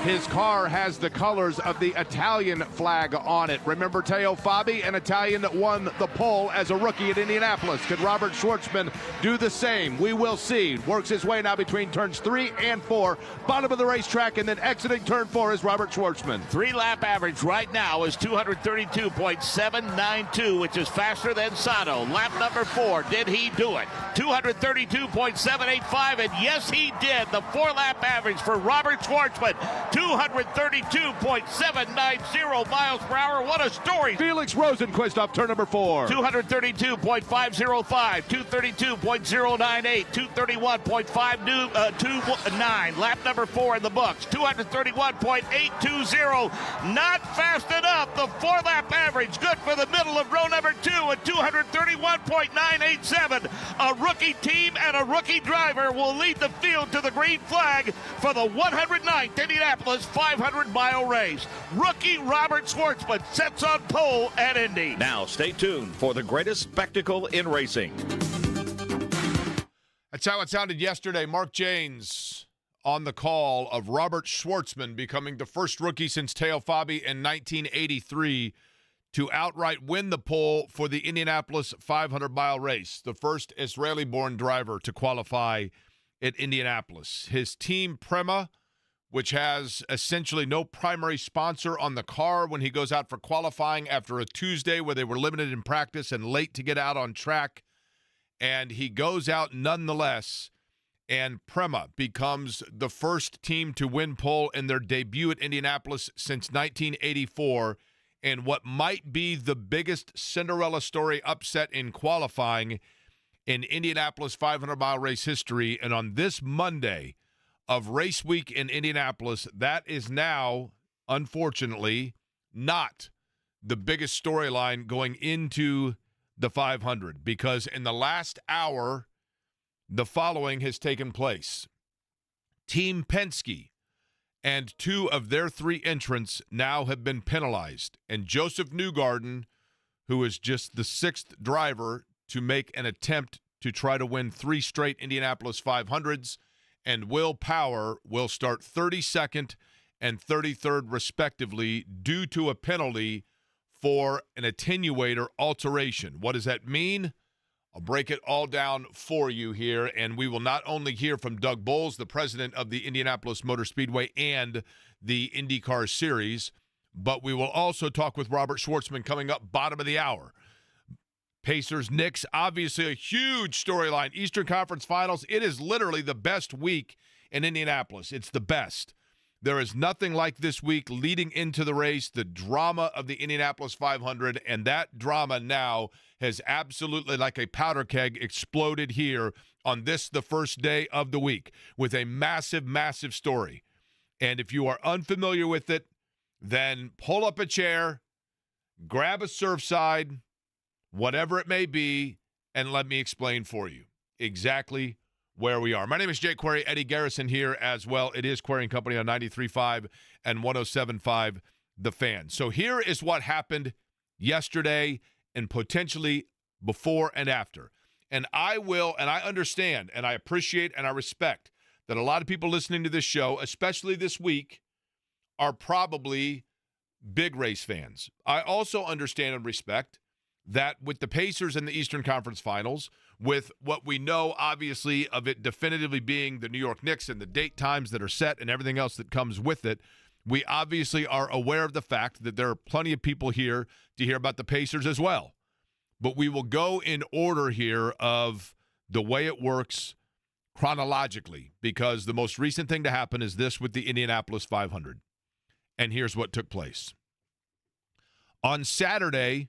His car has the colors of the Italian flag on it. Remember Teo Fabi, an Italian that won the pole as a rookie at Indianapolis. Could Robert Schwartzman do the same? We will see. Works his way now between turns 3 and 4. Bottom of the racetrack, and then exiting turn 4 is Robert Schwartzman. 3-lap average right now is 232.792, which is faster than Sato. Lap number 4, did he do it? 232.785, and yes, he did. The 4-lap average for Robert Schwartzman, 232.790 miles per hour. What a story. Felix Rosenquist off turn number 4. 232.505, 232.098, 231.529. Lap number 4 in the books, 231.820. Not fast enough. The 4-lap average, good for the middle of row number 2 at 231.987. A rookie team and a rookie driver will lead the field to the green flag for the 109th Indianapolis 500-mile race. Rookie Robert Schwartzman sets on pole at Indy. Now stay tuned for the greatest spectacle in racing. That's how it sounded yesterday. Mark Jaynes on the call of Robert Schwartzman becoming the first rookie since Teo Fabi in 1983 to outright win the pole for the Indianapolis 500-mile race, the first Israeli-born driver to qualify at Indianapolis. His team, Prema, which has essentially no primary sponsor on the car when he goes out for qualifying after a Tuesday where they were limited in practice and late to get out on track. And he goes out nonetheless, and Prema becomes the first team to win pole in their debut at Indianapolis since 1984, and what might be the biggest Cinderella story upset in qualifying in Indianapolis 500-mile race history. And on this Monday of race week in Indianapolis, that is now, unfortunately, not the biggest storyline going into the 500, because in the last hour, the following has taken place. Team Penske and 2 of their 3 entrants now have been penalized, and Joseph Newgarden, who is just the 6th driver to make an attempt to try to win 3 straight Indianapolis 500s, and Will Power will start 32nd and 33rd respectively due to a penalty for an attenuator alteration. What does that mean? I'll break it all down for you here, and we will not only hear from Doug Boles, the president of the Indianapolis Motor Speedway and the IndyCar Series, but we will also talk with Robert Schwartzman coming up bottom of the hour. Pacers, Knicks, obviously a huge storyline. Eastern Conference Finals, it is literally the best week in Indianapolis. It's the best. There is nothing like this week leading into the race, the drama of the Indianapolis 500, and that drama now has absolutely, like a powder keg, exploded here on this, the first day of the week, with a massive, massive story. And if you are unfamiliar with it, then pull up a chair, grab a Surfside, whatever it may be, and let me explain for you exactly where we are. My name is Jake Query, Eddie Garrison here as well. It is Query & Company on 93.5 and 107.5 The Fan. So here is what happened yesterday and potentially before and after. And I understand, and I appreciate, and I respect that a lot of people listening to this show, especially this week, are probably big race fans. I also understand and respect that with the Pacers in the Eastern Conference Finals, with what we know, obviously, of it definitively being the New York Knicks and the date times that are set and everything else that comes with it, we obviously are aware of the fact that there are plenty of people here to hear about the Pacers as well. But we will go in order here of the way it works chronologically, because the most recent thing to happen is this with the Indianapolis 500. And here's what took place. On Saturday,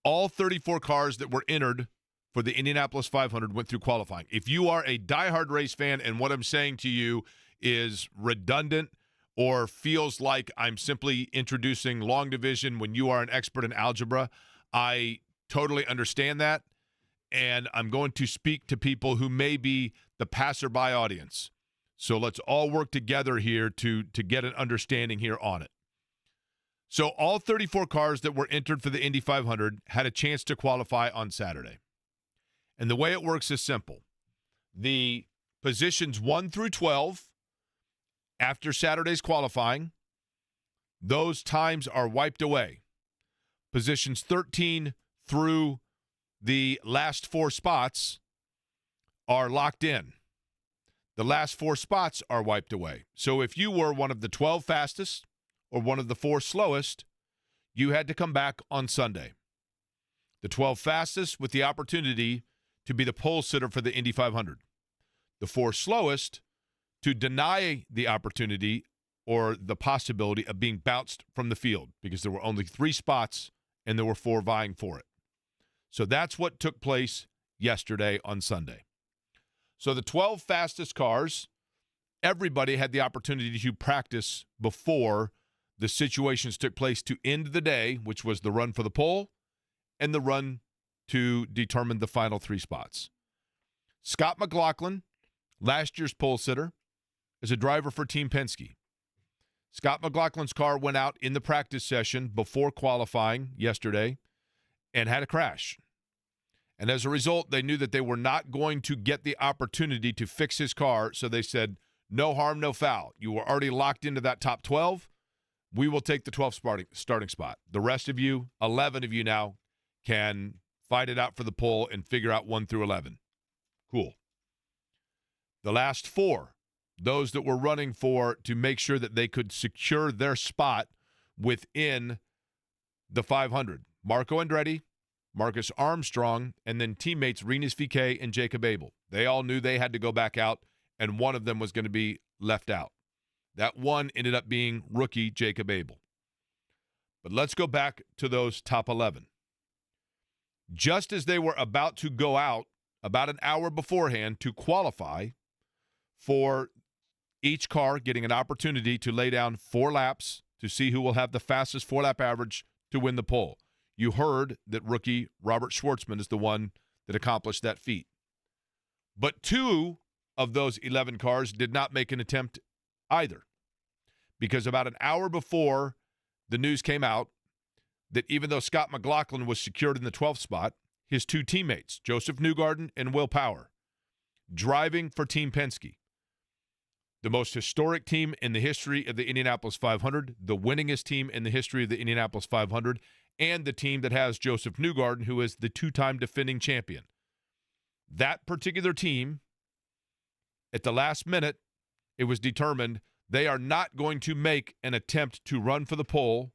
all 34 cars that were entered for the Indianapolis 500 went through qualifying. If you are a diehard race fan and what I'm saying to you is redundant or feels like I'm simply introducing long division when you are an expert in algebra, I totally understand that, and I'm going to speak to people who may be the passerby audience. So let's all work together here to get an understanding here on it. So all 34 cars that were entered for the Indy 500 had a chance to qualify on Saturday. And the way it works is simple. The positions 1 through 12 After Saturday's qualifying, those times are wiped away. Positions 13 through the last 4 spots are locked in. The last 4 spots are wiped away. So if you were one of the 12 fastest or one of the 4 slowest, you had to come back on Sunday. The 12 fastest with the opportunity to be the pole sitter for the Indy 500. The 4 slowest to deny the opportunity or the possibility of being bounced from the field because there were only 3 spots and there were 4 vying for it. So that's what took place yesterday on Sunday. So the 12 fastest cars, everybody had the opportunity to practice before the situations took place to end the day, which was the run for the pole and the run to determine the final 3 spots. Scott McLaughlin, last year's pole sitter, is a driver for Team Penske. Scott McLaughlin's car went out in the practice session before qualifying yesterday and had a crash. And as a result, they knew that they were not going to get the opportunity to fix his car, so they said, no harm, no foul. You were already locked into that top 12. We will take the 12th starting spot. The rest of you, 11 of you now, can fight it out for the pole and figure out 1 through 11. Cool. The last 4, those that were running to make sure that they could secure their spot within the 500. Marco Andretti, Marcus Armstrong, and then teammates Rinus VeeKay and Jacob Abel. They all knew they had to go back out, and one of them was going to be left out. That one ended up being rookie Jacob Abel. But let's go back to those top 11. Just as they were about to go out, about an hour beforehand, to qualify for each car getting an opportunity to lay down 4 laps to see who will have the fastest 4-lap average to win the pole. You heard that rookie Robert Schwartzman is the one that accomplished that feat. But 2 of those 11 cars did not make an attempt either, because about an hour before the news came out that even though Scott McLaughlin was secured in the 12th spot, his 2 teammates, Joseph Newgarden and Will Power, driving for Team Penske, the most historic team in the history of the Indianapolis 500, the winningest team in the history of the Indianapolis 500, and the team that has Joseph Newgarden, who is the 2-time defending champion. That particular team, at the last minute, it was determined they are not going to make an attempt to run for the pole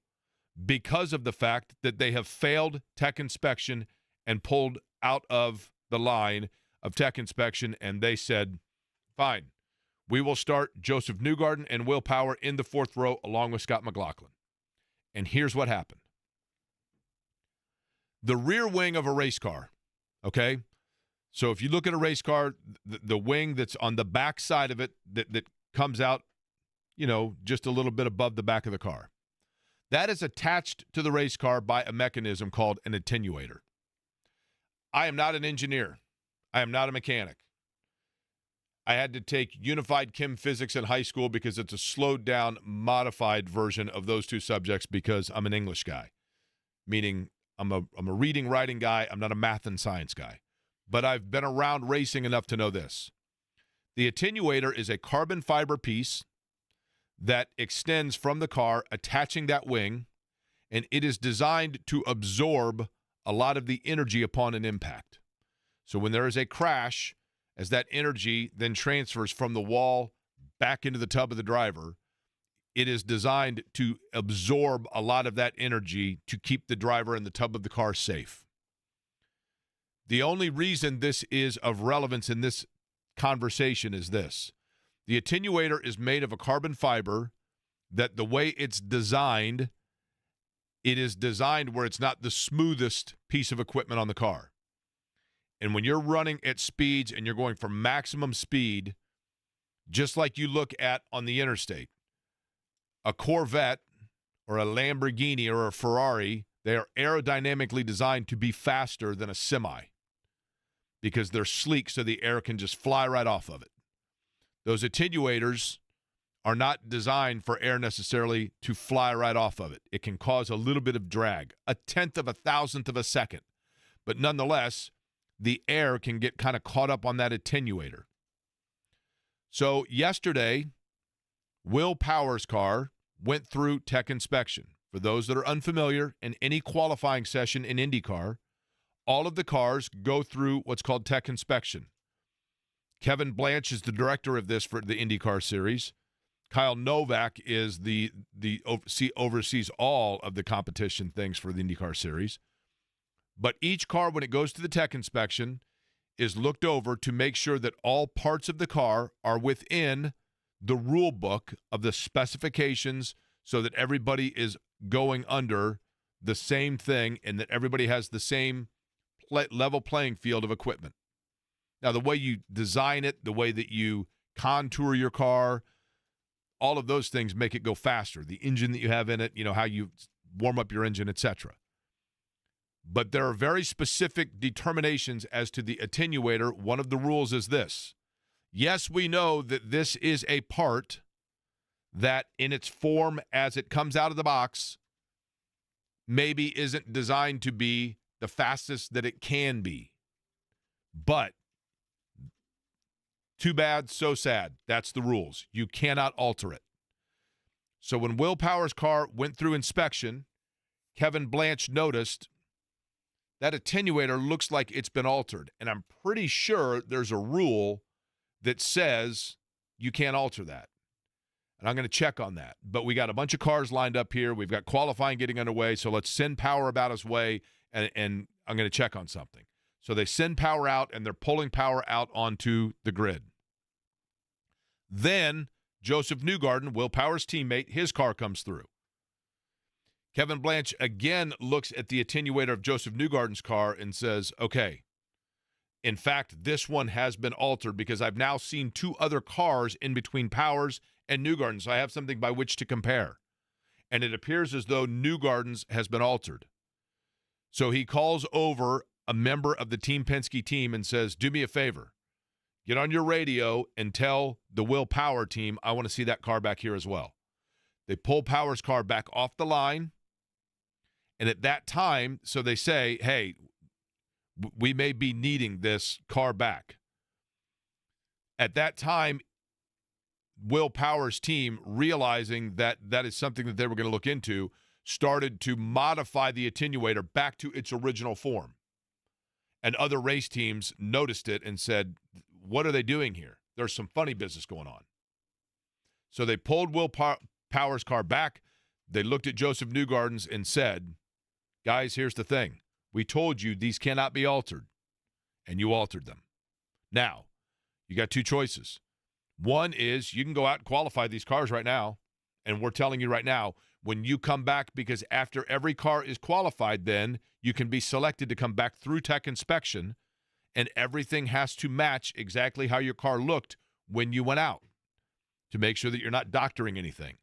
because of the fact that they have failed tech inspection and pulled out of the line of tech inspection, and they said, fine, we will start Joseph Newgarden and Will Power in the 4th row along with Scott McLaughlin. And here's what happened. The rear wing of a race car, okay? So if you look at a race car, the wing that's on the back side of it that comes out, just a little bit above the back of the car, that is attached to the race car by a mechanism called an attenuator. I am not an engineer. I am not a mechanic. I had to take unified chem physics in high school because it's a slowed down, modified version of those 2 subjects because I'm an English guy, meaning I'm a reading, writing guy. I'm not a math and science guy. But I've been around racing enough to know this. The attenuator is a carbon fiber piece that extends from the car, attaching that wing, and it is designed to absorb a lot of the energy upon an impact. So when there is a crash, as that energy then transfers from the wall back into the tub of the driver, it is designed to absorb a lot of that energy to keep the driver and the tub of the car safe. The only reason this is of relevance in this conversation is this. The attenuator is made of a carbon fiber that the way it's designed, it is designed where it's not the smoothest piece of equipment on the car. And when you're running at speeds and you're going for maximum speed, just like you look at on the interstate, a Corvette or a Lamborghini or a Ferrari, they are aerodynamically designed to be faster than a semi because they're sleek so the air can just fly right off of it. Those attenuators are not designed for air necessarily to fly right off of it. It can cause a little bit of drag, 1/10 of a thousandth of a second. But nonetheless, the air can get kind of caught up on that attenuator. So yesterday, Will Power's car went through tech inspection. For those that are unfamiliar, in any qualifying session in IndyCar, all of the cars go through what's called tech inspection. Kevin Blanch is the director of this for the IndyCar series. Kyle Novak is the oversees all of the competition things for the IndyCar series. But each car, when it goes to the tech inspection, is looked over to make sure that all parts of the car are within the rule book of the specifications so that everybody is going under the same thing and that everybody has the same level playing field of equipment. Now, the way you design it, the way that you contour your car, all of those things make it go faster. The engine that you have in it, how you warm up your engine, etc. But there are very specific determinations as to the attenuator. One of the rules is this. Yes, we know that this is a part that in its form as it comes out of the box maybe isn't designed to be the fastest that it can be. But too bad, so sad. That's the rules. You cannot alter it. So when Will Power's car went through inspection, Kevin Blanch noticed that attenuator looks like it's been altered. And I'm pretty sure there's a rule that says you can't alter that. And I'm going to check on that. But we got a bunch of cars lined up here. We've got qualifying getting underway. So let's send Power about his way, and I'm going to check on something. So they send Power out, and they're pulling Power out onto the grid. Then Joseph Newgarden, Will Power's teammate, his car comes through. Kevin Blanch again looks at the attenuator of Joseph Newgarden's car and says, okay, in fact, this one has been altered because I've now seen two other cars in between Power's and Newgarden, so I have something by which to compare. And it appears as though Newgarden's has been altered. So he calls over a member of the Team Penske team and says, do me a favor. Get on your radio and tell the Will Power team I want to see that car back here as well. They pull Power's car back off the line. And at that time, so they say, hey, we may be needing this car back. At that time, Will Power's team, realizing that that is something that they were going to look into, started to modify the attenuator back to its original form. And other race teams noticed it and said, what are they doing here? There's some funny business going on. So they pulled Will Power's car back. They looked at Joseph Newgarden's and said, guys, here's the thing. We told you these cannot be altered, and you altered them. Now, you got two choices. One is you can go out and qualify these cars right now, and we're telling you right now, when you come back, because after every car is qualified, then you can be selected to come back through tech inspection, and everything has to match exactly how your car looked when you went out to make sure that you're not doctoring anything.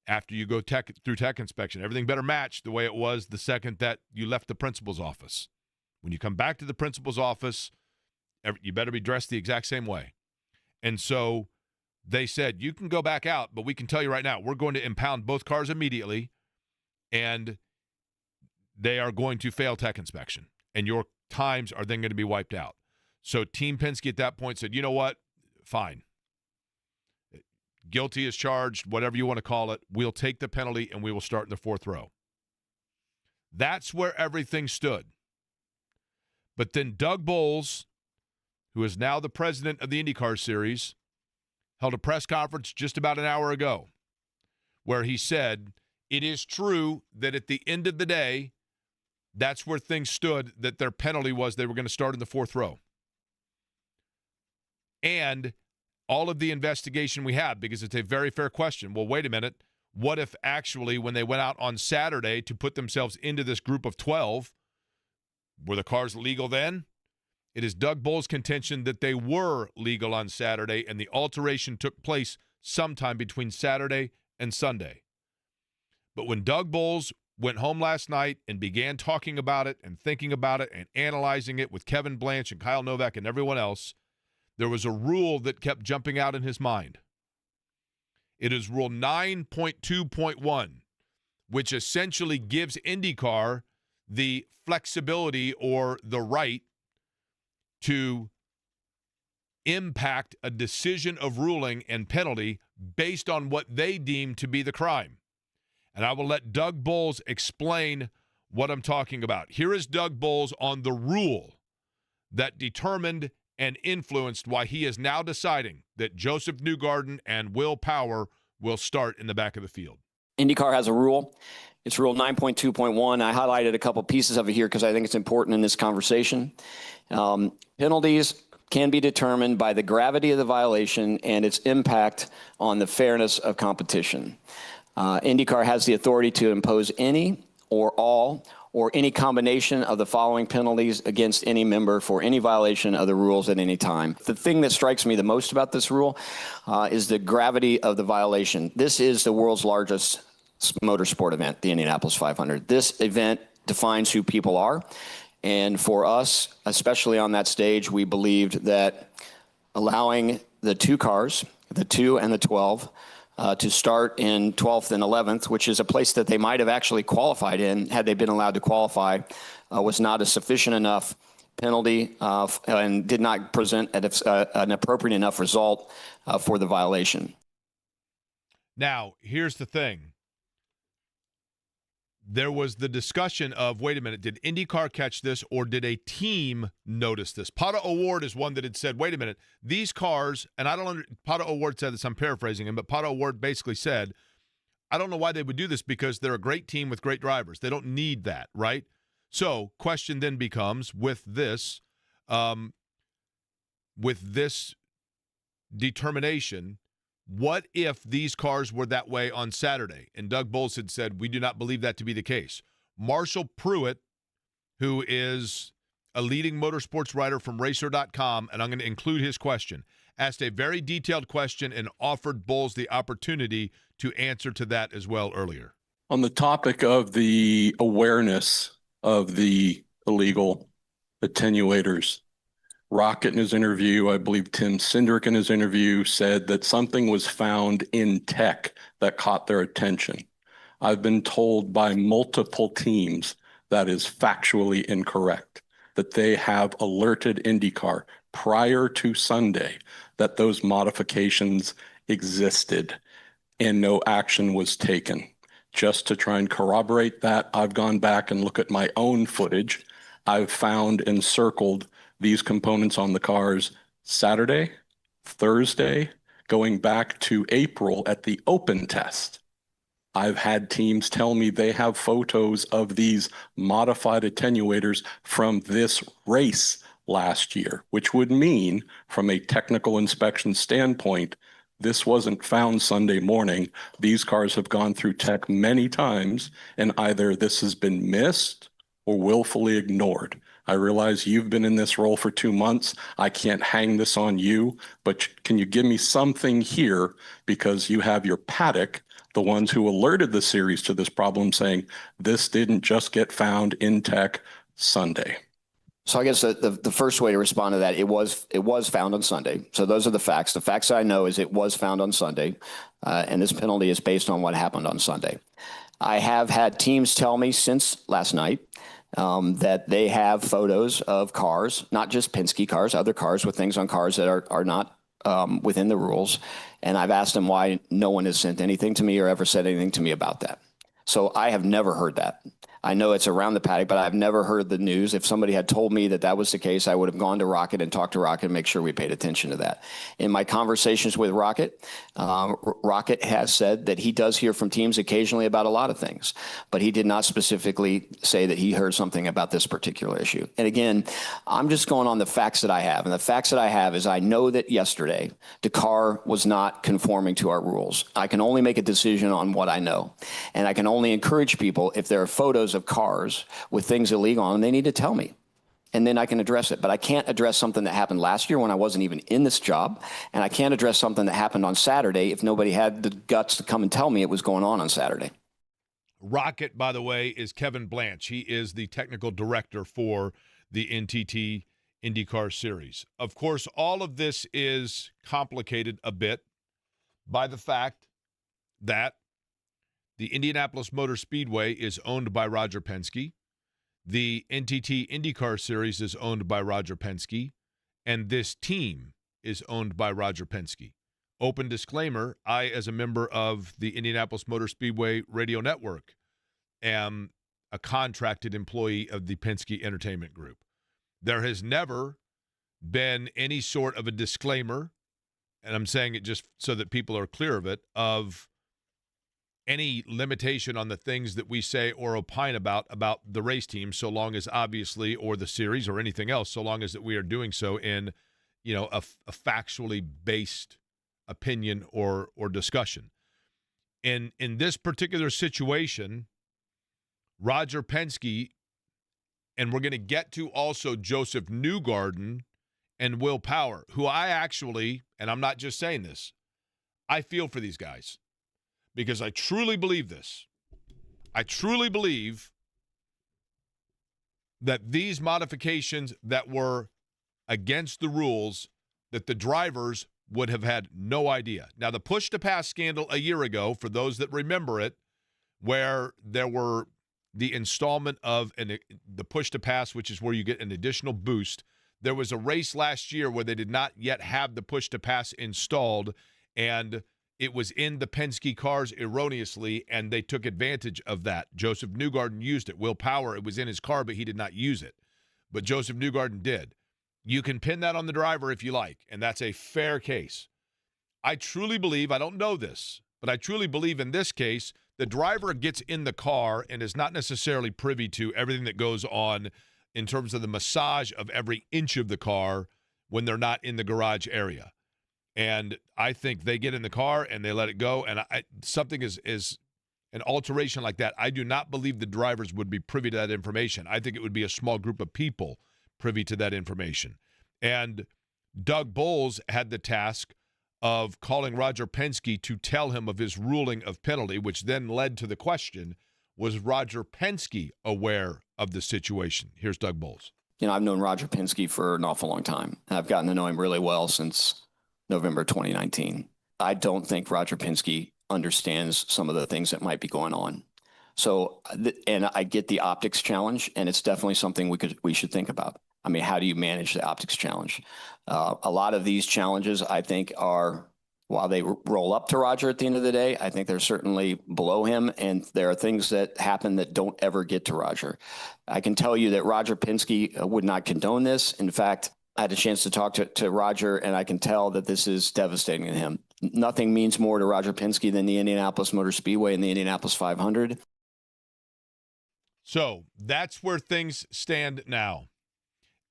After you go through tech inspection, everything better match the way it was the second that you left the principal's office. When you come back to the principal's office, you better be dressed the exact same way. And so they said, you can go back out, but we can tell you right now, we're going to impound both cars immediately, and they are going to fail tech inspection, and your times are then going to be wiped out. So Team Penske at that point said, you know what? Fine. Guilty as charged, whatever you want to call it. We'll take the penalty, and we will start in the fourth row. That's where everything stood. But then Doug Boles, who is now the president of the IndyCar series, held a press conference just about an hour ago where he said, it is true that at the end of the day, that's where things stood, that their penalty was they were going to start in the fourth row. And all of the investigation we have, because it's a very fair question. Well, wait a minute. What if actually when they went out on Saturday to put themselves into this group of 12, were the cars legal then? It is Doug Boles' contention that they were legal on Saturday, and the alteration took place sometime between Saturday and Sunday. But when Doug Boles went home last night and began talking about it and thinking about it and analyzing it with Kevin Blanch and Kyle Novak and everyone else, there was a rule that kept jumping out in his mind. It is Rule 9.2.1, which essentially gives IndyCar the flexibility or the right to impact a decision of ruling and penalty based on what they deem to be the crime. And I will let Doug Boles explain what I'm talking about. Here is Doug Boles on the rule that determined and influenced why he is now deciding that Joseph Newgarden and Will Power will start in the back of the field. IndyCar has a rule. It's Rule 9.2.1. I highlighted a couple pieces of it here because I think it's important in this conversation. Penalties can be determined by the gravity of the violation and its impact on the fairness of competition. IndyCar has the authority to impose any or all or any combination of the following penalties against any member for any violation of the rules at any time. The thing that strikes me the most about this rule is the gravity of the violation. This is the world's largest motorsport event, the Indianapolis 500. This event defines who people are. And for us, especially on that stage, we believed that allowing the two cars, the 2 and the 12, to start in 12th and 11th, which is a place that they might have actually qualified in had they been allowed to qualify, was not a sufficient enough penalty and did not present an appropriate enough result for the violation. Now, here's the thing. There was the discussion of, wait a minute, did IndyCar catch this or did a team notice this? Pato O'Ward is one that had said, wait a minute, these cars, and Pato O'Ward said this, I'm paraphrasing him, but Pato O'Ward basically said, I don't know why they would do this because they're a great team with great drivers. They don't need that, right? So question then becomes, with this determination, what if these cars were that way on Saturday? And Doug Boles had said, we do not believe that to be the case. Marshall Pruitt, who is a leading motorsports writer from Racer.com, and I'm going to include his question, asked a very detailed question and offered Boles the opportunity to answer to that as well earlier. On the topic of the awareness of the illegal attenuators, Rocket in his interview, I believe Tim Cindric in his interview said that something was found in tech that caught their attention. I've been told by multiple teams that is factually incorrect, that they have alerted IndyCar prior to Sunday that those modifications existed and no action was taken. Just to try and corroborate that, I've gone back and looked at my own footage. I've found and circled these components on the cars Saturday, Thursday, going back to April at the open test. I've had teams tell me they have photos of these modified attenuators from this race last year, which would mean from a technical inspection standpoint, this wasn't found Sunday morning. These cars have gone through tech many times, and either this has been missed or willfully ignored. I realize you've been in this role for 2 months. I can't hang this on you, but can you give me something here? Because you have your paddock, the ones who alerted the series to this problem, saying this didn't just get found in tech Sunday. So I guess the first way to respond to that, it was found on Sunday. So those are the facts. The facts that I know is it was found on Sunday, and this penalty is based on what happened on Sunday. I have had teams tell me since last night that they have photos of cars, not just Penske cars, other cars with things on cars that are not within the rules. And I've asked them why no one has sent anything to me or ever said anything to me about that. So I have never heard that. I know it's around the paddock, but I've never heard the news. If somebody had told me that that was the case, I would have gone to Rocket and talked to Rocket and make sure we paid attention to that. In my conversations with Rocket, Rocket has said that he does hear from teams occasionally about a lot of things, but he did not specifically say that he heard something about this particular issue. And again, I'm just going on the facts that I have. And the facts that I have is I know that yesterday the car was not conforming to our rules. I can only make a decision on what I know. And I can only encourage people, if there are photos of cars with things illegal on them, they need to tell me. And then I can address it. But I can't address something that happened last year when I wasn't even in this job. And I can't address something that happened on Saturday if nobody had the guts to come and tell me it was going on Saturday. Rocket, by the way, is Kevin Blanche. He is the technical director for the NTT IndyCar Series. Of course, all of this is complicated a bit by the fact that the Indianapolis Motor Speedway is owned by Roger Penske. The NTT IndyCar Series is owned by Roger Penske. And this team is owned by Roger Penske. Open disclaimer, I, as a member of the Indianapolis Motor Speedway Radio Network, am a contracted employee of the Penske Entertainment Group. There has never been any sort of a disclaimer, and I'm saying it just so that people are clear of it, of any limitation on the things that we say or opine about the race team, so long as obviously, or the series or anything else, so long as that we are doing so in, a factually based opinion or discussion. In this particular situation, Roger Penske, and we're going to get to also Joseph Newgarden and Will Power, who I actually, and I'm not just saying this, I feel for these guys because I truly believe this. I truly believe that these modifications that were against the rules, that the drivers would have had no idea. Now, the push-to-pass scandal a year ago, for those that remember it, where there were the installment of the push-to-pass, which is where you get an additional boost. There was a race last year where they did not yet have the push-to-pass installed, and it was in the Penske cars erroneously, and they took advantage of that. Joseph Newgarden used it. Will Power, it was in his car, but he did not use it. But Joseph Newgarden did. You can pin that on the driver if you like, and that's a fair case. I truly believe, I don't know this, but I truly believe in this case, the driver gets in the car and is not necessarily privy to everything that goes on in terms of the massage of every inch of the car when they're not in the garage area. And I think they get in the car and they let it go. And something is an alteration like that. I do not believe the drivers would be privy to that information. I think it would be a small group of people privy to that information. And Doug Boles had the task of calling Roger Penske to tell him of his ruling of penalty, which then led to the question, was Roger Penske aware of the situation? Here's Doug Boles. I've known Roger Penske for an awful long time. I've gotten to know him really well since November 2019. I don't think Roger Penske understands some of the things that might be going on. So, and I get the optics challenge, and it's definitely something we should think about. I mean, how do you manage the optics challenge? A lot of these challenges, I think, are, while they roll up to Roger at the end of the day, I think they're certainly below him, and there are things that happen that don't ever get to Roger. I can tell you that Roger Penske would not condone this. In fact, I had a chance to talk to Roger, and I can tell that this is devastating to him. Nothing means more to Roger Penske than the Indianapolis Motor Speedway and the Indianapolis 500. So that's where things stand now.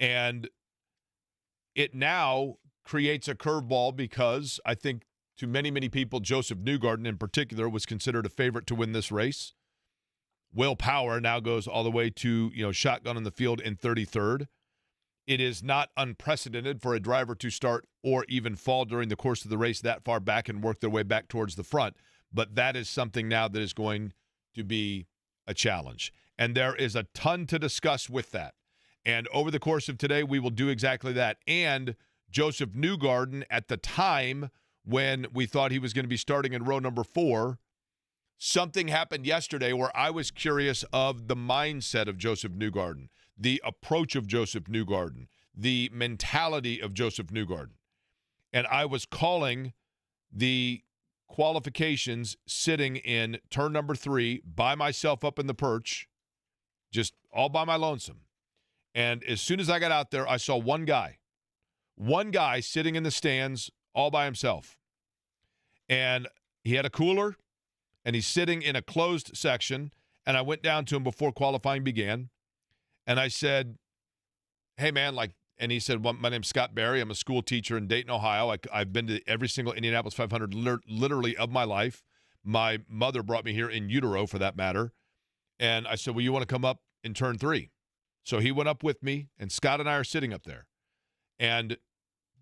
And it now creates a curveball because I think to many, many people, Joseph Newgarden in particular was considered a favorite to win this race. Will Power now goes all the way to, shotgun in the field in 33rd. It is not unprecedented for a driver to start or even fall during the course of the race that far back and work their way back towards the front. But that is something now that is going to be a challenge. And there is a ton to discuss with that. And over the course of today, we will do exactly that. And Joseph Newgarden, at the time when we thought he was going to be starting in row number 4, something happened yesterday where I was curious of the mindset of Joseph Newgarden, the approach of Joseph Newgarden, the mentality of Joseph Newgarden. And I was calling the qualifications sitting in turn number 3 by myself up in the perch, just all by my lonesome. And as soon as I got out there, I saw one guy sitting in the stands all by himself. And he had a cooler, and he's sitting in a closed section. And I went down to him before qualifying began. And I said, hey, man, and he said, well, my name's Scott Barry. I'm a school teacher in Dayton, Ohio. I've been to every single Indianapolis 500 literally of my life. My mother brought me here in utero, for that matter. And I said, well, you want to come up in turn 3? So he went up with me, and Scott and I are sitting up there. And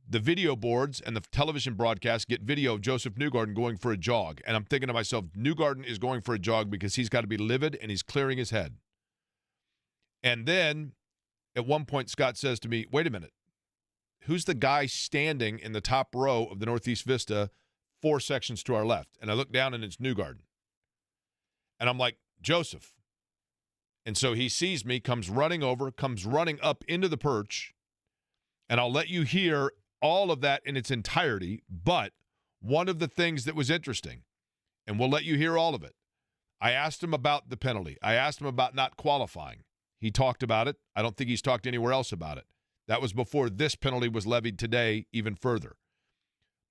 the video boards and the television broadcast get video of Joseph Newgarden going for a jog. And I'm thinking to myself, Newgarden is going for a jog because he's got to be livid and he's clearing his head. And then at one point, Scott says to me, wait a minute, who's the guy standing in the top row of the Northeast Vista 4 sections to our left? And I look down, and it's Newgarden. And I'm like, Joseph. And so he sees me, comes running over, comes running up into the perch, and I'll let you hear all of that in its entirety, but one of the things that was interesting, and we'll let you hear all of it, I asked him about the penalty. I asked him about not qualifying. He talked about it. I don't think he's talked anywhere else about it. That was before this penalty was levied today even further.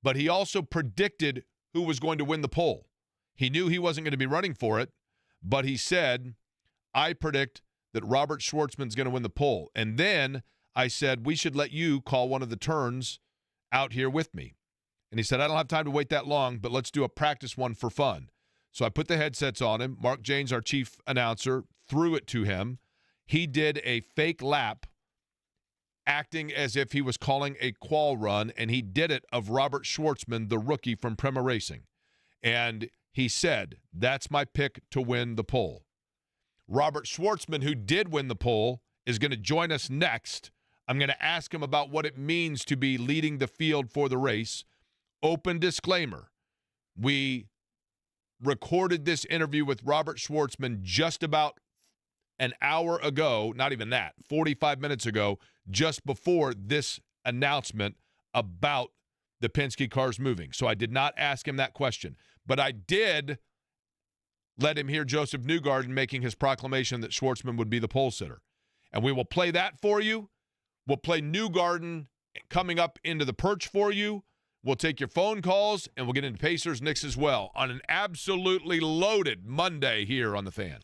But he also predicted who was going to win the poll. He knew he wasn't going to be running for it, but he said, I predict that Robert Schwartzman's going to win the poll. And then I said, we should let you call one of the turns out here with me. And he said, I don't have time to wait that long, but let's do a practice one for fun. So I put the headsets on him. Mark Janes, our chief announcer, threw it to him. He did a fake lap, acting as if he was calling a qual run, and he did it of Robert Schwartzman, the rookie from Prema Racing. And he said, that's my pick to win the poll. Robert Schwartzman, who did win the poll, is going to join us next. I'm going to ask him about what it means to be leading the field for the race. Open disclaimer, we recorded this interview with Robert Schwartzman just about an hour ago, not even that, 45 minutes ago, just before this announcement about the Penske cars moving. So I did not ask him that question, but I did let him hear Joseph Newgarden making his proclamation that Schwartzman would be the pole sitter. And we will play that for you. We'll play Newgarden coming up into the perch for you. We'll take your phone calls, and we'll get into Pacers, Knicks as well on an absolutely loaded Monday here on The Fan.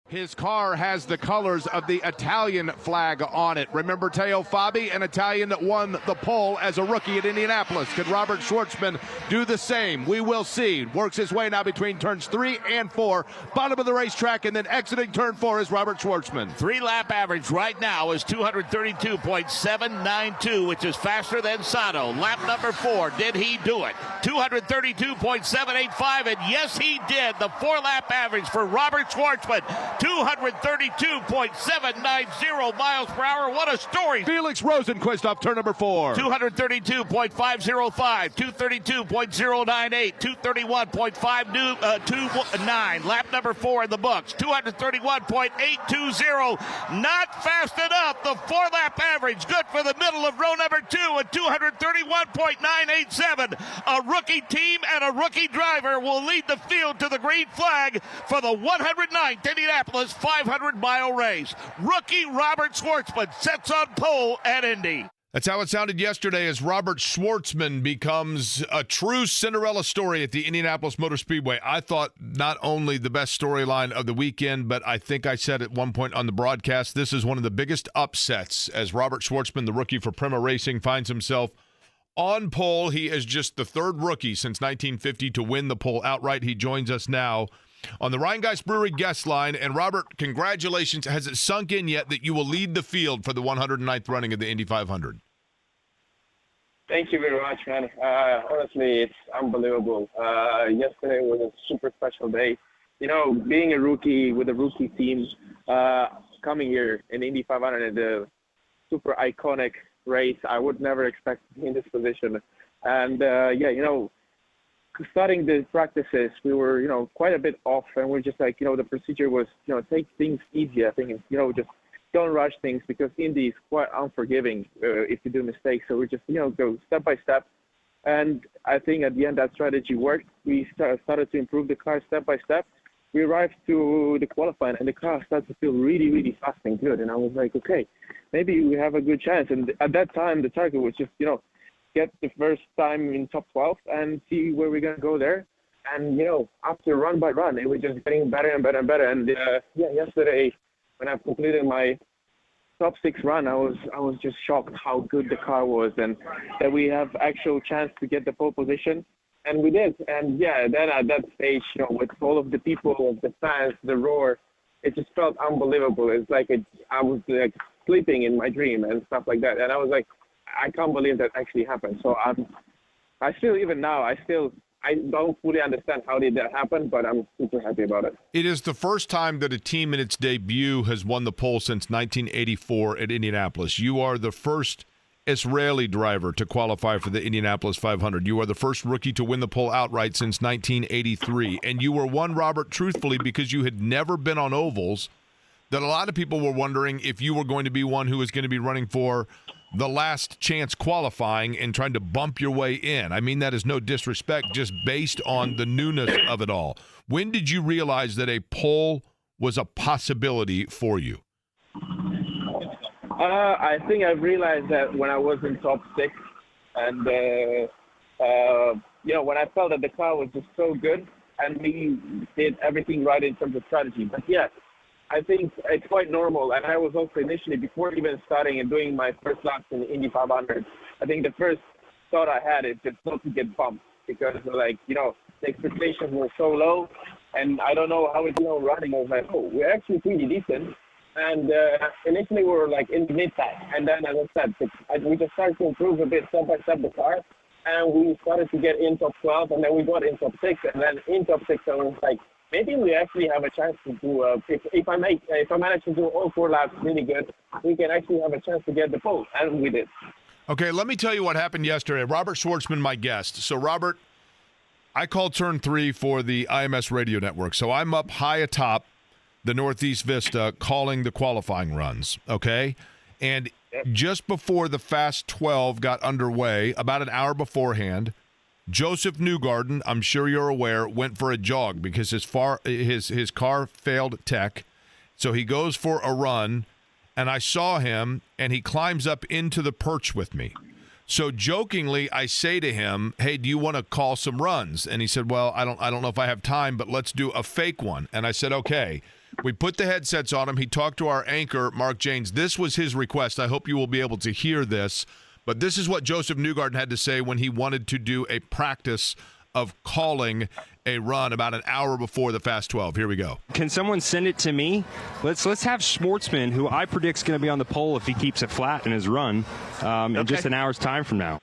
His car has the colors of the Italian flag on it. Remember Teo Fabi, an Italian that won the pole as a rookie at Indianapolis. Could Robert Schwartzman do the same? We will see. Works his way now between turns 3 and 4. Bottom of the racetrack, and then exiting turn 4 is Robert Schwartzman. 3-lap average right now is 232.792, which is faster than Sato. Lap number 4, did he do it? 232.785, and yes, he did. The 4-lap average for Robert Schwartzman, 232.790 miles per hour. What a story. Felix Rosenquist off turn number 4. 232.505, 232.098, 231.529. Lap number 4 in the books. 231.820. Not fast enough. The 4-lap average, good for the middle of row number 2 at 231.987. A rookie team and a rookie driver will lead the field to the green flag for the 109th Indianapolis 500-mile race. Rookie Robert Schwartzman sets on pole at Indy. That's how it sounded yesterday as Robert Schwartzman becomes a true Cinderella story at the Indianapolis Motor Speedway. I thought not only the best storyline of the weekend, but I think I said at one point on the broadcast, this is one of the biggest upsets as Robert Schwartzman, the rookie for Prema Racing, finds himself on pole. He is just the third rookie since 1950 to win the pole outright. He joins us now on the Rheingeist Brewery guest line. And Robert, congratulations. Has it sunk in yet that you will lead the field for the 109th running of the Indy 500? Thank you very much, man. Honestly, it's unbelievable. Yesterday was a super special day. You know, being a rookie with a rookie team, coming here in Indy 500 is a super iconic race. I would never expect to be in this position. And, starting the practices, we were, quite a bit off, and we're just like, the procedure was, take things easy. I think, just don't rush things because Indy is quite unforgiving if you do mistakes. So we just, go step by step. And I think at the end that strategy worked. We started to improve the car step by step. We arrived to the qualifying, and the car started to feel really, really fast and good. And I was like, okay, maybe we have a good chance. And at that time, the target was just, get the first time in top 12 and see where we're going to go there. And, after run by run, it was just getting better and better and better. And, yesterday when I completed my top 6 run, I was just shocked how good the car was and that we have actual chance to get the pole position. And we did. And, then at that stage, with all of the people, the fans, the roar, it just felt unbelievable. It's like I was like sleeping in my dream and stuff like that. And I was like, I can't believe that actually happened. So I still, even now, I don't fully understand how did that happen, but I'm super happy about it. It is the first time that a team in its debut has won the pole since 1984 at Indianapolis. You are the first Israeli driver to qualify for the Indianapolis 500. You are the first rookie to win the pole outright since 1983. And you were one, Robert, truthfully, because you had never been on ovals, that a lot of people were wondering if you were going to be one who was going to be running for the last chance qualifying and trying to bump your way in. I mean that is no disrespect, just based on the newness of it all. When did you realize that a pole was a possibility for you? I think I realized that when I was in top 6 and, when I felt that the car was just so good and we did everything right in terms of strategy. But yes, I think it's quite normal. And I was also initially, before even starting and doing my first laps in the Indy 500, I think the first thought I had is just not to get bumped because, the expectations were so low. And I don't know how it's running. I was like, oh, we're actually pretty decent. And initially we were in the mid-pack. And then, as I said, we just started to improve a bit step by step the car. And we started to get in top 12. And then we got in top 6. And then in top 6, I was like, maybe we actually have a chance to do, if I manage to do all 4 laps really good, we can actually have a chance to get the pole, and we did. Okay, let me tell you what happened yesterday. Robert Schwartzman, my guest. So, Robert, I called turn 3 for the IMS radio network. So I'm up high atop the Northeast Vista calling the qualifying runs, okay? And just before the Fast 12 got underway, about an hour beforehand, Joseph Newgarden, I'm sure you're aware, went for a jog because his car failed tech. So he goes for a run, and I saw him, and he climbs up into the perch with me. So jokingly, I say to him, hey, do you want to call some runs? And he said, well, I don't know if I have time, but let's do a fake one. And I said, okay. We put the headsets on him. He talked to our anchor, Mark Jaynes. This was his request. I hope you will be able to hear this. But this is what Joseph Newgarden had to say when he wanted to do a practice of calling a run about an hour before the Fast 12. Here we go. Can someone send it to me? Let's have Schwartzman, who I predict is going to be on the pole if he keeps it flat in his run, in just an hour's time from now.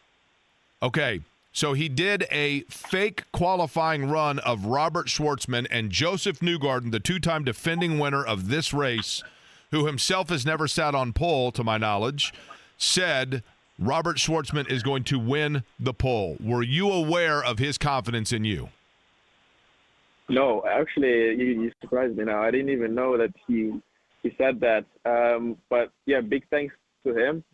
Okay. So he did a fake qualifying run of Robert Schwartzman, and Joseph Newgarden, the two-time defending winner of this race, who himself has never sat on pole, to my knowledge, said Robert Schwartzman is going to win the pole. Were you aware of his confidence in you? No, actually, you surprised me now. I didn't even know that he said that. But yeah, big thanks to him.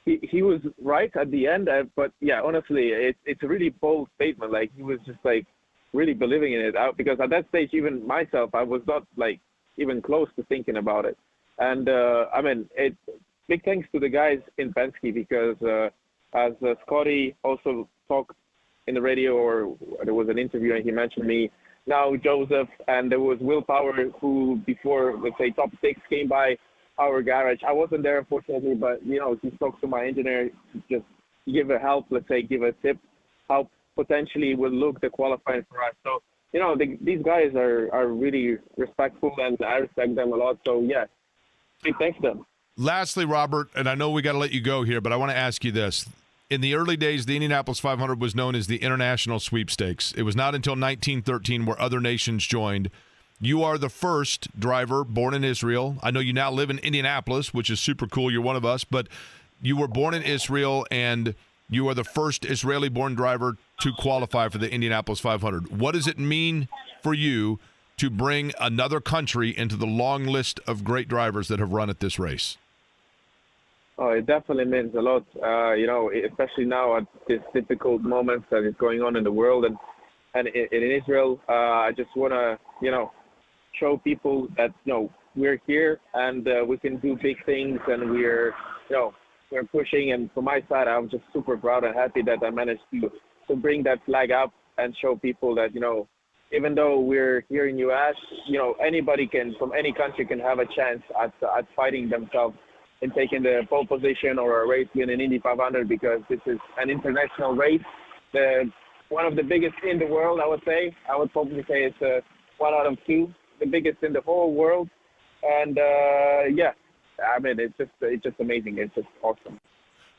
He was right at the end, but yeah, honestly, it's a really bold statement. Like, he was just like really believing in it. Because at that stage, even myself, I was not like even close to thinking about it. And I mean, big thanks to the guys in Penske, because as Scotty also talked in the radio, or there was an interview and he mentioned me. Now Joseph, and there was Will Power, who before, let's say, top 6 came by our garage. I wasn't there, unfortunately, but, he spoke to my engineer to just give a help, let's say, give a tip, how potentially will look the qualifying for us. So, these guys are really respectful, and I respect them a lot. So, yeah, big thanks to them. Lastly, Robert, and I know we got to let you go here, but I want to ask you this. In the early days, the Indianapolis 500 was known as the International Sweepstakes. It was not until 1913 where other nations joined. You are the first driver born in Israel. I know you now live in Indianapolis, which is super cool. You're one of us, but you were born in Israel, and you are the first Israeli-born driver to qualify for the Indianapolis 500. What does it mean for you to bring another country into the long list of great drivers that have run at this race? Oh, it definitely means a lot, especially now at this difficult moment that is going on in the world and in Israel. I just want to, show people that, we're here and we can do big things, and we're pushing. And from my side, I'm just super proud and happy that I managed to bring that flag up and show people that, even though we're here in U.S., anybody from any country can have a chance at fighting themselves and taking the pole position or a race win in Indy 500, because this is an international race. One of the biggest in the world, I would say. I would probably say it's one out of two, the biggest in the whole world. And yeah, I mean, it's just amazing. It's just awesome.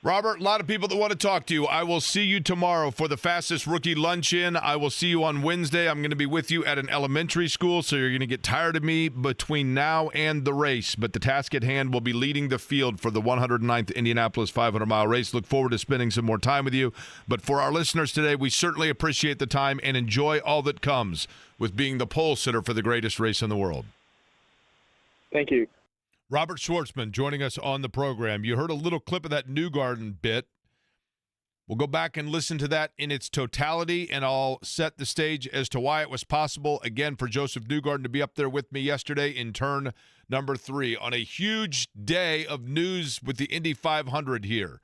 Robert, a lot of people that want to talk to you. I will see you tomorrow for the fastest rookie luncheon. I will see you on Wednesday. I'm going to be with you at an elementary school, so you're going to get tired of me between now and the race. But the task at hand will be leading the field for the 109th Indianapolis 500-mile race. Look forward to spending some more time with you. But for our listeners today, we certainly appreciate the time and enjoy all that comes with being the pole sitter for the greatest race in the world. Thank you. Robert Schwartzman joining us on the program. You heard a little clip of that Newgarden bit. We'll go back and listen to that in its totality, and I'll set the stage as to why it was possible, again, for Joseph Newgarden to be up there with me yesterday in turn number 3 on a huge day of news with the Indy 500 here.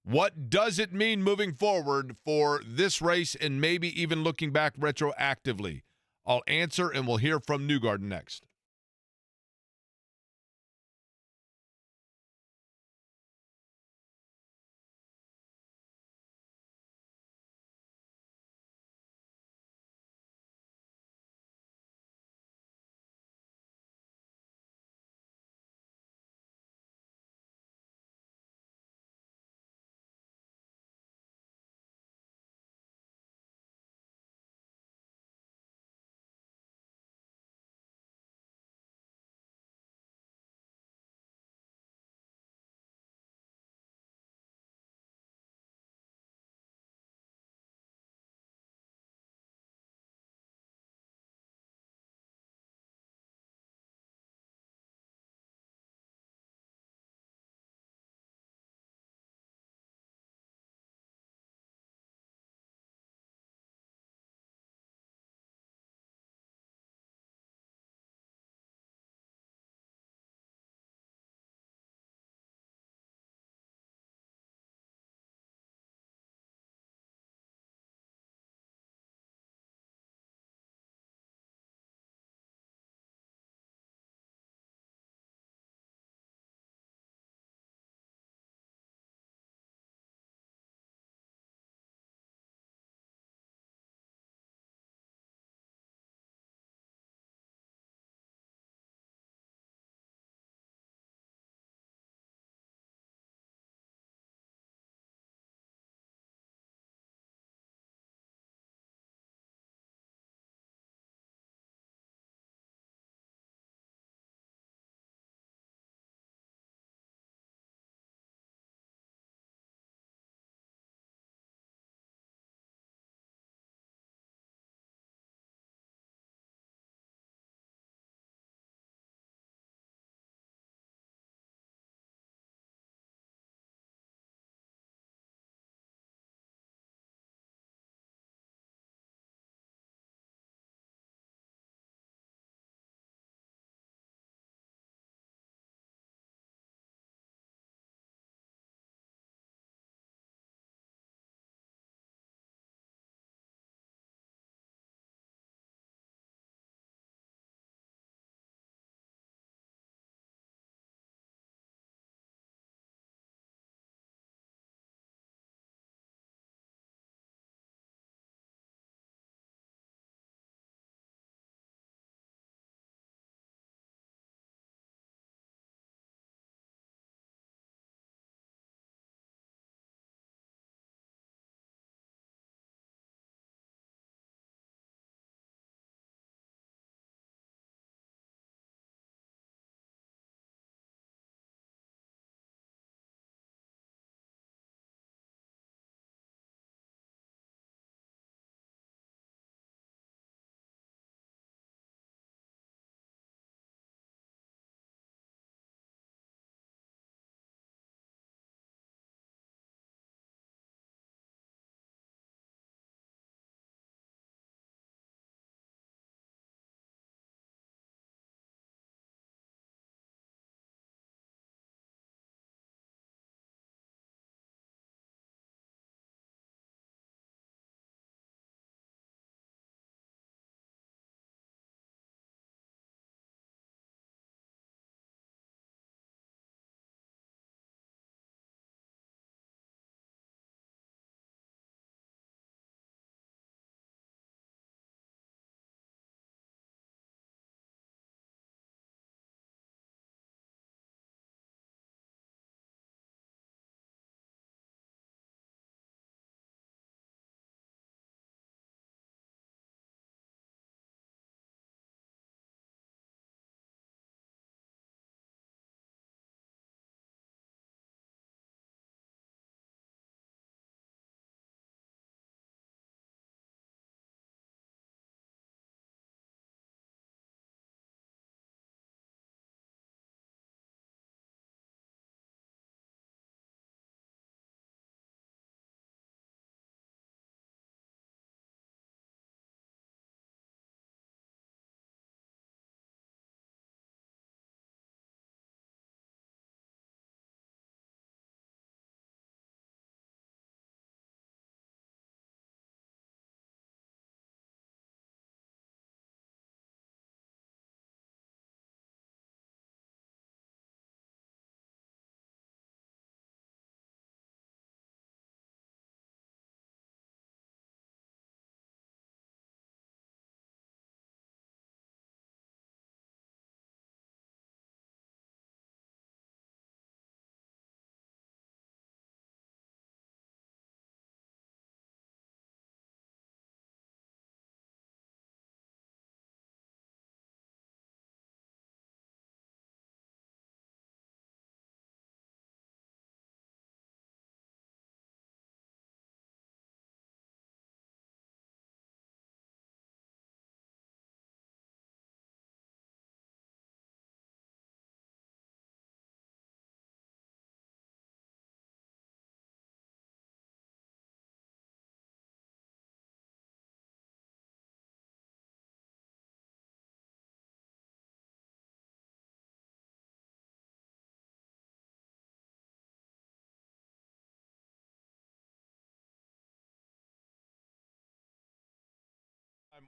What does it mean moving forward for this race and maybe even looking back retroactively? I'll answer, and we'll hear from Newgarden next.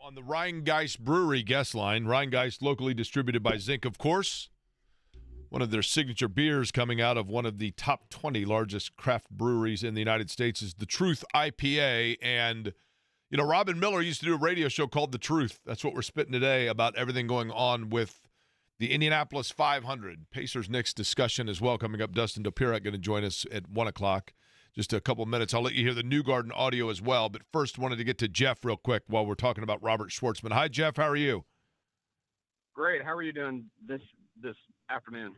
On the Rheingeist Brewery guest line, Rheingeist locally distributed by Zinc, of course. One of their signature beers coming out of one of the top 20 largest craft breweries in the United States is the Truth IPA. And, you know, Robin Miller used to do a radio show called The Truth. That's what we're spitting today about everything going on with the Indianapolis 500. Pacers-Knicks discussion as well coming up. Dustin Dopirak going to join us at 1 o'clock. Just a couple minutes. I'll let you hear the Newgarden audio as well. But first, wanted to get to Jeff real quick while we're talking about Robert Schwartzman. Hi, Jeff. How are you? Great. How are you doing this afternoon?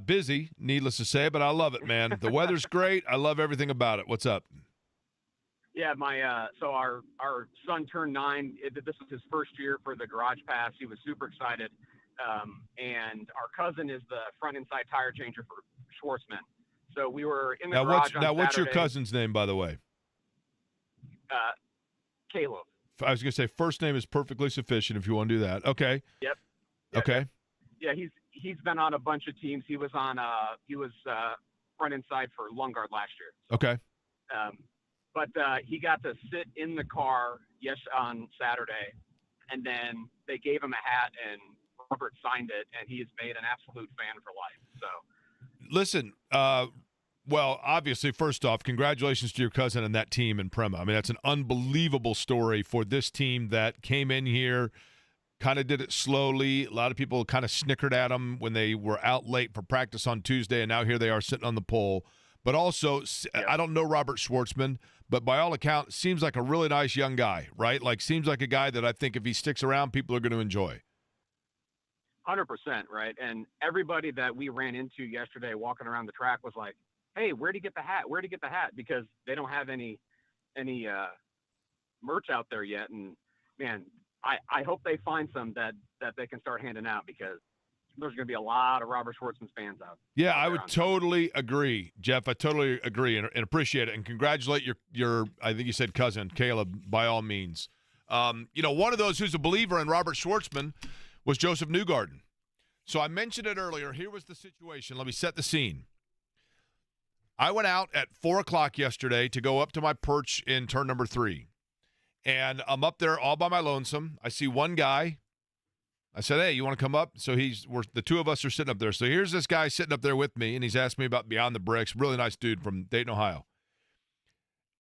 Busy, needless to say, but I love it, man. The weather's great. I love everything about it. What's up? Yeah, so our son turned 9. This was his first year for the Garage Pass. He was super excited. And our cousin is the front inside tire changer for Schwartzman. So we were in the garage on what's your Saturday. cousin's name, by the way? Caleb. I was going to say first name is perfectly sufficient if you want to do that. Okay. Yep. Okay. Yeah, he's been on a bunch of teams. He was on front inside for Lungard last year. So, okay. But he got to sit in the car on Saturday, and then they gave him a hat, and Robert signed it, and he is made an absolute fan for life. So. Listen, well, obviously, first off, congratulations to your cousin and that team in Prema. I mean, that's an unbelievable story for this team that came in here, kind of did it slowly. A lot of people kind of snickered at them when they were out late for practice on Tuesday, and now here they are sitting on the pole. But also, I don't know Robert Schwartzman, but by all accounts, seems like a really nice young guy, right? Like, seems like a guy that I think if he sticks around, people are going to enjoy. 100%, right? And everybody that we ran into yesterday walking around the track was like, hey, where'd he get the hat? Where'd he get the hat? Because they don't have any merch out there yet. And, man, I hope they find some that they can start handing out, because there's going to be a lot of Robert Schwartzman fans out. Yeah, I would totally agree, Jeff. I totally agree and appreciate it. And congratulate your I think you said cousin, Caleb, by all means. You know, one of those who's a believer in Robert Schwartzman was Joseph Newgarden. So I mentioned it earlier. Here was the situation. Let me set the scene. I went out at 4 o'clock yesterday to go up to my perch in turn number 3. And I'm up there all by my lonesome. I see one guy. I said, hey, you want to come up? So the two of us are sitting up there. So here's this guy sitting up there with me, and he's asked me about Beyond the Bricks. Really nice dude from Dayton, Ohio.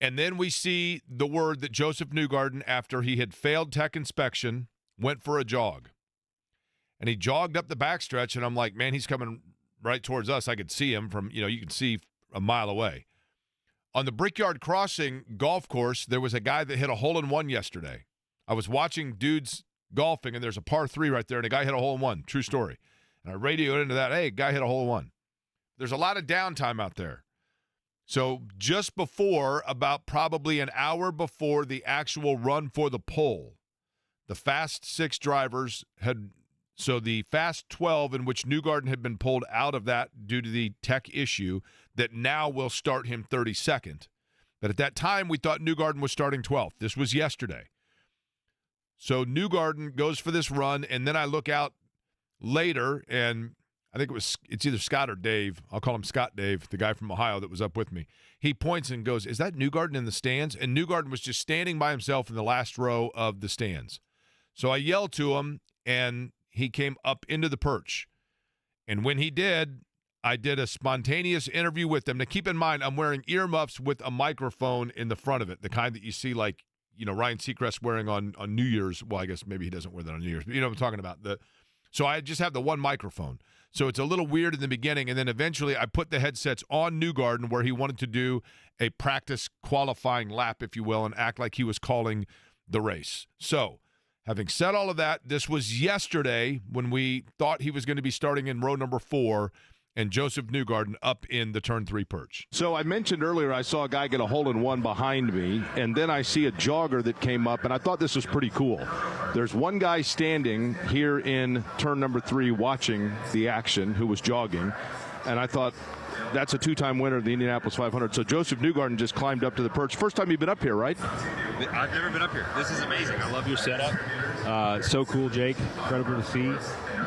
And then we see the word that Joseph Newgarden, after he had failed tech inspection, went for a jog. And he jogged up the backstretch, and I'm like, man, he's coming right towards us. I could see him from, you can see a mile away. On the Brickyard Crossing golf course, there was a guy that hit a hole-in-one yesterday. I was watching dudes golfing, and there's a par 3 right there, and a guy hit a hole-in-one. True story. And I radioed into that, hey, guy hit a hole-in-one. There's a lot of downtime out there. So just before, about probably an hour before the actual run for the pole, the Fast 6 drivers had – so the Fast 12, in which Newgarden had been pulled out of that due to the tech issue, that now will start him 32nd. But at that time, we thought Newgarden was starting 12th. This was yesterday. So Newgarden goes for this run, and then I look out later, and I think it's either Scott or Dave. I'll call him Scott Dave, the guy from Ohio that was up with me. He points and goes, is that Newgarden in the stands? And Newgarden was just standing by himself in the last row of the stands. So I yelled to him, and he came up into the perch. And when he did, I did a spontaneous interview with him. Now, keep in mind, I'm wearing earmuffs with a microphone in the front of it, the kind that you see, like, Ryan Seacrest wearing on New Year's. Well, I guess maybe he doesn't wear that on New Year's, but you know what I'm talking about. So I just have the one microphone. So it's a little weird in the beginning, and then eventually I put the headsets on Newgarden where he wanted to do a practice qualifying lap, if you will, and act like he was calling the race. So having said all of that, this was yesterday when we thought he was going to be starting in row number 4, and Joseph Newgarden up in the turn 3 perch. So I mentioned earlier I saw a guy get a hole-in-one behind me, and then I see a jogger that came up, and I thought this was pretty cool. There's one guy standing here in turn number 3 watching the action who was jogging, and I thought, that's a 2-time winner of the Indianapolis 500. So Joseph Newgarden just climbed up to the perch. First time you've been up here, right? I've never been up here. This is amazing. I love your setup. So cool, Jake. Incredible to see.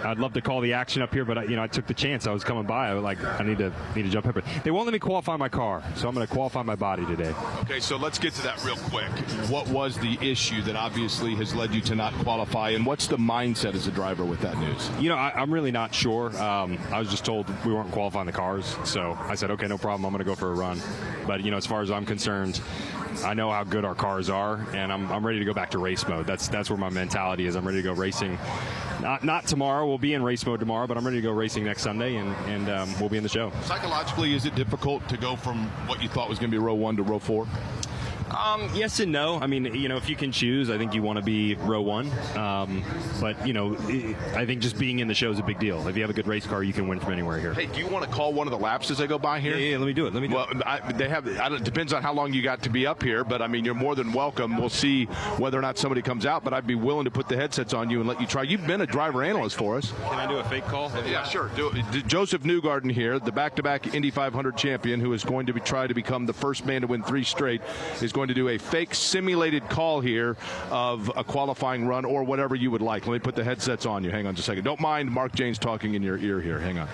I'd love to call the action up here, but I took the chance. I was coming by. I was like, I need to jump up. They won't let me qualify my car, so I'm going to qualify my body today. Okay, so let's get to that real quick. What was the issue that obviously has led you to not qualify, and what's the mindset as a driver with that news? I'm really not sure. I was just told we weren't qualifying the cars, so I said, okay, no problem. I'm going to go for a run. But as far as I'm concerned, I know how good our cars are, and I'm ready to go back to race mode. That's where my mentality is. I'm ready to go racing. Not tomorrow. We'll be in race mode tomorrow, but I'm ready to go racing next Sunday, and we'll be in the show. Psychologically, is it difficult to go from what you thought was going to be row 1 to row 4? Yes and no. I mean, if you can choose, I think you want to be row 1. But, I think just being in the show is a big deal. If you have a good race car, you can win from anywhere here. Hey, do you want to call one of the laps as they go by here? Yeah, let me do it. It depends on how long you got to be up here, but, you're more than welcome. We'll see whether or not somebody comes out, but I'd be willing to put the headsets on you and let you try. You've been a driver analyst for us. Can I do a fake call? Yeah, sure. Joseph Newgarden here, the back-to-back Indy 500 champion who is going to try to become the first man to win 3 straight, is going to do a fake simulated call here of a qualifying run or whatever you would like. Let me put the headsets on you. Hang on just a second. Don't mind Mark Janes talking in your ear here. Hang on.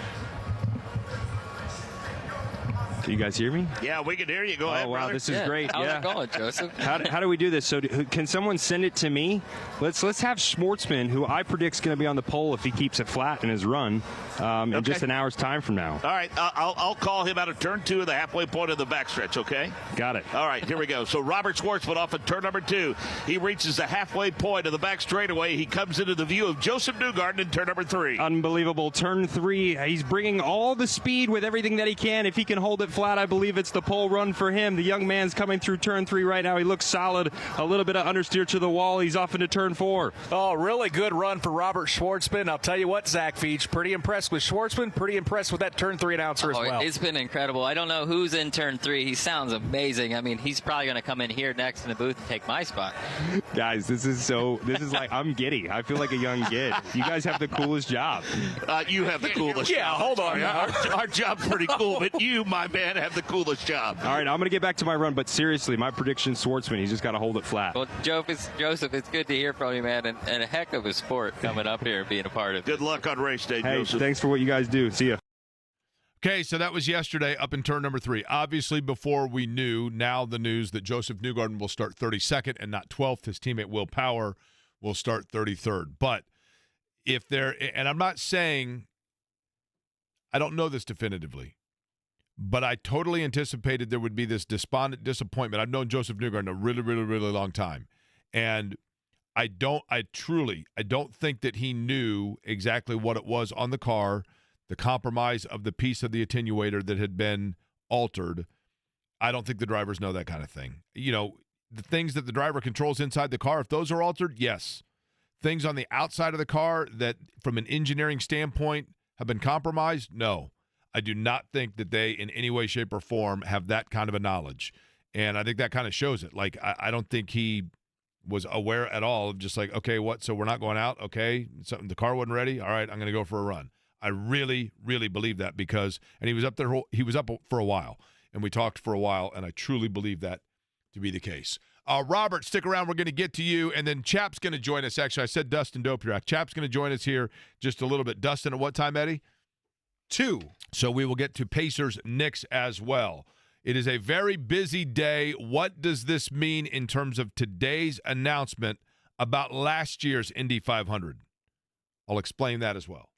Can you guys hear me? Yeah, we can hear you. Go ahead, wow, brother. this is great. How's yeah. it going, Joseph? How do we do this? So can someone send it to me? Let's have Schwartzman, who I predict is going to be on the pole if he keeps it flat in his run in just an hour's time from now. All right, I'll call him out of turn 2 of the halfway point of the backstretch, okay? Got it. All right, here we go. So Robert Schwartzman off at turn number 2. He reaches the halfway point of the back straightaway. He comes into the view of Joseph Newgarden in turn number 3. Unbelievable. Turn 3. He's bringing all the speed with everything that he can. If he can hold it flat, I believe it's the pole run for him. The young man's coming through turn 3 right now. He looks solid. A little bit of understeer to the wall. He's off into turn 4. Oh, really good run for Robert Schwartzman. I'll tell you what, Zach Feach, pretty impressed with Schwartzman, pretty impressed with that turn 3 announcer as well. It's been incredible. I don't know who's in turn 3. He sounds amazing. He's probably going to come in here next in the booth and take my spot. Guys, this is like, I'm giddy. I feel like a young kid. You guys have the coolest job. You have the coolest Yeah, job. hold on. Our job's pretty cool, but you, my man, have the coolest job. All right, I'm going to get back to my run, but seriously, my prediction, Schwartzman, he's just got to hold it flat. Well, Joseph, it's good to hear from you, man, and a heck of a sport coming up here and being a part of it. Good luck on race day, Hey, Joseph. thanks for what you guys do. See ya. Okay, so that was yesterday up in turn number 3. Obviously, before we knew, now the news that Joseph Newgarden will start 32nd and not 12th. His teammate Will Power will start 33rd. But if there, and I'm not saying, I don't know this definitively, but I totally anticipated there would be this despondent disappointment. I've known Joseph Newgarden a really, really, really long time. And I don't think that he knew exactly what it was on the car, the compromise of the piece of the attenuator that had been altered. I don't think the drivers know that kind of thing. The things that the driver controls inside the car, if those are altered, yes. Things on the outside of the car that, from an engineering standpoint, have been compromised, no. I do not think that they, in any way, shape, or form, have that kind of a knowledge. And I think that kind of shows it. Like, I don't think he was aware at all of just like, okay, what? So we're not going out? Okay. The car wasn't ready? All right, I'm going to go for a run. I really, really believe that because, and he was up there, he was up for a while, and we talked for a while, and I truly believe that to be the case. Robert, stick around. We're going to get to you, and then Chap's going to join us. Actually, I said Dustin Dopirak. Chap's going to join us here just a little bit. Dustin, at what time, Eddie? 2. So we will get to Pacers Knicks as well. It is a very busy day. What does this mean in terms of today's announcement about last year's Indy 500? I'll explain that as well.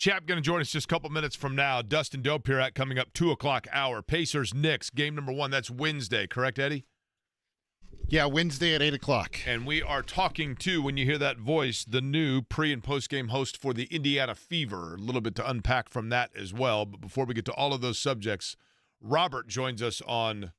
Chap going to join us just a couple minutes from now. Dustin Dopirak coming up 2 o'clock hour. Pacers, Knicks, game number 1. That's Wednesday, correct, Eddie? Yeah, Wednesday at 8 o'clock. And we are talking to, when you hear that voice, the new pre- and post-game host for the Indiana Fever. A little bit to unpack from that as well. But before we get to all of those subjects, Robert joins us on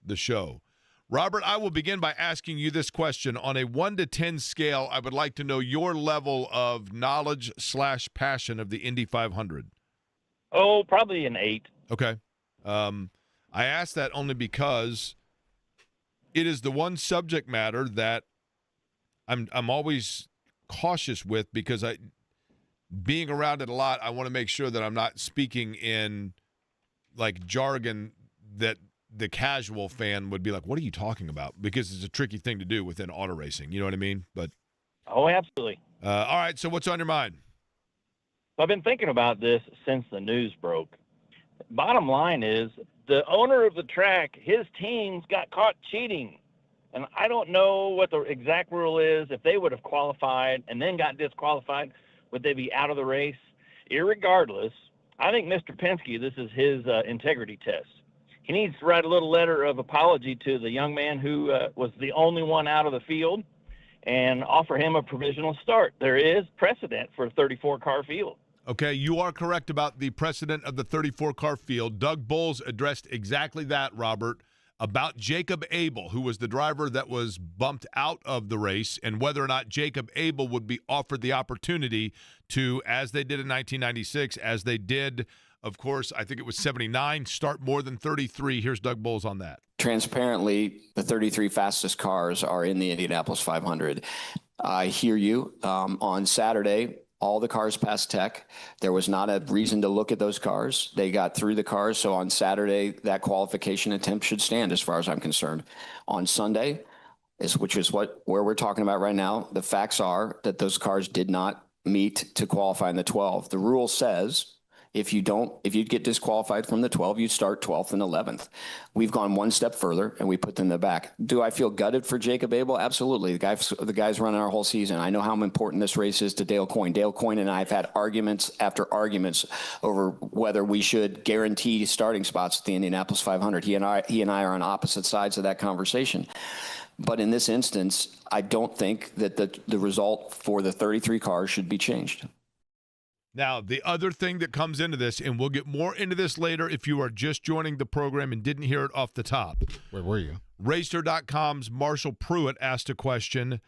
the show. Robert, I will begin by asking you this question. On a 1 to 10 scale, I would like to know your level of knowledge/passion of the Indy 500. Oh, probably an 8. Okay. I ask that only because it is the one subject matter that I'm always cautious with, because being around it a lot, I want to make sure that I'm not speaking in like jargon that the casual fan would be like, what are you talking about? Because it's a tricky thing to do within auto racing. You know what I mean? But Oh, absolutely. all right, so what's on your mind? I've been thinking about this since the news broke. Bottom line is, the owner of the track, his teams got caught cheating. And I don't know what the exact rule is. If they would have qualified and then got disqualified, would they be out of the race? Irregardless, I think Mr. Penske, this is his integrity test. He needs to write a little letter of apology to the young man who was the only one out of the field and offer him a provisional start. There is precedent for a 34-car field. Okay, you are correct about the precedent of the 34-car field. Doug Boles addressed exactly that, Robert, about Jacob Abel, who was the driver that was bumped out of the race, and whether or not Jacob Abel would be offered the opportunity to, as they did in 1996, as they did, of course, I think it was 79, start more than 33. Here's Doug Boles on that. Transparently, the 33 fastest cars are in the Indianapolis 500. I hear you. On Saturday, all the cars passed tech. There was not a reason to look at those cars. They got through the cars. So on Saturday, that qualification attempt should stand as far as I'm concerned. On Sunday, which is where we're talking about right now, the facts are that those cars did not meet to qualify in the 12. The rule says if you get disqualified from the 12, you start 12th and 11th. We've gone one step further and we put them in the back. Do I feel gutted for Jacob Abel? Absolutely. The guy's running our whole season. I know how important this race is to Dale Coyne. Dale Coyne and I have had arguments after arguments over whether we should guarantee starting spots at the Indianapolis 500. He and I are on opposite sides of that conversation. But in this instance, I don't think that the result for the 33 cars should be changed. Now, the other thing that comes into this, and we'll get more into this later if you are just joining the program and didn't hear it off the top. Where were you? Racer.com's Marshall Pruitt asked a question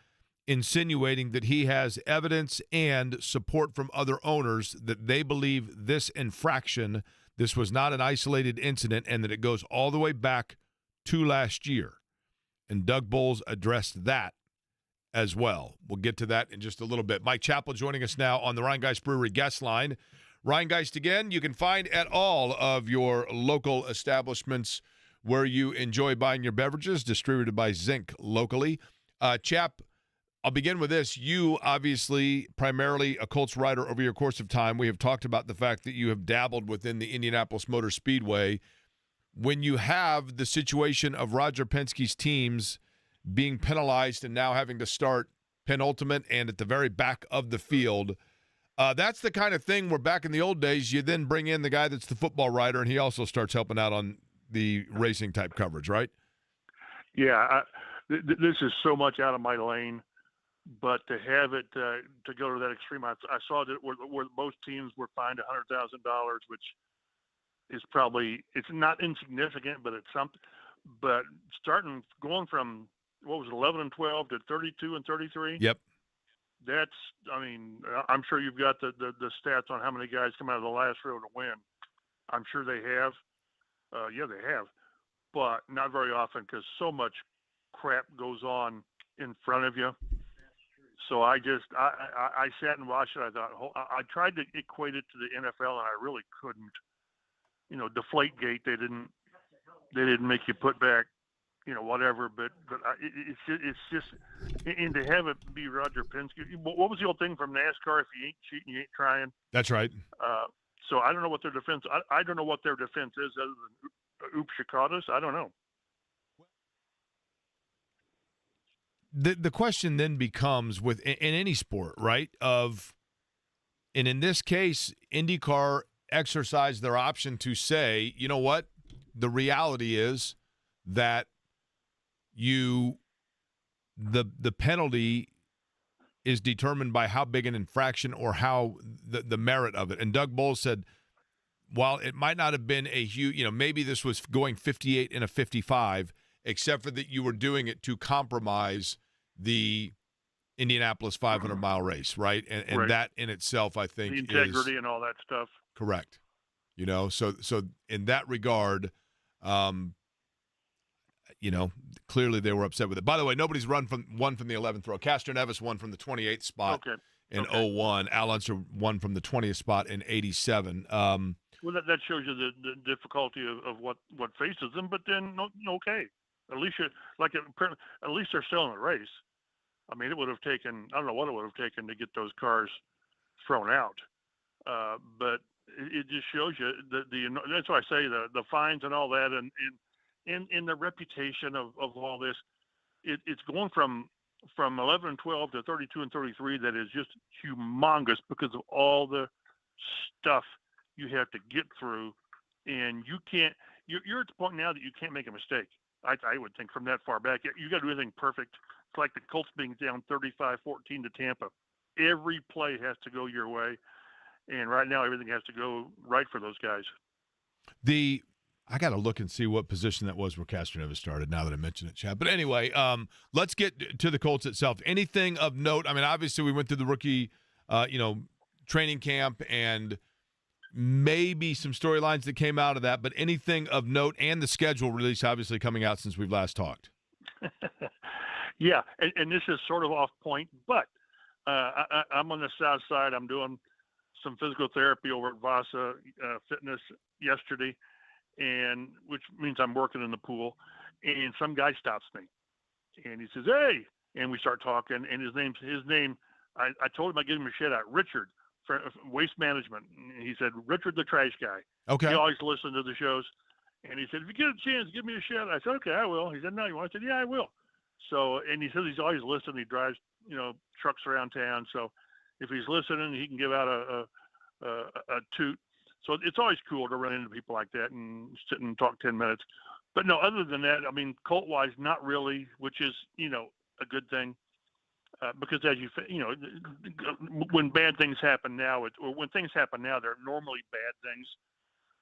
insinuating that he has evidence and support from other owners that they believe this infraction, this was not an isolated incident, and that it goes all the way back to last year. And Doug Boles addressed that as well. We'll get to that in just a little bit. Mike Chappell joining us now on the Rhinegeist Brewery guest line. Rhinegeist, again, you can find at all of your local establishments where you enjoy buying your beverages, distributed by Zinc locally. Chap, I'll begin with this. You, obviously, primarily a Colts rider over your course of time. We have talked about the fact that you have dabbled within the Indianapolis Motor Speedway. When you have the situation of Roger Penske's teams being penalized and now having to start penultimate and at the very back of the field, that's the kind of thing where back in the old days, you then bring in the guy that's the football writer and he also starts helping out on the racing type coverage, right? Yeah, this is so much out of my lane, but to have it to go to that extreme, I saw that where most teams were fined $100,000, which is probably, it's not insignificant, but it's something. But going from what was 11 and 12 to 32 and 33. Yep. That's, I mean, I'm sure you've got the stats on how many guys come out of the last row to win. I'm sure they have. Yeah, they have, but not very often because so much crap goes on in front of you. So I sat and watched it. I thought, I tried to equate it to the NFL and I really couldn't. You know, Deflategate, they didn't make you put back, you know, whatever. But it's just, and to have it be Roger Penske. What was the old thing from NASCAR? If you ain't cheating, you ain't trying. That's right. So I don't know what their defense. I don't know what their defense is other than oops, you caught us. I don't know. The question then becomes in any sport, right? Of And in this case, IndyCar exercised their option to say, you know what? The reality is that the penalty is determined by how big an infraction or how the merit of it. And Doug Boles said, while it might not have been a huge, maybe this was going 58 in a 55, except for that you were doing it to compromise the Indianapolis 500-mile race, right? And right. that in itself, I think, the integrity and all that stuff. Correct. So in that regard, clearly they were upset with it. By the way, nobody's won from the 11th row. Castor Nevis won from the 28th spot in 01. Al Unser won from the 20th spot in 87. Well, that shows you the difficulty of what faces them. But then, okay, at least at least they're still in the race. I mean, it would have taken, I don't know what it would have taken to get those cars thrown out. But it just shows you that's why I say the fines and all that, and the reputation of all this. It's going from 11 and 12 to 32 and 33 that is just humongous because of all the stuff you have to get through, and you're at the point now that you can't make a mistake. I would think from that far back, you got to do everything perfect. It's like the Colts being down 35-14 to Tampa. Every play has to go your way, and right now everything has to go right for those guys. I got to look and see what position that was where Castroneves started now that I mentioned it, Chad. But anyway, let's get to the Colts itself. Anything of note? I mean, obviously we went through the rookie, training camp and maybe some storylines that came out of that, but anything of note, and the schedule release obviously coming out since we've last talked. Yeah, and this is sort of off point, but I'm on the south side. I'm doing some physical therapy over at Vasa Fitness yesterday, and which means I'm working in the pool. And some guy stops me, and he says, "Hey," and we start talking. And his name. I told him I'd give him a shout out, Richard, for Waste Management. And he said, "Richard, the trash guy." Okay. He always listens to the shows, and he said, "If you get a chance, give me a shout out." I said, "Okay, I will." He said, "No, you want?" I said, "Yeah, I will." So, and he says he's always listening. He drives, trucks around town. So, if he's listening, he can give out a toot. So it's always cool to run into people like that and sit and talk 10 minutes. But no, other than that, I mean, Colt-wise, not really, which is, a good thing. Because as when bad things happen now, when things happen now, they're normally bad things.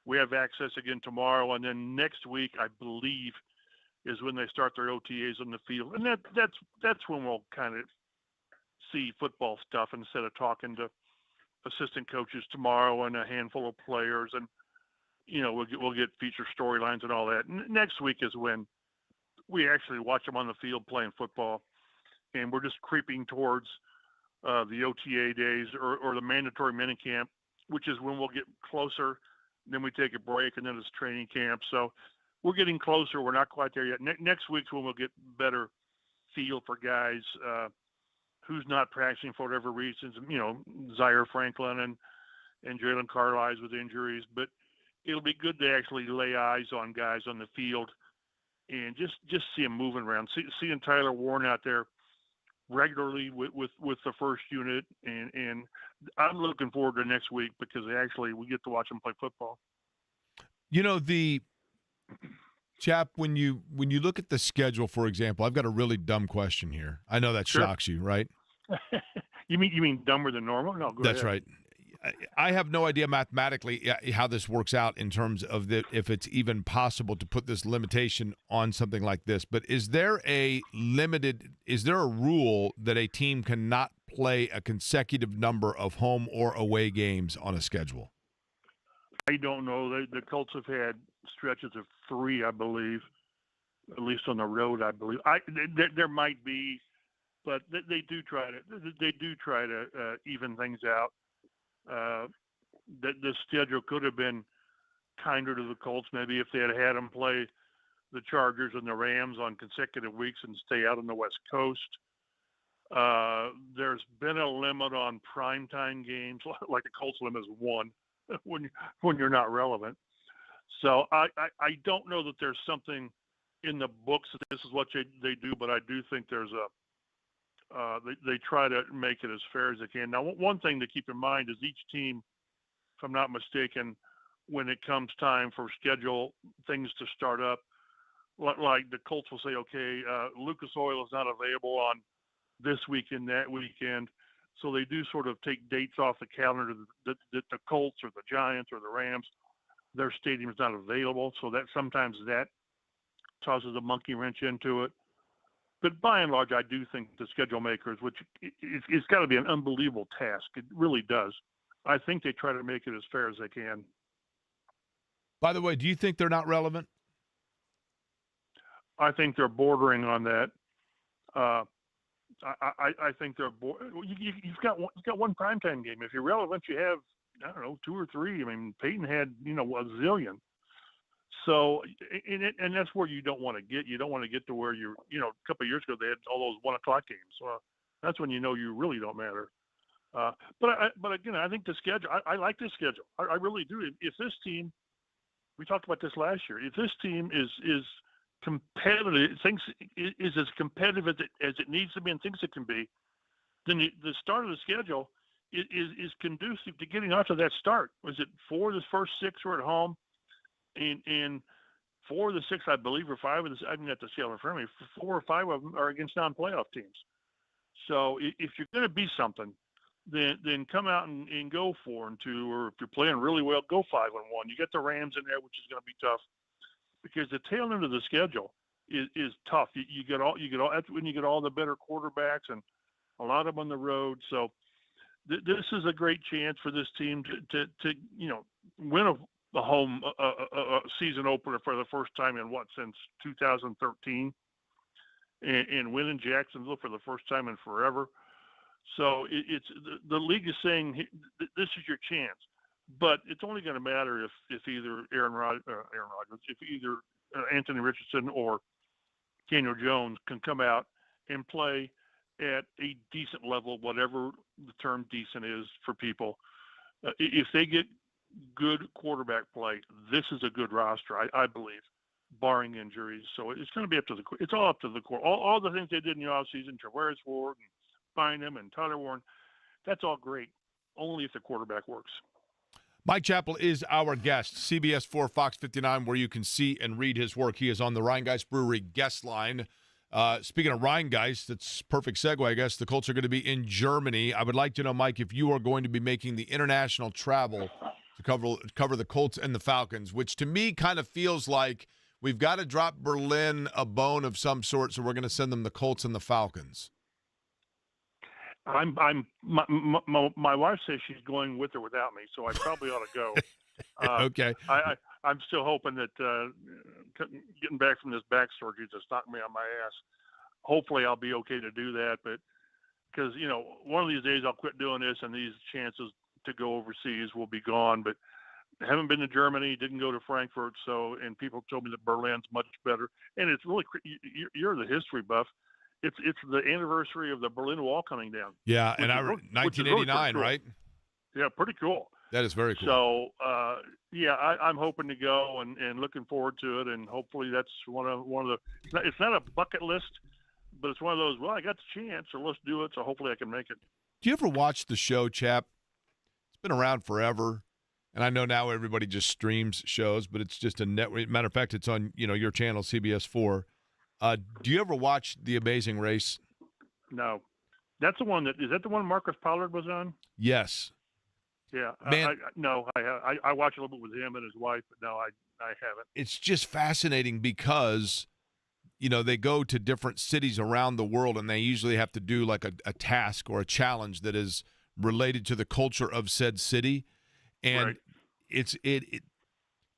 We have access again tomorrow, and then next week, I believe, is when they start their OTAs on the field. And that's when we'll kind of see football stuff instead of talking to assistant coaches tomorrow and a handful of players, and we'll get feature storylines and all that. Next week is when we actually watch them on the field playing football, and we're just creeping towards the OTA days or the mandatory minicamp, which is when we'll get closer. Then we take a break, and then it's training camp. So we're getting closer. We're not quite there yet. Next week's when we'll get better feel for guys who's not practicing for whatever reasons, Zaire Franklin and Jalen Carlisle with injuries. But it'll be good to actually lay eyes on guys on the field and just see them moving around. Seeing Tyler Warren out there regularly with the first unit, and I'm looking forward to next week because we get to watch them play football. The Chap, when you look at the schedule, for example, I've got a really dumb question here. I know that shocks you, right? You mean dumber than normal? No, go That's ahead. right. I have no idea mathematically how this works out in terms of if it's even possible to put this limitation on something like this. But is there a rule that a team cannot play a consecutive number of home or away games on a schedule? I don't know. The Colts have had stretches of 3, I believe, at least on the road. I believe there might be, but they do try to even things out. The schedule could have been kinder to the Colts maybe if they had them play the Chargers and the Rams on consecutive weeks and stay out on the West Coast. There's been a limit on primetime games, like the Colts limit is 1 when you're not relevant. So I don't know that there's something in the books that this is what they do, but I do think there's they try to make it as fair as they can. Now, one thing to keep in mind is each team, if I'm not mistaken, when it comes time for schedule things to start up, like the Colts will say, okay, Lucas Oil is not available on this weekend, that weekend. So they do sort of take dates off the calendar that the Colts or the Giants or the Rams, their stadium is not available. So that sometimes that tosses a monkey wrench into it. But by and large, I do think the schedule makers, which it's got to be an unbelievable task. It really does. I think they try to make it as fair as they can. By the way, do you think they're not relevant? I think they're bordering on that. I think they're. You've got one primetime game. If you're relevant, you have, I don't know, 2 or 3. I mean, Peyton had a zillion. So, and that's where you don't want to get. You don't want to get to where you're. A couple of years ago they had all those 1 o'clock games. So that's when you really don't matter. But again, I think the schedule. I like this schedule. I really do. If this team, we talked about this last year. If this team is competitive, is as competitive as it needs to be and thinks it can be, then the start of the schedule is conducive to getting off to that start. Was it 4 of the first 6 were at home, and 4 of the 6, I believe, or 5 of the, I didn't have to see it in front of me, 4 or 5 of them are against non-playoff teams. So if you're going to be something, then come out and go 4-2, or if you're playing really well, go 5-1. You get the Rams in there, which is going to be tough, because the tail end of the schedule is tough. You get all that's when you get all the better quarterbacks and a lot of them on the road. So this is a great chance for this team to win a home season opener for the first time in since 2013, and win in Jacksonville for the first time in forever. So it's the league is saying this is your chance, but it's only going to matter if either if either Anthony Richardson or Daniel Jones can come out and play at a decent level, whatever the term decent is for people. If they get good quarterback play, this is a good roster, I believe, barring injuries. So it's going to be it's all up to the core. All the things they did in the offseason, Tavares Ward and Bynum and Tyler Warren, that's all great, only if the quarterback works. Mike Chappell is our guest, CBS 4 Fox 59, where you can see and read his work. He is on the Rheingeist Brewery guest line. Speaking of Rheingeist, that's perfect segue, I guess. The Colts are going to be in Germany. I would like to know, Mike, if you are going to be making the international travel to cover the Colts and the Falcons, which to me kind of feels like we've got to drop Berlin a bone of some sort, so we're going to send them the Colts and the Falcons. My wife says she's going with or without me, so I probably ought to go. Okay. I'm still hoping that getting back from this back surgery just knocked me on my ass. Hopefully I'll be okay to do that, but because one of these days I'll quit doing this and these chances to go overseas will be gone. But I haven't been to Germany, didn't go to Frankfurt, and people told me that Berlin's much better. And it's really, you're the history buff. It's the anniversary of the Berlin Wall coming down. Yeah, and 1989, cool. Right? Yeah, pretty cool. That is very cool. So, I'm hoping to go and looking forward to it, and hopefully that's one of the. It's not a bucket list, but it's one of those. Well, I got the chance, so let's do it. So hopefully I can make it. Do you ever watch the show, Chap? It's been around forever, and I know now everybody just streams shows, but it's just a network. Matter of fact, it's on your channel, CBS 4. Do you ever watch The Amazing Race? No. That's the one is that the one Marcus Pollard was on? Yes. Yeah. Man, I watch a little bit with him and his wife, but no, I haven't. It's just fascinating because, they go to different cities around the world and they usually have to do like a task or a challenge that is related to the culture of said city. And right.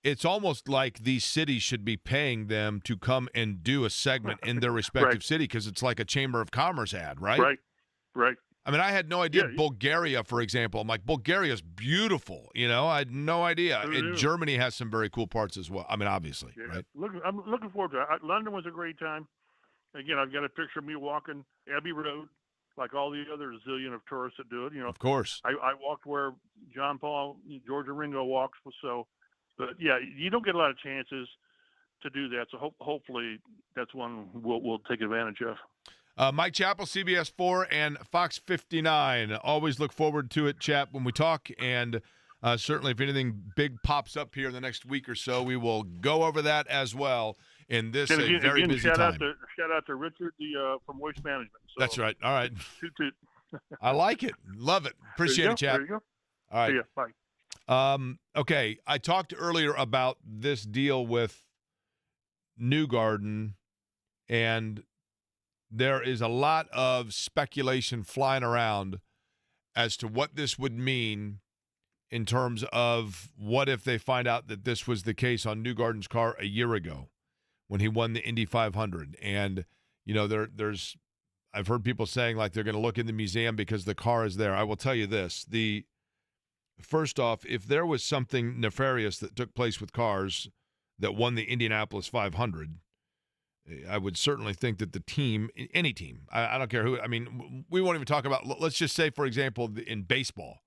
It's almost like these cities should be paying them to come and do a segment in their respective city because it's like a Chamber of Commerce ad, right? Right. I mean, I had no idea Bulgaria, for example. I'm like, Bulgaria's beautiful. I had no idea. And Germany has some very cool parts as well. I mean, obviously, right? I'm looking forward to it. London was a great time. Again, I've got a picture of me walking Abbey Road, like all the other zillion of tourists that do it. Of course. I walked where John Paul, George and Ringo walks. But yeah, you don't get a lot of chances to do that. So hopefully that's one we'll take advantage of. Mike Chappell, CBS 4 and Fox 59. Always look forward to it, Chap, when we talk. And certainly if anything big pops up here in the next week or so, we will go over that as well in this very busy shout time. Shout out to Richard from Waste Management. So, that's right. All right. Toot, toot. I like it. Love it. Appreciate it, Chap. There you go. All right. See ya. Bye. Okay. I talked earlier about this deal with Newgarden, and there is a lot of speculation flying around as to what this would mean in terms of what if they find out that this was the case on Newgarden's car a year ago when he won the Indy 500. And, you know, there's I've heard people saying like they're going to look in the museum because the car is there. I will tell you this. First off, if there was something nefarious that took place with cars that won the Indianapolis 500, I would certainly think that the team, any team, I don't care who, I mean, we won't even talk about, let's just say, for example, in baseball.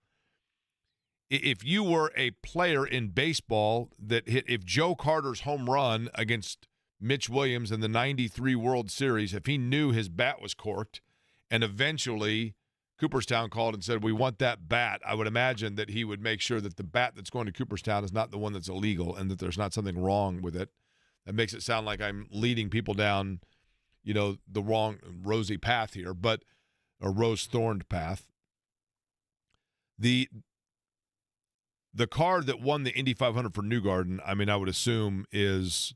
If you were a player in baseball that hit, if Joe Carter's home run against Mitch Williams in the 93 World Series, if he knew his bat was corked and eventually Cooperstown called and said, we want that bat, I would imagine that he would make sure that the bat that's going to Cooperstown is not the one that's illegal and that there's not something wrong with it. That makes it sound like I'm leading people down, you know, the wrong rosy path here, but a rose-thorned path. The car that won the Indy 500 for Newgarden, I mean, I would assume is,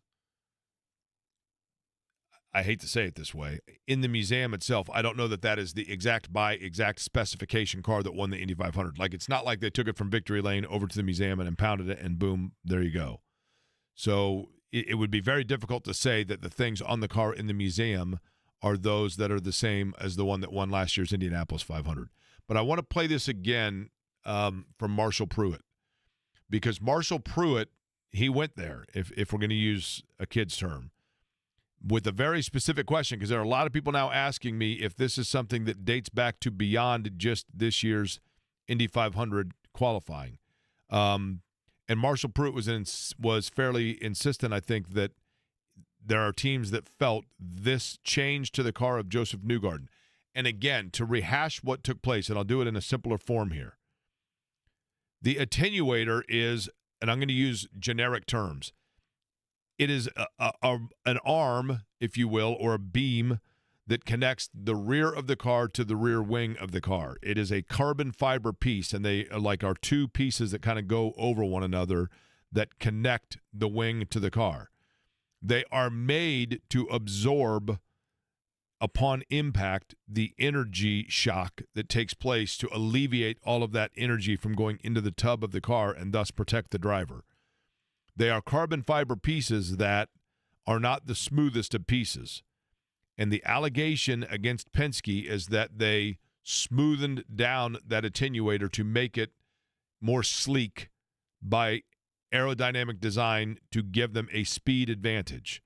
I hate to say it this way, in the museum itself, I don't know that that is the exact specification car that won the Indy 500. Like, it's not like they took it from Victory Lane over to the museum and impounded it and boom, there you go. So it would be very difficult to say that the things on the car in the museum are those that are the same as the one that won last year's Indianapolis 500. But I want to play this again from Marshall Pruitt, because Marshall Pruitt, he went there, if we're going to use a kid's term, with a very specific question, because there are a lot of people now asking me if this is something that dates back to beyond just this year's Indy 500 qualifying. And Marshall Pruitt was fairly insistent, I think, that there are teams that felt this change to the car of Joseph Newgarden. And again, to rehash what took place, and I'll do it in a simpler form here. The attenuator is, and I'm going to use generic terms, it is an arm, if you will, or a beam that connects the rear of the car to the rear wing of the car. It is a carbon fiber piece, and they are two pieces that kind of go over one another that connect the wing to the car. They are made to absorb, upon impact, the energy shock that takes place to alleviate all of that energy from going into the tub of the car and thus protect the driver. They are carbon fiber pieces that are not the smoothest of pieces. And the allegation against Penske is that they smoothened down that attenuator to make it more sleek by aerodynamic design to give them a speed advantage.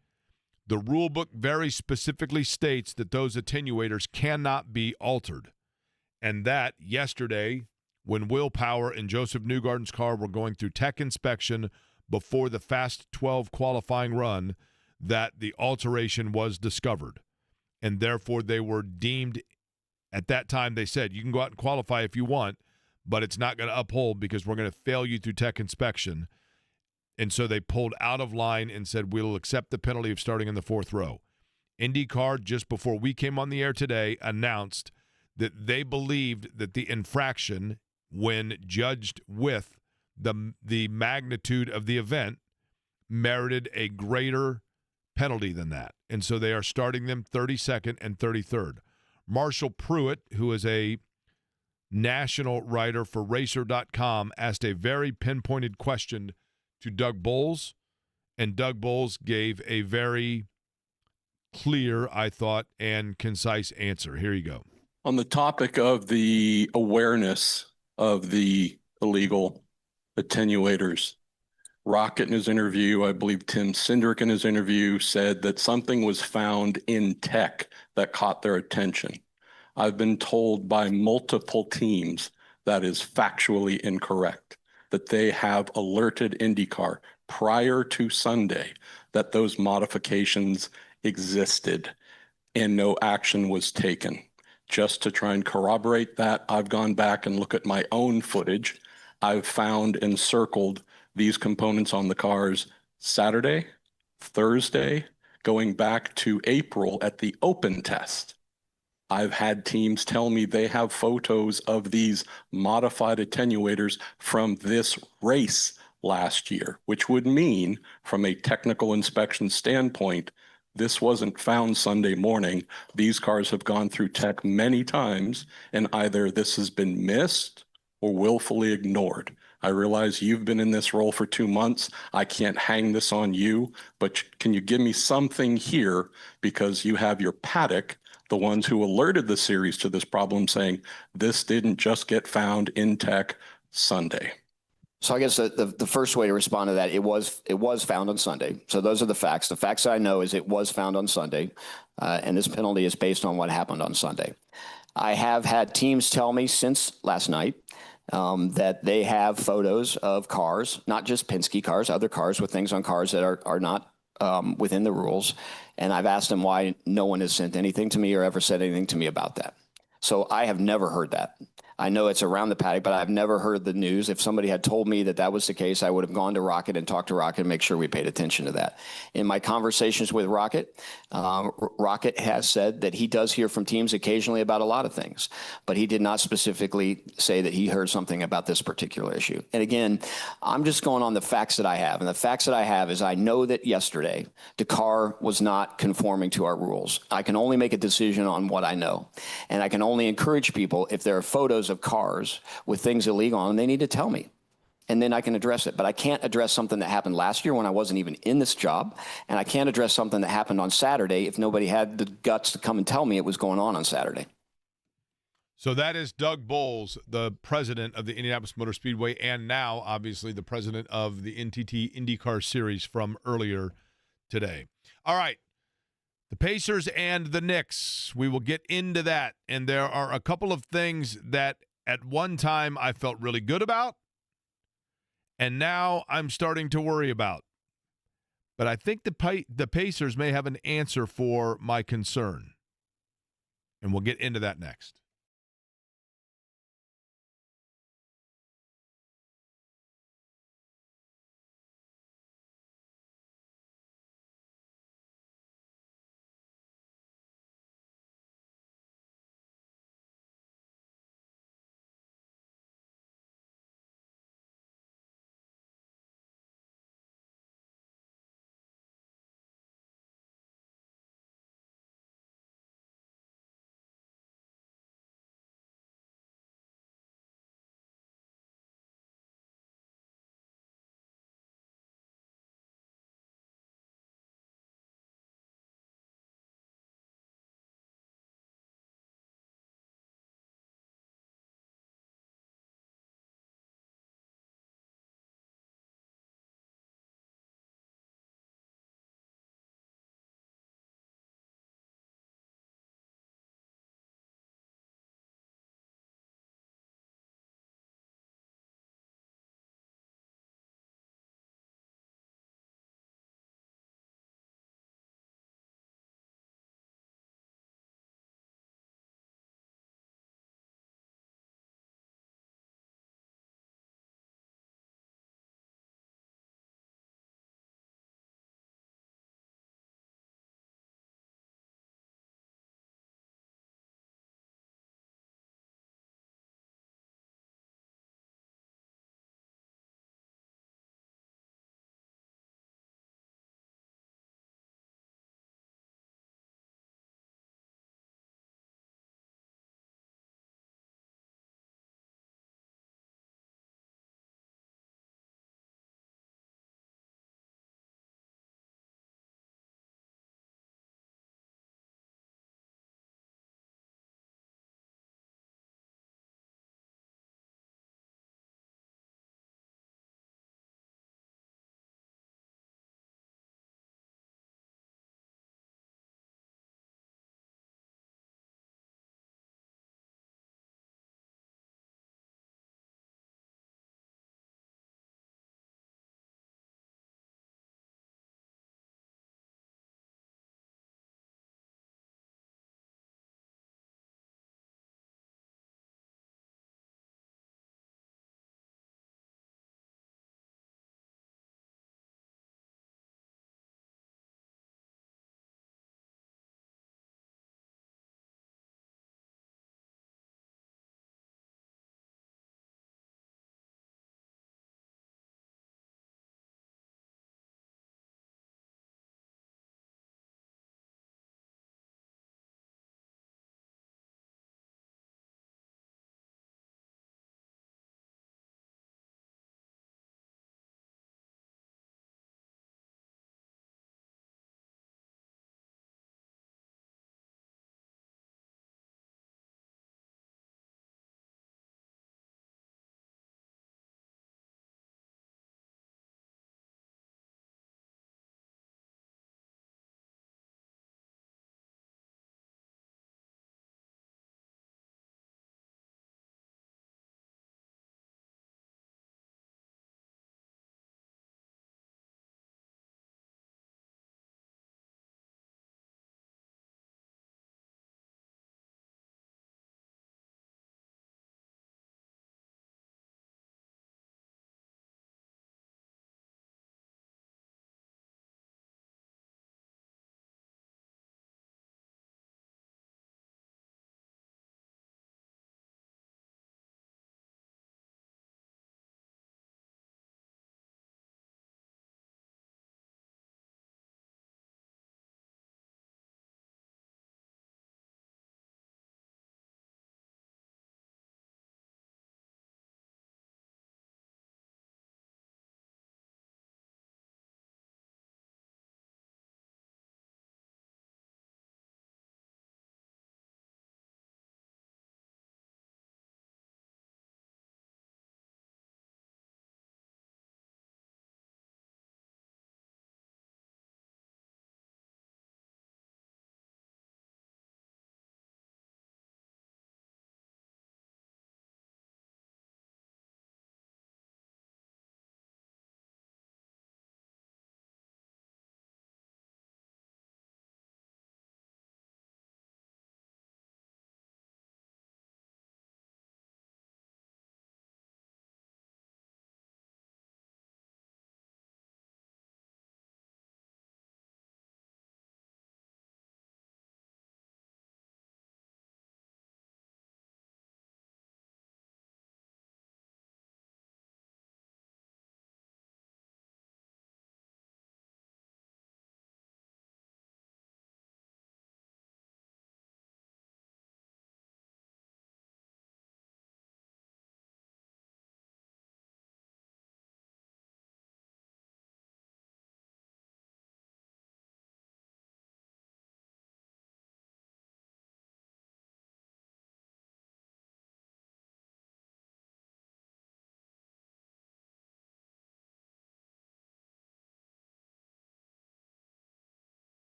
The rule book very specifically states that those attenuators cannot be altered. And that yesterday, when Will Power and Joseph Newgarden's car were going through tech inspection before the Fast 12 qualifying run, that the alteration was discovered. And therefore, they were deemed, at that time, they said, you can go out and qualify if you want, but it's not going to uphold because we're going to fail you through tech inspection. And so they pulled out of line and said, we'll accept the penalty of starting in the fourth row. IndyCar, just before we came on the air today, announced that they believed that the infraction, when judged with the magnitude of the event, merited a greater penalty than that. And so they are starting them 32nd and 33rd. Marshall Pruitt, who is a national writer for Racer.com, asked a very pinpointed question to Doug Boles, and Doug Boles gave a very clear, I thought, and concise answer. Here you go. On the topic of the awareness of the illegal attenuators, Rocket in his interview, I believe Tim Cindric in his interview, said that something was found in tech that caught their attention. I've been told by multiple teams that is factually incorrect, that they have alerted IndyCar prior to Sunday that those modifications existed. and no action was taken. Just to try and corroborate that, I've gone back and looked at my own footage. I've found and circled these components on the cars Saturday, Thursday, going back to April at the open test. I've had teams tell me they have photos of these modified attenuators from this race last year, which would mean, from a technical inspection standpoint, this wasn't found Sunday morning. These cars have gone through tech many times, and either this has been missed or willfully ignored. I realize you've been in this role for 2 months. I can't hang this on you, but can you give me something here, because you have your paddock, the ones who alerted the series to this problem, saying this didn't just get found in tech Sunday. So I guess the first way to respond to that, it was found on Sunday. So those are the facts. The facts I know is it was found on Sunday, and this penalty is based on what happened on Sunday. I have had teams tell me since last night that they have photos of cars, not just Penske cars, other cars with things on cars that are not within the rules. And I've asked them why no one has sent anything to me or ever said anything to me about that. So I have never heard that. I know it's around the paddock, but I've never heard the news. If somebody had told me that that was the case, I would have gone to Rocket and talked to Rocket and make sure we paid attention to that. In my conversations with Rocket, Rocket has said that he does hear from teams occasionally about a lot of things, but he did not specifically say that he heard something about this particular issue. And again, I'm just going on the facts that I have. And the facts that I have is I know that yesterday the car was not conforming to our rules. I can only make a decision on what I know. And I can only encourage people, if there are photos of cars with things illegal on them, they need to tell me, and then I can address it. But I can't address something that happened last year when I wasn't even in this job, and I can't address something that happened on Saturday if nobody had the guts to come and tell me it was going on Saturday. So that is Doug Boles, the president of the Indianapolis Motor Speedway, and now, obviously, the president of the NTT IndyCar Series from earlier today. All right. The Pacers and the Knicks, we will get into that. And there are a couple of things that at one time I felt really good about, and now I'm starting to worry about. But I think the Pacers may have an answer for my concern. And we'll get into that next.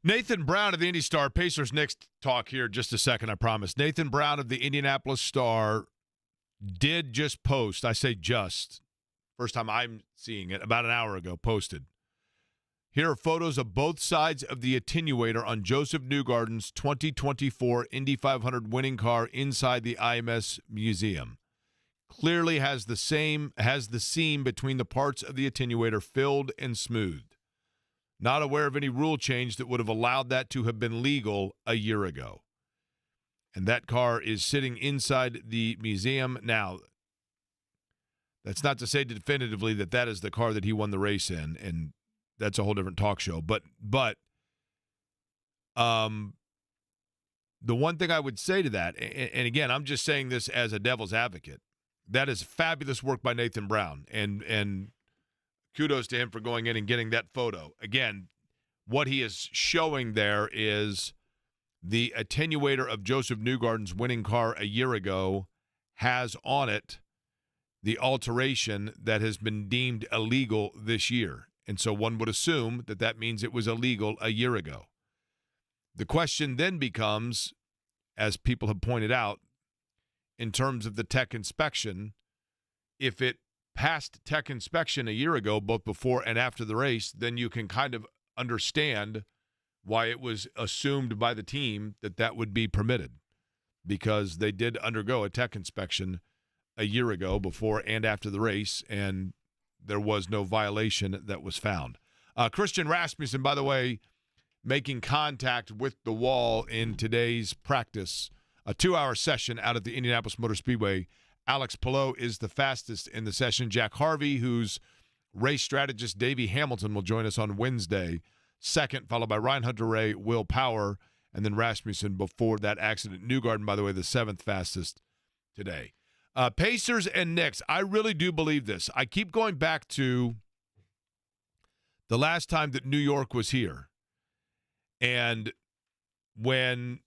Nathan Brown of the Indy Star, Pacers Knicks talk here just a second, I promise. Nathan Brown of the Indianapolis Star did just post, I say just, first time I'm seeing it, about an hour ago, posted. Here are photos of both sides of the attenuator on Joseph Newgarden's 2024 Indy 500 winning car inside the IMS Museum. Clearly has the seam between the parts of the attenuator filled and smoothed. Not aware of any rule change that would have allowed that to have been legal a year ago. And that car is sitting inside the museum now. That's not to say definitively that that is the car that he won the race in, and that's a whole different talk show. But the one thing I would say to that, and again, I'm just saying this as a devil's advocate, that is fabulous work by Nathan Brown, and kudos to him for going in and getting that photo. Again, what he is showing there is the attenuator of Joseph Newgarden's winning car a year ago has on it the alteration that has been deemed illegal this year. And so one would assume that that means it was illegal a year ago. The question then becomes, as people have pointed out, in terms of the tech inspection, if it passed tech inspection a year ago, both before and after the race, then you can kind of understand why it was assumed by the team that that would be permitted, because they did undergo a tech inspection a year ago before and after the race, and there was no violation that was found. Christian Rasmussen, by the way, making contact with the wall in today's practice, a 2-hour session out at the Indianapolis Motor Speedway. Alex Palou is the fastest in the session. Jack Harvey, whose race strategist Davey Hamilton will join us on Wednesday, second, followed by Ryan Hunter-Reay, Will Power, and then Rasmussen before that accident. Newgarden, by the way, the 7th fastest today. Pacers and Knicks, I really do believe this. I keep going back to the last time that New York was here. And when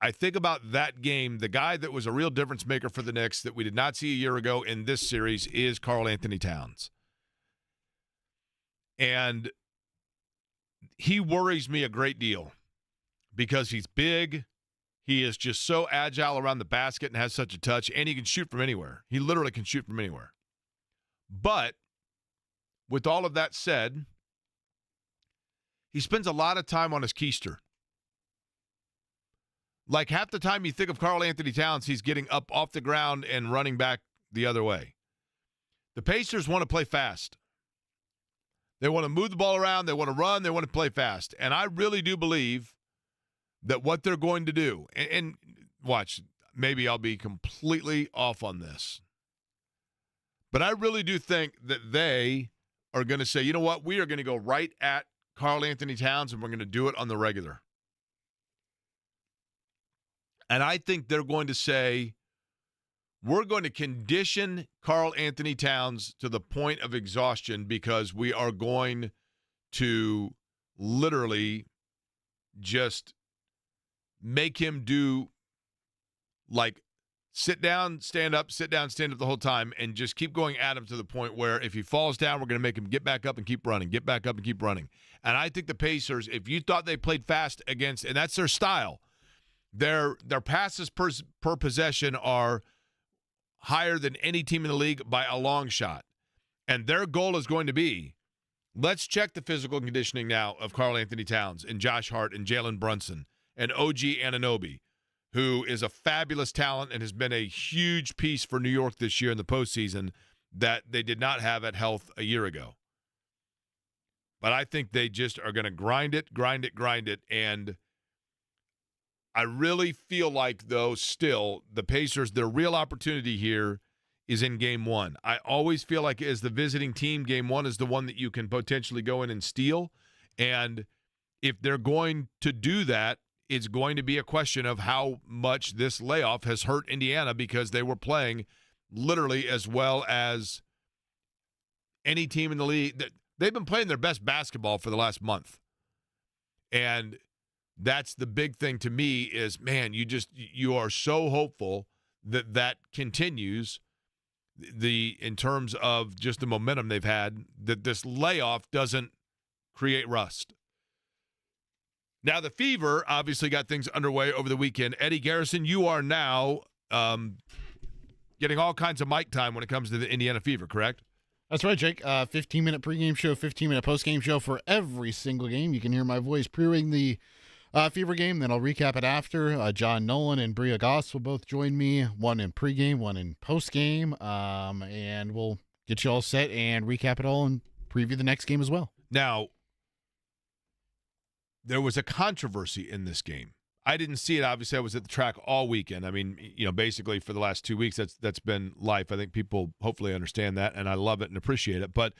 I think about that game, the guy that was a real difference maker for the Knicks that we did not see a year ago in this series is Karl-Anthony Towns. And he worries me a great deal because he's big. He is just so agile around the basket and has such a touch, and he can shoot from anywhere. He literally can shoot from anywhere. But with all of that said, he spends a lot of time on his keister. Like half the time you think of Karl-Anthony Towns, he's getting up off the ground and running back the other way. The Pacers want to play fast. They want to move the ball around. They want to run. They want to play fast. And I really do believe that what they're going to do, and watch, maybe I'll be completely off on this, but I really do think that they are going to say, you know what, we are going to go right at Karl-Anthony Towns, and we're going to do it on the regular. And I think they're going to say, we're going to condition Karl-Anthony Towns to the point of exhaustion because we are going to literally just make him do like sit down, stand up the whole time, and just keep going at him to the point where if he falls down, we're going to make him get back up and keep running, get back up and keep running. And I think the Pacers, if you thought they played fast against, and that's their style, their passes per possession are higher than any team in the league by a long shot. And their goal is going to be, let's check the physical conditioning now of Karl-Anthony Towns and Josh Hart and Jalen Brunson and OG Anunoby, who is a fabulous talent and has been a huge piece for New York this year in the postseason that they did not have at health a year ago. But I think they just are going to grind it. And I really feel like, though, still, the Pacers, their real opportunity here is in Game 1. I always feel like as the visiting team, Game 1 is the one that you can potentially go in and steal. And if they're going to do that, it's going to be a question of how much this layoff has hurt Indiana because they were playing literally as well as any team in the league. They've been playing their best basketball for the last month. And that's the big thing to me is, man, you are so hopeful that continues in terms of just the momentum they've had, that this layoff doesn't create rust. Now, the Fever obviously got things underway over the weekend. Eddie Garrison, you are now getting all kinds of mic time when it comes to the Indiana Fever, correct? That's right, Jake. 15-minute pregame show, 15-minute postgame show for every single game. You can hear my voice pre-ring the Fever game, then I'll recap it after. John Nolan and Bria Goss will both join me, one in pregame, one in postgame, and we'll get you all set and recap it all and preview the next game as well. Now, there was a controversy in this game. I didn't see it. Obviously, I was at the track all weekend. I mean, basically for the last 2 weeks, that's been life. I think people hopefully understand that, and I love it and appreciate it. But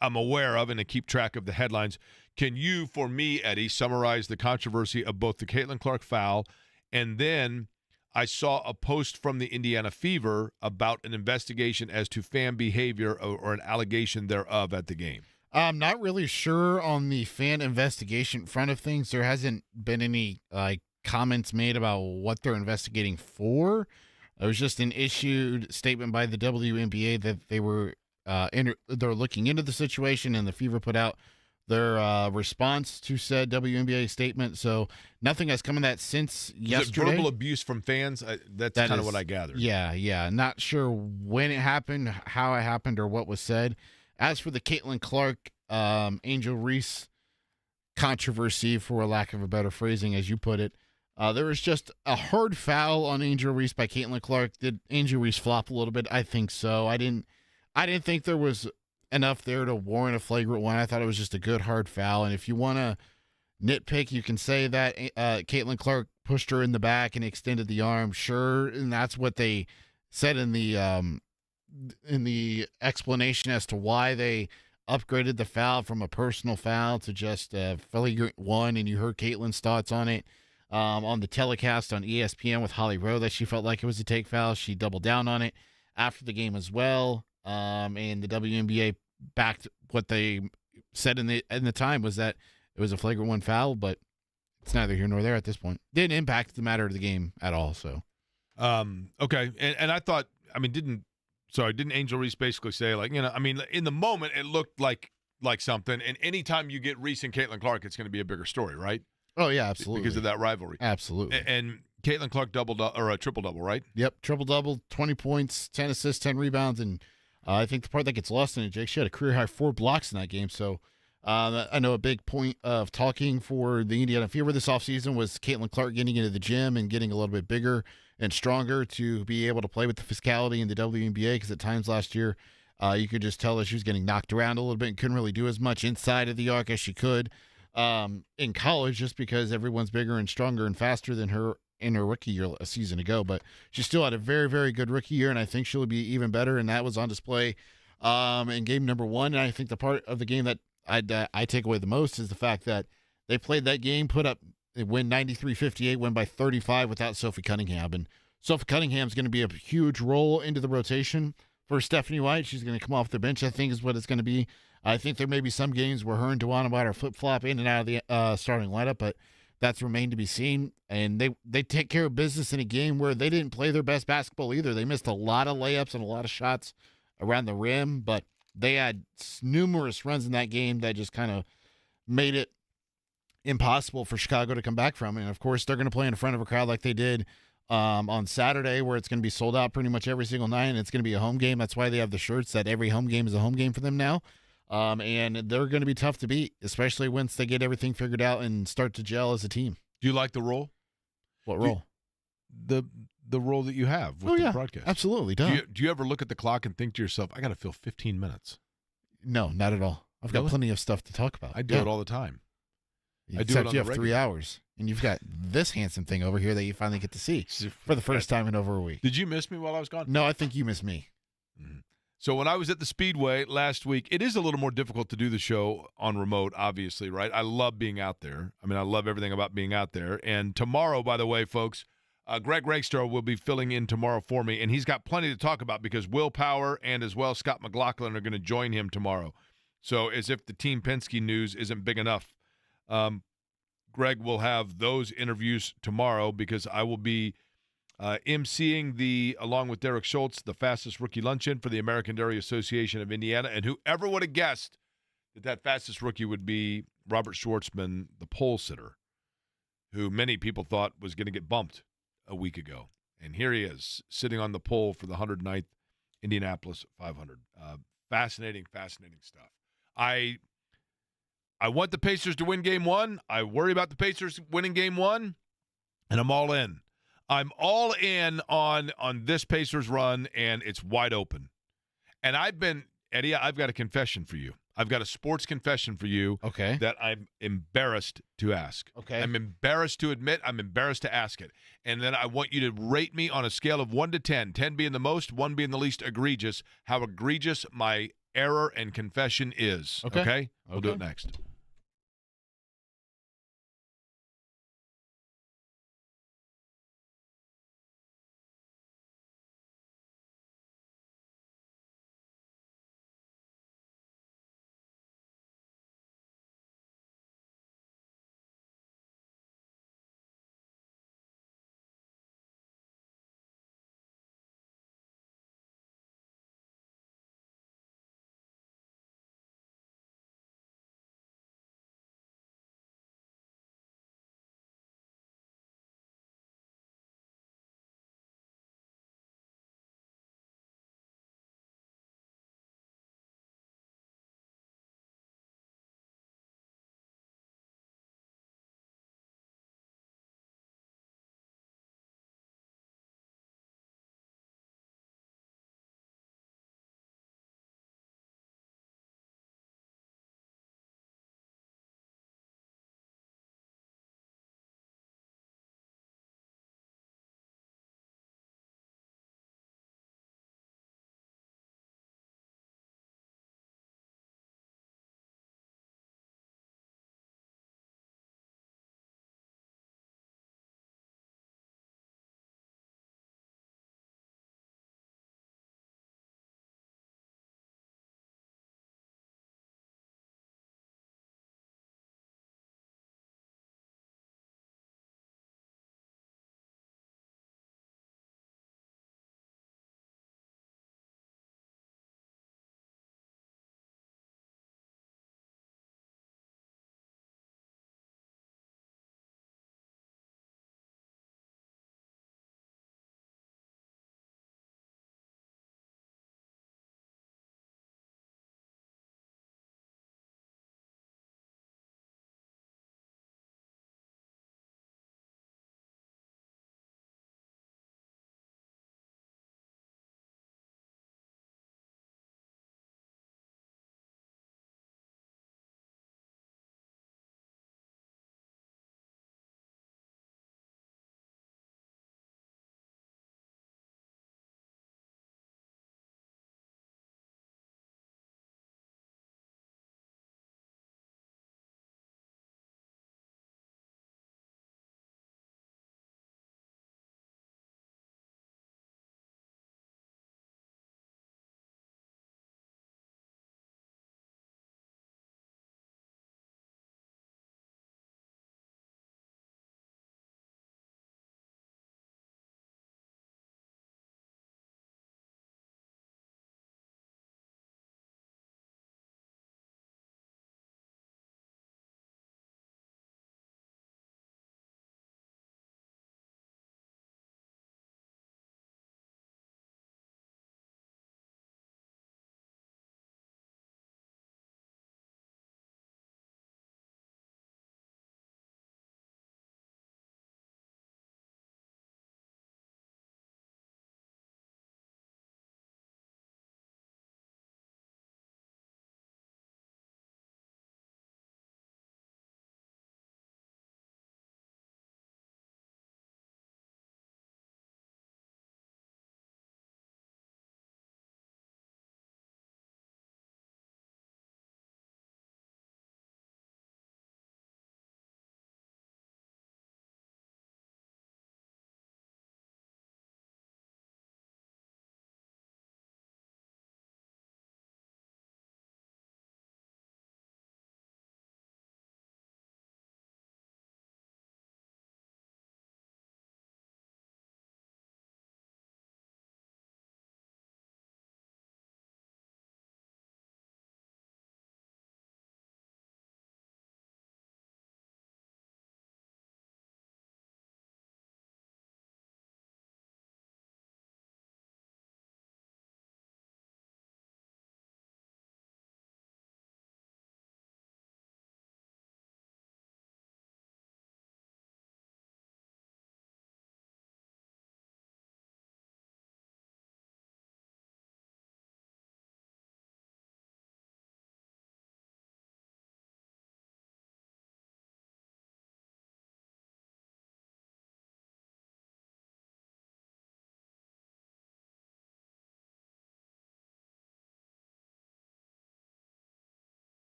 I'm aware of and I keep track of the headlines. Can you, for me, Eddie, summarize the controversy of both the Caitlin Clark foul, and then I saw a post from the Indiana Fever about an investigation as to fan behavior or an allegation thereof at the game? I'm not really sure on the fan investigation front of things. There hasn't been any comments made about what they're investigating for. It was just an issued statement by the WNBA that they were they're looking into the situation, and the Fever put out their response to said WNBA statement. So nothing has come of that since yesterday. Verbal abuse from fans? That's kind of what I gathered. Yeah. Not sure when it happened, how it happened, or what was said. As for the Caitlin Clark, Angel Reese controversy, for lack of a better phrasing, as you put it, there was just a hard foul on Angel Reese by Caitlin Clark. Did Angel Reese flop a little bit? I think so. I didn't think there was enough there to warrant a flagrant one. I thought it was just a good hard foul. And if you want to nitpick, you can say that Caitlin Clark pushed her in the back and extended the arm. Sure, and that's what they said in the explanation as to why they upgraded the foul from a personal foul to just a flagrant one. And you heard Caitlin's thoughts on it on the telecast on ESPN with Holly Rowe, that she felt like it was a take foul. She doubled down on it after the game as well. And the WNBA backed what they said in the time was that it was a flagrant one foul, but it's neither here nor there at this point. Didn't impact the matter of the game at all. So, okay. And I thought, didn't Angel Reese basically say, in the moment it looked like something, and anytime you get Reese and Caitlin Clark, it's going to be a bigger story, right? Oh yeah, absolutely. Because of that rivalry. Absolutely. And Caitlin Clark a triple-double, right? Yep, triple-double, 20 points, 10 assists, 10 rebounds, and I think the part that gets lost in it, Jake, she had a career-high 4 blocks in that game. So I know a big point of talking for the Indiana Fever this offseason was Caitlin Clark getting into the gym and getting a little bit bigger and stronger to be able to play with the physicality in the WNBA, because at times last year you could just tell that she was getting knocked around a little bit and couldn't really do as much inside of the arc as she could in college, just because everyone's bigger and stronger and faster than her in her rookie year a season ago. But she still had a very, very good rookie year, and I think she'll be even better, and that was on display in game number 1. And I think the part of the game that I take away the most is the fact that they played that game, they win 93-58, win by 35 without Sophie Cunningham. And Sophie Cunningham's going to be a huge role into the rotation for Stephanie White. She's going to come off the bench, I think, is what it's going to be. I think there may be some games where her and DeWanna White are flip-flop in and out of the starting lineup, but that's remained to be seen. And they take care of business in a game where they didn't play their best basketball either. They missed a lot of layups and a lot of shots around the rim, but they had numerous runs in that game that just kind of made it impossible for Chicago to come back from. And, of course, they're going to play in front of a crowd like they did on Saturday, where it's going to be sold out pretty much every single night, and it's going to be a home game. That's why they have the shirts that every home game is a home game for them now. And they're going to be tough to beat, especially once they get everything figured out and start to gel as a team. Do you like the role? What role? The role that you have with the broadcast. Absolutely. Do you ever look at the clock and think to yourself, I got to fill 15 minutes? No, not at all. I've got plenty of stuff to talk about. I do it all the time. Except you have 3 hours, and you've got this handsome thing over here that you finally get to see for the first time in over a week. Did you miss me while I was gone? No, I think you missed me. Mm-hmm. So when I was at the Speedway last week, it is a little more difficult to do the show on remote, obviously, right? I love being out there. I love everything about being out there. And tomorrow, by the way, folks, Greg Rakestraw will be filling in tomorrow for me, and he's got plenty to talk about because Will Power and as well Scott McLaughlin are going to join him tomorrow. So as if the Team Penske news isn't big enough, Greg will have those interviews tomorrow because I will be emceeing along with Derek Schultz, the fastest rookie luncheon for the American Dairy Association of Indiana. And whoever would have guessed that fastest rookie would be Robert Schwartzman, the pole sitter. who many people thought was going to get bumped a week ago. And here he is, sitting on the pole for the 109th Indianapolis 500. Fascinating stuff. I want the Pacers to win game one. I worry about the Pacers winning game one, and I'm all in. I'm all in on this Pacers run, and it's wide open. And Eddie, I've got a confession for you. I've got a sports confession for you. Okay. That I'm embarrassed to ask. Okay. I'm embarrassed to admit. I'm embarrassed to ask it. And then I want you to rate me on a scale of 1 to 10, 10 being the most, 1 being the least egregious, how egregious my error and confession is. Okay? We'll do it next.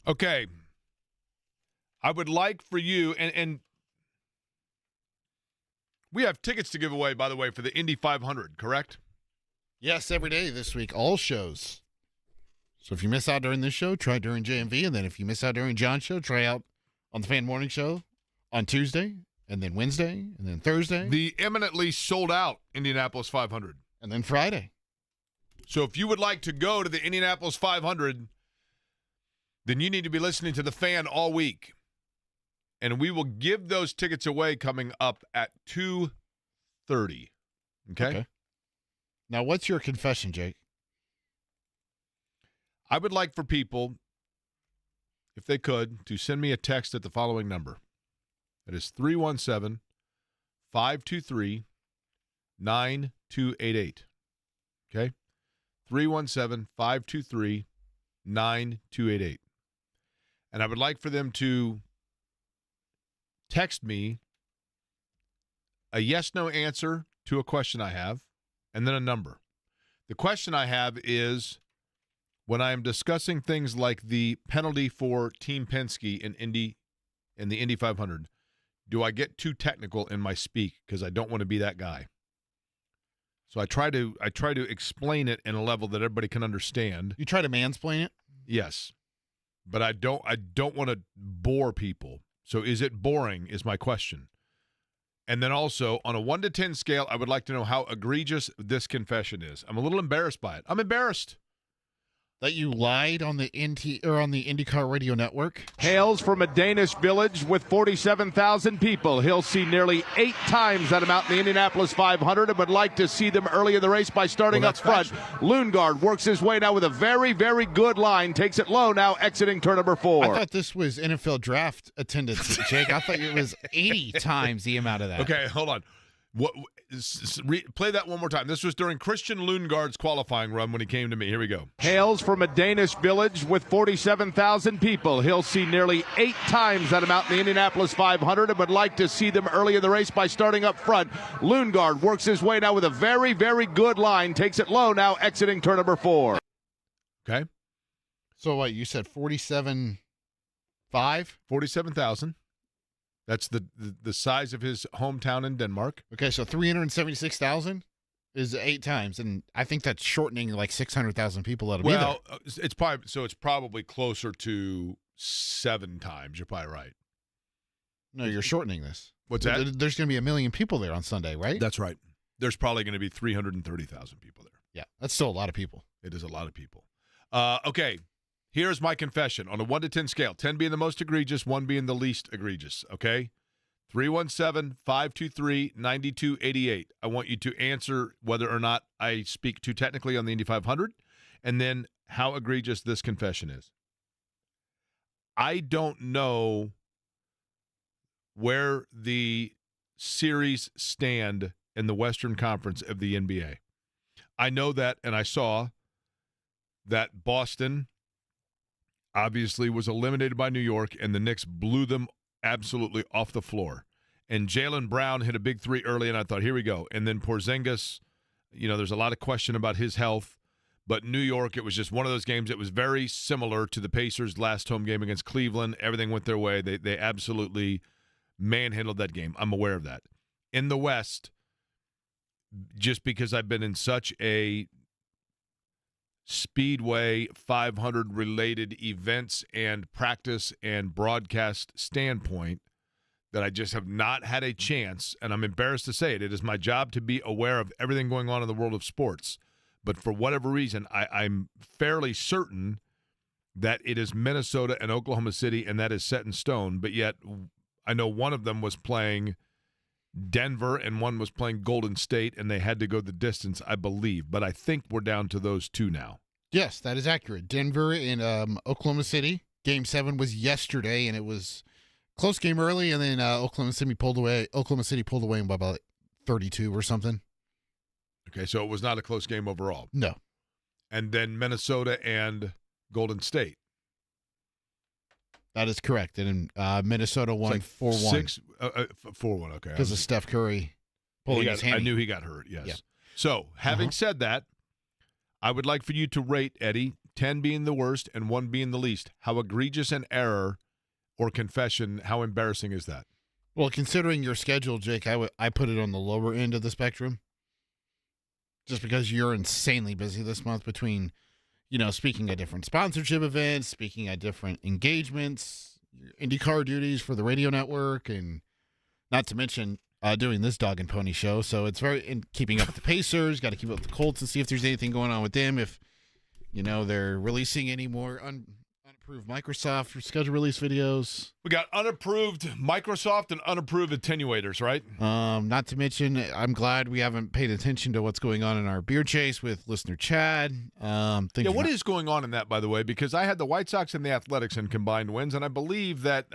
Okay. I would like for you, and we have tickets to give away, by the way, for the Indy 500, correct? Yes, every day this week, all shows. So if you miss out during this show, try during JMV, and then if you miss out during John's show, try out on the Fan Morning Show on Tuesday, and then Wednesday, and then Thursday. The eminently sold out Indianapolis 500. And then Friday. So if you would like to go to the Indianapolis 500, then you need to be listening to the Fan all week. And we will give those tickets away coming up at 2:30. Okay? Now, what's your confession, Jake? I would like for people, if they could, to send me a text at the following number. That is 317-523-9288. Okay? 317-523-9288. And I would like for them to text me a yes-no answer to a question I have, and then a number. The question I have is, when I am discussing things like the penalty for Team Penske in the Indy 500, do I get too technical in my speak? Because I don't want to be that guy. So I try to explain it in a level that everybody can understand. You try to mansplain it? Yes. But I don't want to bore people. So is it boring is my question. And then also, on a 1 to 10 scale, I would like to know how egregious this confession is. I'm a little embarrassed by it. I'm embarrassed. That you lied on the IndyCar radio network? Hails from a Danish village with 47,000 people. He'll see nearly 8 times that amount in the Indianapolis 500 and would like to see them early in the race by starting up front. Lundgaard works his way now with a very, very good line. Takes it low now, exiting turn number 4. I thought this was NFL draft attendance, Jake. I thought it was 80 times the amount of that. Okay, hold on. Play that one more time. This was during Christian Lundgaard's qualifying run when he came to me. Here we go. Hails from a Danish village with 47,000 people. He'll see nearly 8 times that amount in the Indianapolis 500 and would like to see them early in the race by starting up front. Lundgaard works his way now with a very, very good line. Takes it low now, exiting turn number 4. Okay. So what, you said 47,500? 47,000. That's the size of his hometown in Denmark. Okay, so 376,000 is 8 times, and I think that's shortening like 600,000 people that'll be there. Well, it's probably closer to 7 times. You're probably right. No, you're shortening this. What's that? There's going to be 1 million people there on Sunday, right? That's right. There's probably going to be 330,000 people there. Yeah, that's still a lot of people. It is a lot of people. Okay. Here's my confession on a 1 to 10 scale, 10 being the most egregious, 1 being the least egregious, okay? 317-523-9288. I want you to answer whether or not I speak too technically on the Indy 500, and then how egregious this confession is. I don't know where the series stand in the Western Conference of the NBA. I know that, and I saw that Boston obviously was eliminated by New York, and the Knicks blew them absolutely off the floor. And Jaylen Brown hit a big 3 early, and I thought, here we go. And then Porzingis, there's a lot of question about his health. But New York, it was just one of those games that was very similar to the Pacers' last home game against Cleveland. Everything went their way. They absolutely manhandled that game. I'm aware of that. In the West, just because I've been in such a Speedway 500 related events and practice and broadcast standpoint, that I just have not had a chance, and I'm embarrassed to say it. It is my job to be aware of everything going on in the world of sports. But for whatever reason, I'm fairly certain that it is Minnesota and Oklahoma City, and that is set in stone. But yet I know one of them was playing Denver and one was playing Golden State, and they had to go the distance, I believe. But I think we're down to those 2 now. Yes, that is accurate. Denver and Oklahoma City. Game 7 was yesterday, and it was a close game early, and then Oklahoma City pulled away by about 32 or something. Okay, so it was not a close game overall. No. And then Minnesota and Golden State. That is correct. And Minnesota won 4-1. 4-1, okay. Because of Steph Curry pulling his hammy. I knew he got hurt, yes. Yeah. So, having said that, I would like for you to rate, Eddie, 10 being the worst and 1 being the least. How egregious an error or confession, how embarrassing is that? Well, considering your schedule, Jake, I put it on the lower end of the spectrum. Just because you're insanely busy this month between, speaking at different sponsorship events, speaking at different engagements, your IndyCar duties for the radio network, and not to mention doing this dog and pony show. So it's keeping up with the Pacers, got to keep up with the Colts and see if there's anything going on with them. If, they're releasing any more unapproved Microsoft schedule release videos. We got unapproved Microsoft and unapproved attenuators, right? Not to mention, I'm glad we haven't paid attention to what's going on in our beer chase with listener Chad. What is going on in that, by the way? Because I had the White Sox and the Athletics in combined wins, and I believe that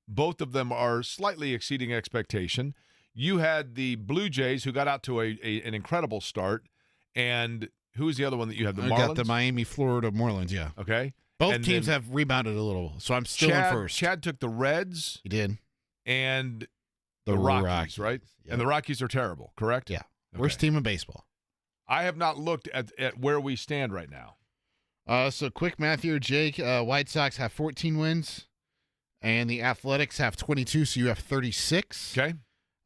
both of them are slightly exceeding expectation. You had the Blue Jays, who got out to an incredible start, and who was the other one that you had? The Marlins? I got the Miami, Florida Marlins, yeah. Okay. Both teams have rebounded a little, so I'm still in first. Chad took the Reds. He did. And the Rockies, right? Yep. And the Rockies are terrible, correct? Yeah. Okay. Worst team in baseball. I have not looked at where we stand right now. So quick math here, Jake. White Sox have 14 wins, and the Athletics have 22, so you have 36. Okay.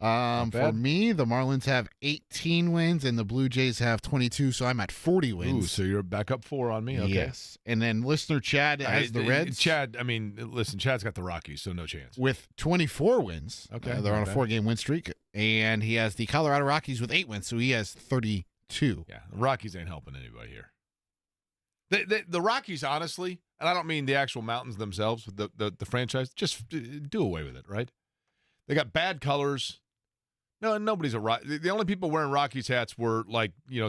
For me, the Marlins have 18 wins, and the Blue Jays have 22, so I'm at 40 wins. Ooh, so you're back up 4 on me? Okay. Yes. And then listener Chad has the Reds. Chad's got the Rockies, so no chance. With 24 wins. Okay. They're on a 4-game win streak, and he has the Colorado Rockies with 8 wins, so he has 32. Yeah, the Rockies ain't helping anybody here. The Rockies, honestly, and I don't mean the actual mountains themselves, the franchise, just do away with it, right? They got bad colors. No, nobody's the only people wearing Rockies hats were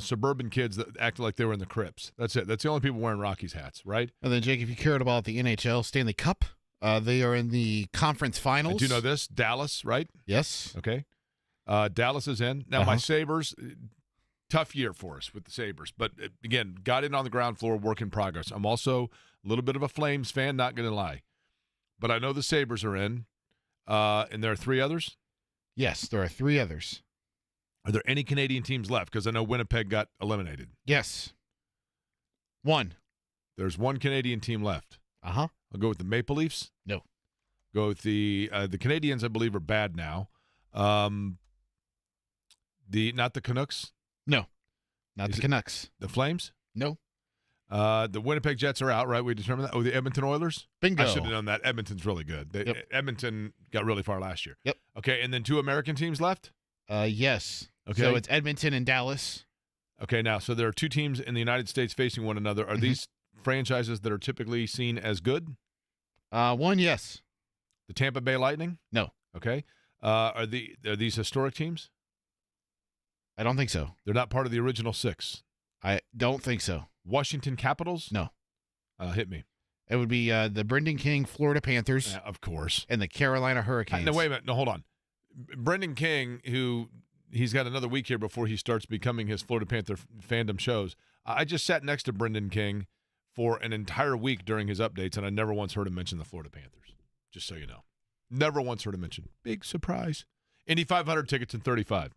suburban kids that acted like they were in the Crips. That's it. That's the only people wearing Rockies hats, right? And then, Jake, if you cared about the NHL Stanley Cup, they are in the conference finals. Do you know this? Dallas, right? Yes. Okay. Dallas is in. Now, my Sabres, tough year for us with the Sabres. But, again, got in on the ground floor, work in progress. I'm also a little bit of a Flames fan, not going to lie. But I know the Sabres are in. And there are 3 others? Yes, there are 3 others. Are there any Canadian teams left? Because I know Winnipeg got eliminated. Yes. 1. There's 1 Canadian team left. Uh-huh. I'll go with the Maple Leafs. No. Go with the Canadians, I believe, are bad now. Not the Canucks? No. Not the Canucks. The Flames? No. The Winnipeg Jets are out, right? We determined that. Oh, the Edmonton Oilers? Bingo. I should have known that. Edmonton's really good. Edmonton got really far last year. Yep. Okay, and then 2 American teams left? Yes. Okay. So it's Edmonton and Dallas. Okay, now, so there are 2 teams in the United States facing one another. Are these franchises that are typically seen as good? 1, yes. The Tampa Bay Lightning? No. Okay. Are these historic teams? I don't think so. They're not part of the original 6? I don't think so. Washington Capitals? No. Hit me. It would be the Brendan King Florida Panthers. Of course. And the Carolina Hurricanes. No, wait a minute. No, hold on. Brendan King, who he's got another week here before he starts becoming his Florida Panther fandom shows. I just sat next to Brendan King for an entire week during his updates, and I never once heard him mention the Florida Panthers, just so you know. Never once heard him mention. Big surprise. Indy 500 tickets in 35.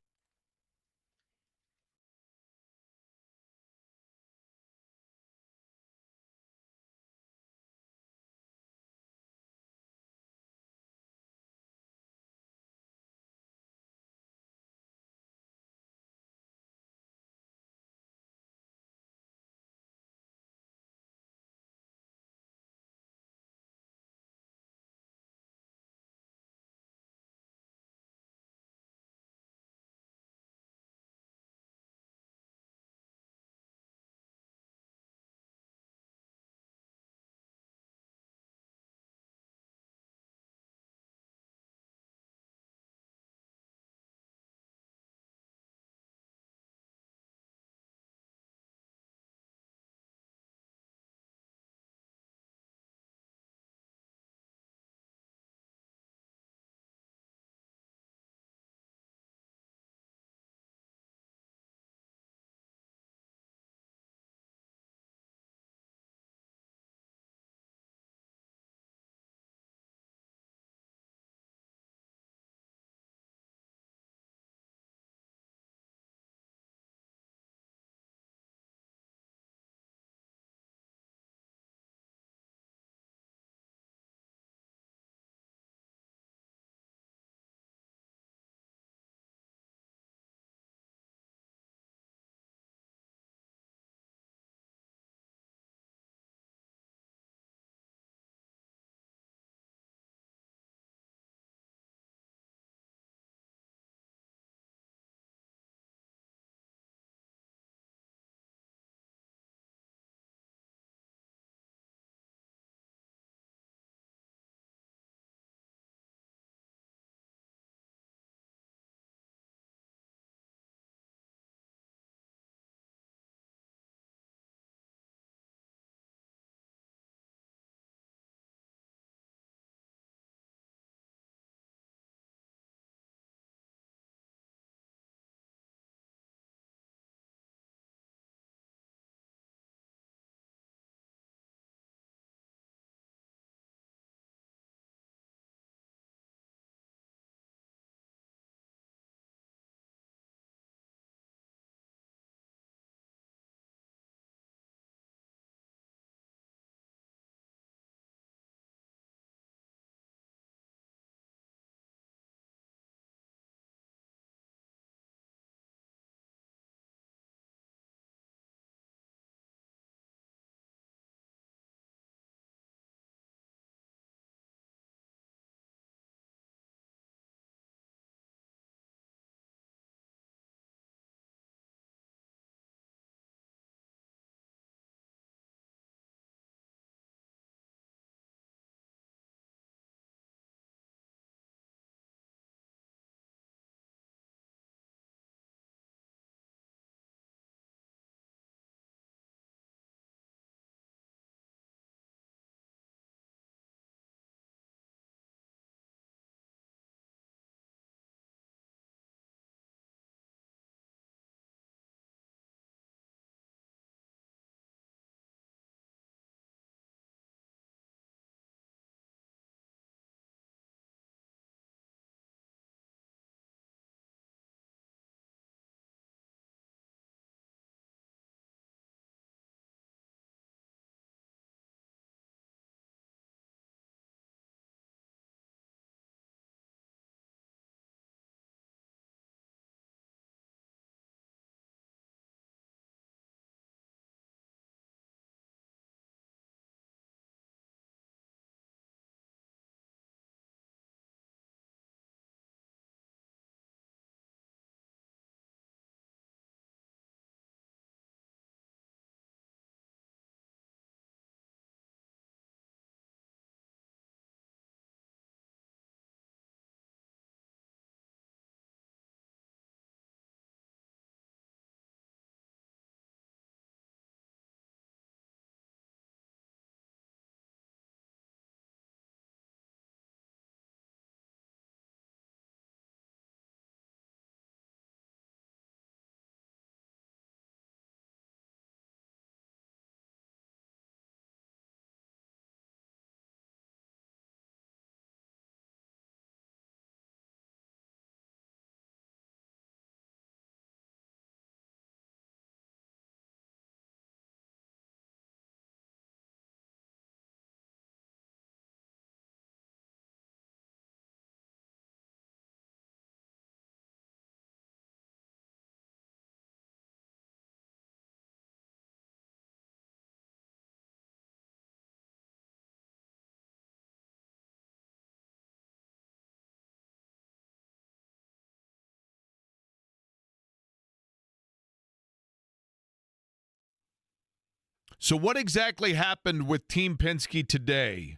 So what exactly happened with Team Penske today?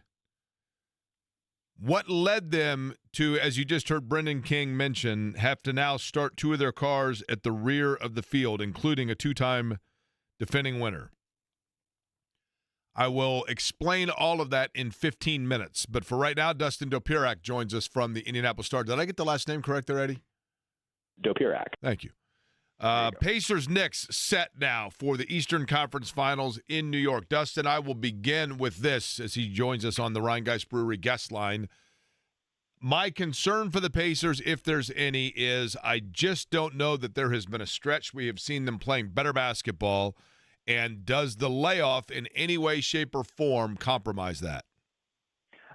What led them to, as you just heard Brendan King mention, have to now start two of their cars at the rear of the field, including a two-time defending winner? I will explain all of that in 15 minutes. But for right now, Dustin Dopirak joins us from the Indianapolis Star. Did I get the last name correct there, Eddie? Dopirak. Thank you. Pacers Knicks set now for the Eastern Conference Finals in New York. Dustin, I will begin with this as he joins us on the Rhinegeist Brewery guest line. My concern for the Pacers, if there's any, is I just don't know that there has been a stretch. We have seen them playing better basketball. And does the layoff in any way, shape, or form compromise that?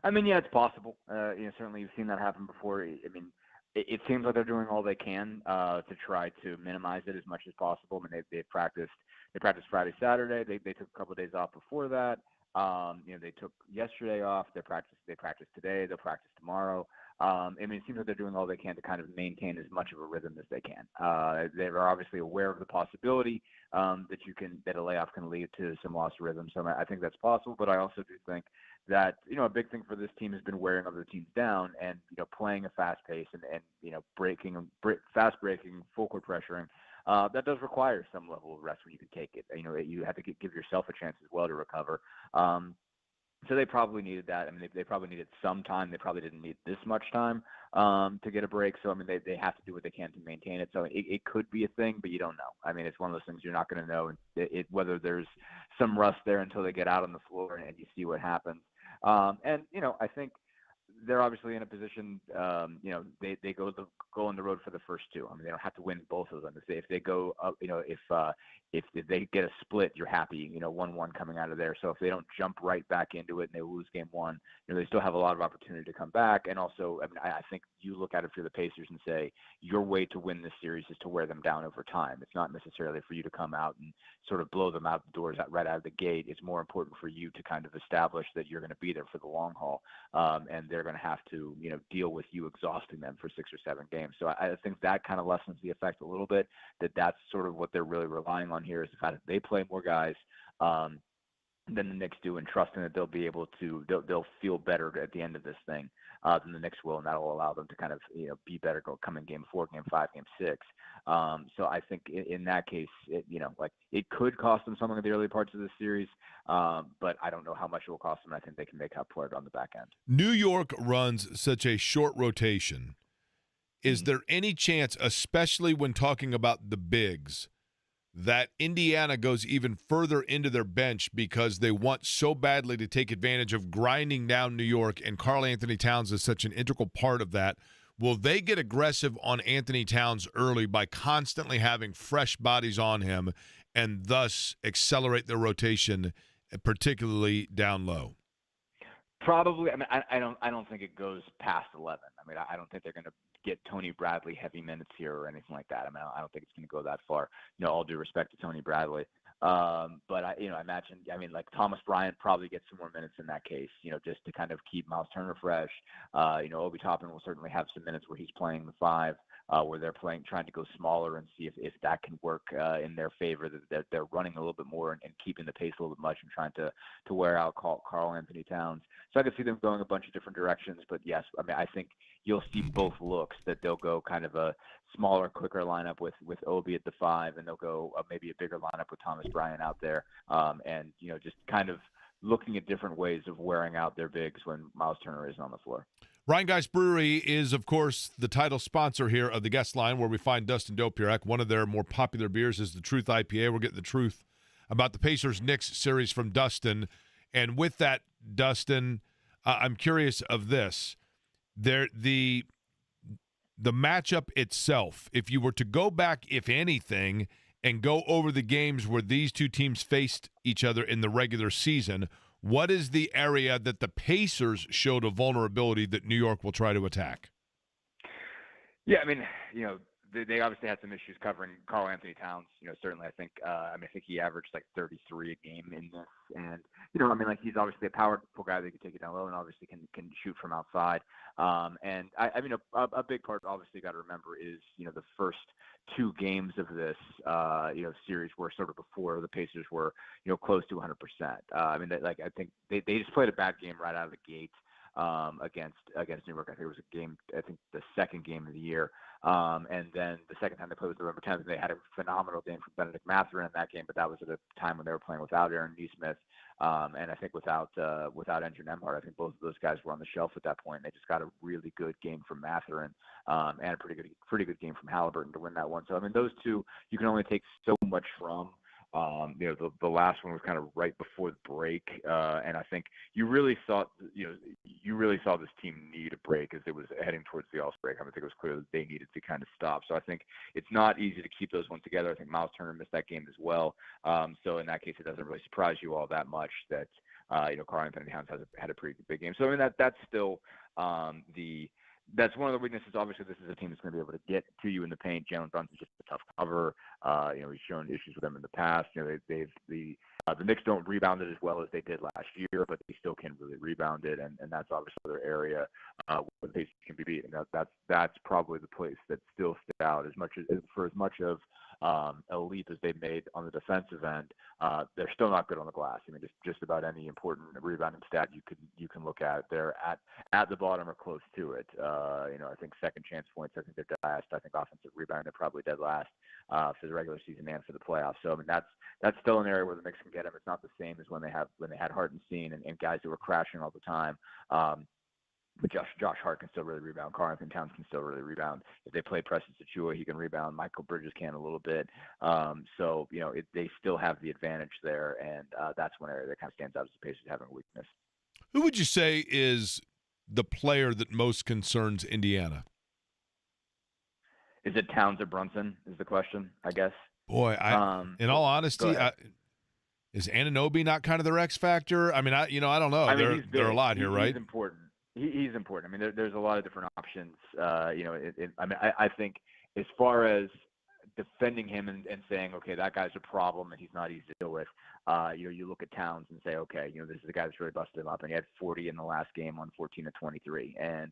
I mean, yeah, it's possible. Certainly you've seen that happen before. I mean, it seems like they're doing all they can to try to minimize it as much as possible. I mean, they practiced Friday, Saturday. They took a couple of days off before that. They took yesterday off. They practiced today. They'll practice tomorrow. I mean, it seems like they're doing all they can to kind of maintain as much of a rhythm as they can. They're obviously aware of the possibility that a layoff can lead to some lost rhythm. So I think that's possible, but I also do think that, a big thing for this team has been wearing other teams down and, playing a fast pace and fast breaking, full court pressuring. That does require some level of rest when you can take it. You have to give yourself a chance as well to recover. So they probably needed that. I mean, they probably needed some time. They probably didn't need this much time to get a break. So, I mean, they have to do what they can to maintain it. So it could be a thing, but you don't know. I mean, it's one of those things you're not going to know whether there's some rust there until they get out on the floor and you see what happens. I think they're obviously in a position, they go on the road for the first two. I mean, they don't have to win both of them. If they go up, if they get a split, you're happy, 1-1 coming out of there. So if they don't jump right back into it and they lose game one, they still have a lot of opportunity to come back. And also, I mean, I think you look at it for the Pacers and say your way to win this series is to wear them down over time. It's not necessarily for you to come out and sort of blow them out the doors right out of the gate. It's more important for you to kind of establish that you're going to be there for the long haul. And they're going to have to, deal with you exhausting them for 6 or 7 games. So I think that kind of lessens the effect a little bit, that's sort of what they're really relying on here is the fact that they play more guys than the Knicks do and trusting that they'll be able to, they'll feel better at the end of this thing than the Knicks will. And that'll allow them to kind of, be better coming game 4, game 5, game 6. So I think in that case, it could cost them something in the early parts of this series, but I don't know how much it will cost them. I think they can make up for it on the back end. New York runs such a short rotation. Is there any chance, especially when talking about the bigs, that Indiana goes even further into their bench because they want so badly to take advantage of grinding down New York, and Karl Anthony Towns is such an integral part of that? Will they get aggressive on Anthony Towns early by constantly having fresh bodies on him and thus accelerate their rotation, particularly down low? Probably. I mean, I don't think it goes past 11. I mean, I don't think they're going to get Tony Bradley heavy minutes here or anything like that. I mean, I don't think it's going to go that far. All due respect to Tony Bradley. But I imagine, like Thomas Bryant probably gets some more minutes in that case, just to kind of keep Miles Turner fresh. Obi Toppin will certainly have some minutes where he's playing the 5, where they're trying to go smaller and see if that can work in their favor, that they're running a little bit more and keeping the pace a little bit much and trying to wear out Karl Anthony Towns. So I could see them going a bunch of different directions, but yes, I mean, I think you'll see both looks, that they'll go kind of a smaller, quicker lineup with Obi at the 5, and they'll go maybe a bigger lineup with Thomas Bryant out there, and just kind of looking at different ways of wearing out their bigs when Miles Turner isn't on the floor. Rhinegeist Brewery is, of course, the title sponsor here of the guest line, where we find Dustin Dopirak. One of their more popular beers is the Truth IPA. We're getting the truth about the Pacers-Knicks series from Dustin. And with that, Dustin, I'm curious of this. The matchup itself, if you were to go back, if anything, and go over the games where these two teams faced each other in the regular season, what is the area that the Pacers showed a vulnerability that New York will try to attack? Yeah, I mean, they obviously had some issues covering Karl Anthony Towns. Certainly I think I think he averaged like 33 a game in this, and he's obviously a powerful guy that can take it down low and obviously can shoot from outside. And a big part obviously got to remember is the first two games of this series were sort of before the Pacers were close to 100%. I think they just played a bad game right out of the gate against New York. I think it was a game, I think the second game of the year. And then the second time they played was November 10th, and they had a phenomenal game from Benedict Mathurin in that game, but that was at a time when they were playing without Aaron Nesmith, and I think without Andrew Nembhard. I think both of those guys were on the shelf at that point. They just got a really good game from Mathurin, and a pretty good game from Halliburton to win that one. So those two you can only take so much from. The last one was kind of right before the break, and I think you really saw this team need a break as it was heading towards the All-Star break. I think it was clear that they needed to kind of stop. So I think it's not easy to keep those ones together. I think Miles Turner missed that game as well. So in that case, it doesn't really surprise you all that much that Karl Anthony Towns had a pretty big game. So that's still that's one of the weaknesses. Obviously, this is a team that's going to be able to get to you in the paint. Jalen Brunson's just a tough cover. He's shown issues with them in the past. The Knicks don't rebound it as well as they did last year, but they still can really rebound it, and that's obviously another area where the Pacers can be beaten. That's probably the place that still sticks out as much of a leap as they've made on the defensive end. They're still not good on the glass. Just about any important rebounding stat you can look at, they're at the bottom or close to it. I think second chance points, I think they're dead last. I think offensive rebounding, they're probably dead last for the regular season and for the playoffs. So that's still an area where the Knicks can get them. It's not the same as when they had Hartenstein and guys who were crashing all the time. But Josh Hart can still really rebound. Karl Anthony Towns can still really rebound. If they play Preston Sachua, he can rebound. Michael Bridges can a little bit. They still have the advantage there, and that's one area that kind of stands out as the Pacers having a weakness. Who would you say is the player that most concerns Indiana? Is it Towns or Brunson is the question, I guess. Boy, in all honesty, is Anunoby not kind of their X factor? I don't know. They're a lot here, right? He's important. He's important. There's a lot of different options. I think as far as defending him and saying, okay, that guy's a problem and he's not easy to deal with. You look at Towns and say, okay, this is the guy that's really busted him up, and he had 40 in the last game on 14 of 23. And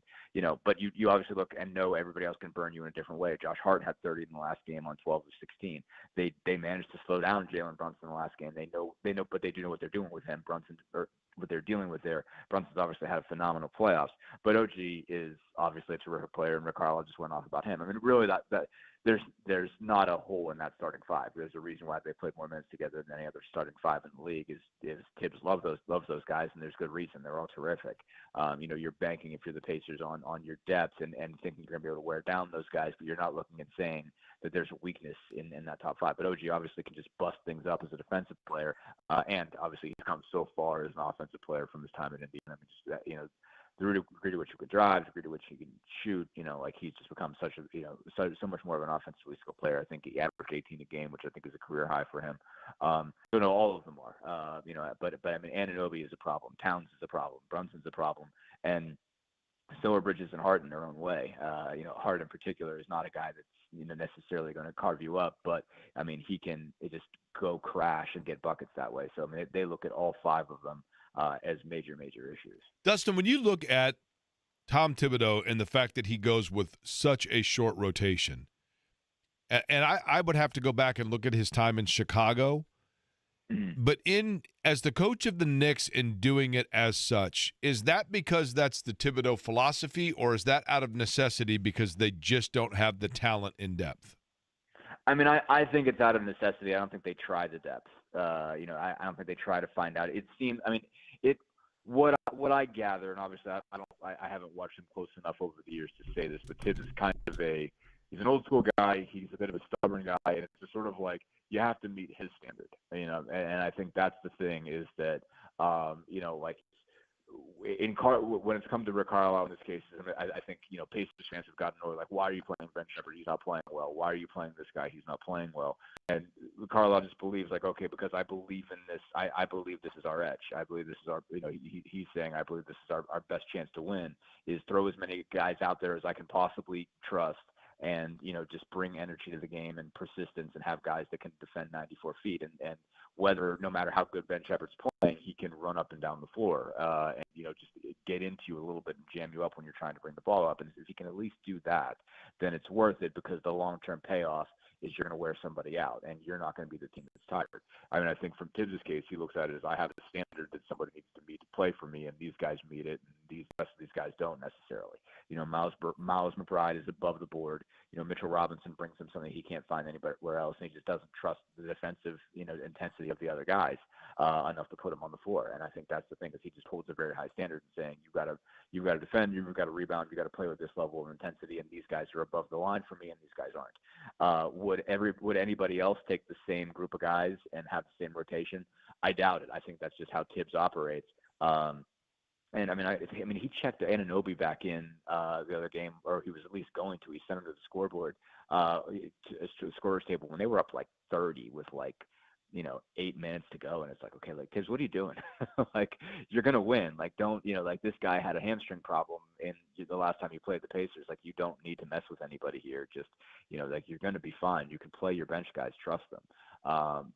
but you obviously look and know everybody else can burn you in a different way. Josh Hart had 30 in the last game on 12 of 16. They managed to slow down Jalen Brunson in the last game. They know, but they do know what they're doing with him. What they're dealing with there. Brunson's obviously had a phenomenal playoffs, but OG is obviously a terrific player, and Rick Carlisle just went off about him. Really that there's not a hole in that starting five. There's a reason why they played more minutes together than any other starting five in the league. Is Tibbs loves those guys, and there's good reason. They're all terrific. You're banking, if you're the Pacers, on your depth and thinking you're going to be able to wear down those guys, but you're not looking and saying that there's a weakness in that top five. But OG obviously can just bust things up as a defensive player, and obviously he's come so far as an offensive player from his time at Indy. The degree to which he can drive, the degree to which he can shoot, he's just become such a so much more of an offensively skilled player. I think he averaged 18 a game, which I think is a career high for him. All of them are, but Anunoby is a problem. Towns is a problem. Brunson's a problem, and so are Bridges and Hart in their own way. Hart in particular is not a guy that's necessarily going to carve you up, but he can just go crash and get buckets that way. So they look at all five of them as major issues. Dustin, when you look at Tom Thibodeau and the fact that he goes with such a short rotation, and I would have to go back and look at his time in Chicago, but as the coach of the Knicks and doing it as such, is that because that's the Thibodeau philosophy, or is that out of necessity because they just don't have the talent in depth? I think it's out of necessity. I don't think they try the depth. I don't think they try to find out. It seems. What I gather, and obviously I haven't watched him close enough over the years to say this, but Tibbs is kind of he's an old school guy. He's a bit of a stubborn guy, and it's just sort of like you have to meet his standard, And I think that's the thing is that, when it's come to Rick Carlisle in this case, I think Pacers fans have gotten over why are you playing Ben Shepherd? He's not playing well. Why are you playing this guy? He's not playing well. And Carlisle just believes okay, because I believe in this. I believe this is our edge. I believe this is our. He's saying I believe this is our best chance to win. Is throw as many guys out there as I can possibly trust. and, just bring energy to the game and persistence and have guys that can defend 94 feet. And whether, no matter how good Ben Shepherd's playing, he can run up and down the floor and, just get into you a little bit and jam you up when you're trying to bring the ball up. And if he can at least do that, then it's worth it, because the long-term payoff is you're going to wear somebody out, and you're not going to be the team that's tired. I mean, I think from Tibbs' case, he looks at it as, I have a standard that somebody needs to meet to play for me, and these guys meet it, and the rest of these guys don't necessarily. Miles McBride is above the board. Mitchell Robinson brings him something he can't find anywhere else, and he just doesn't trust the defensive, intensity of the other guys enough to put him on the floor. And I think that's the thing, is he just holds a very high standard and saying, you've got to defend, you've got to rebound, you've got to play with this level of intensity, and these guys are above the line for me, and these guys aren't. Would anybody else take the same group of guys and have the same rotation? I doubt it. I think that's just how Tibbs operates. And I mean, he checked Anunoby back in the other game, or he was at least going to. He sent him to the scoreboard, to the scorer's table when they were up like 30 with 8 minutes to go, and it's like, okay, Tibbs, what are you doing? You're gonna win. Don't this guy had a hamstring problem in the last time he played the Pacers. You don't need to mess with anybody here. Just you're gonna be fine. You can play your bench guys, trust them.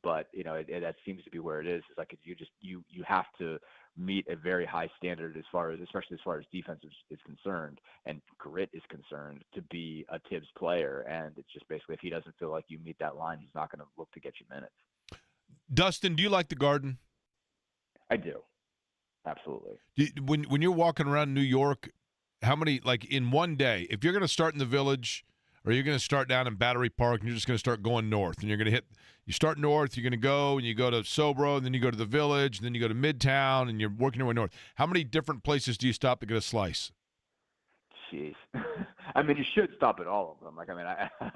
But that seems to be where it is. It's you have to meet a very high standard especially as far as defense is concerned and grit is concerned, to be a Tibbs player. And it's just basically, if he doesn't feel like you meet that line, he's not going to look to get you minutes. Dustin, do you like the Garden? I do. Absolutely. When you're walking around New York, how many, in one day, if you're going to start in the Village, or you're going to start down in Battery Park and you're just going to start going north, and you start north, you're going to go and you go to Sobro, and then you go to the Village, and then you go to Midtown, and you're working your way north. How many different places do you stop to get a slice? Jeez. I mean, you should stop at all of them.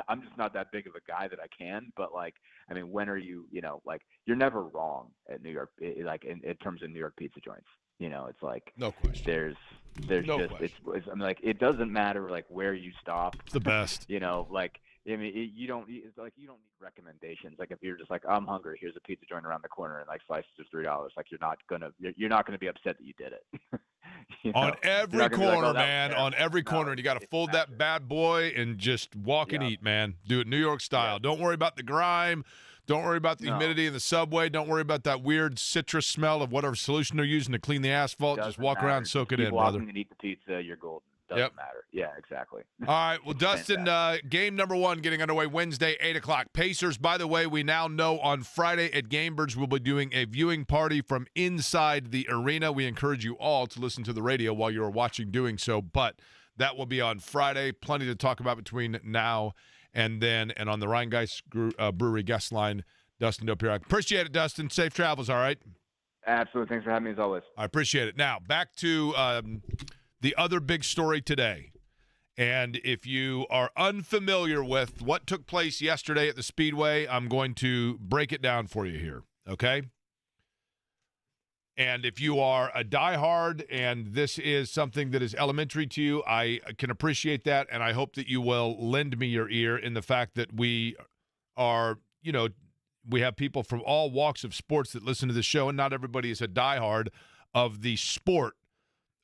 I'm just not that big of a guy that I can, but when are you, you're never wrong at New York, in terms of New York pizza joints. It's no question. There's no just, question. It doesn't matter where you stop. It's the best. You don't need recommendations. If you're just I'm hungry, here's a pizza joint around the corner, and slices are $3. You're not gonna be upset that you did it. On every corner, man. On every corner, and you got to fold that bad boy and just walk and eat, man. Do it New York style. Yeah. Don't worry about the grime. Don't worry about the humidity in the subway. Don't worry about that weird citrus smell of whatever solution they're using to clean the asphalt. Just walk around, soak it in, brother. Walking and eat the pizza, you're golden. Doesn't matter. Yeah, exactly. All right. Well, Dustin, game number 1 getting underway Wednesday, 8 o'clock. Pacers, by the way, we now know on Friday at Gamebridge we'll be doing a viewing party from inside the arena. We encourage you all to listen to the radio while you're watching doing so, but that will be on Friday. Plenty to talk about between now and then. And on the Rheingeist Brewery guest line, Dustin Dopirak. Appreciate it, Dustin. Safe travels, all right? Absolutely. Thanks for having me, as always. I appreciate it. Now, back to the other big story today. And if you are unfamiliar with what took place yesterday at the Speedway, I'm going to break it down for you here, okay? And if you are a diehard and this is something that is elementary to you, I can appreciate that, and I hope that you will lend me your ear in the fact that we are, we have people from all walks of sports that listen to the show, and not everybody is a diehard of the sport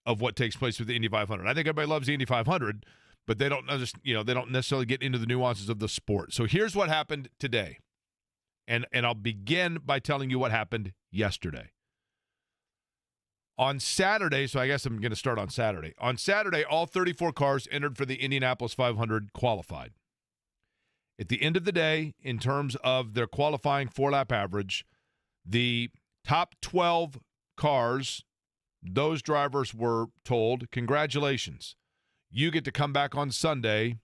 of what takes place with the Indy 500. I think everybody loves the Indy 500, but they don't they don't necessarily get into the nuances of the sport. So here's what happened today. And I'll begin by telling you what happened yesterday. On Saturday, so I guess I'm going to start on Saturday. On Saturday, all 34 cars entered for the Indianapolis 500 qualified. At the end of the day, in terms of their qualifying 4-lap average, the top 12 cars, those drivers were told, congratulations, you get to come back on Sunday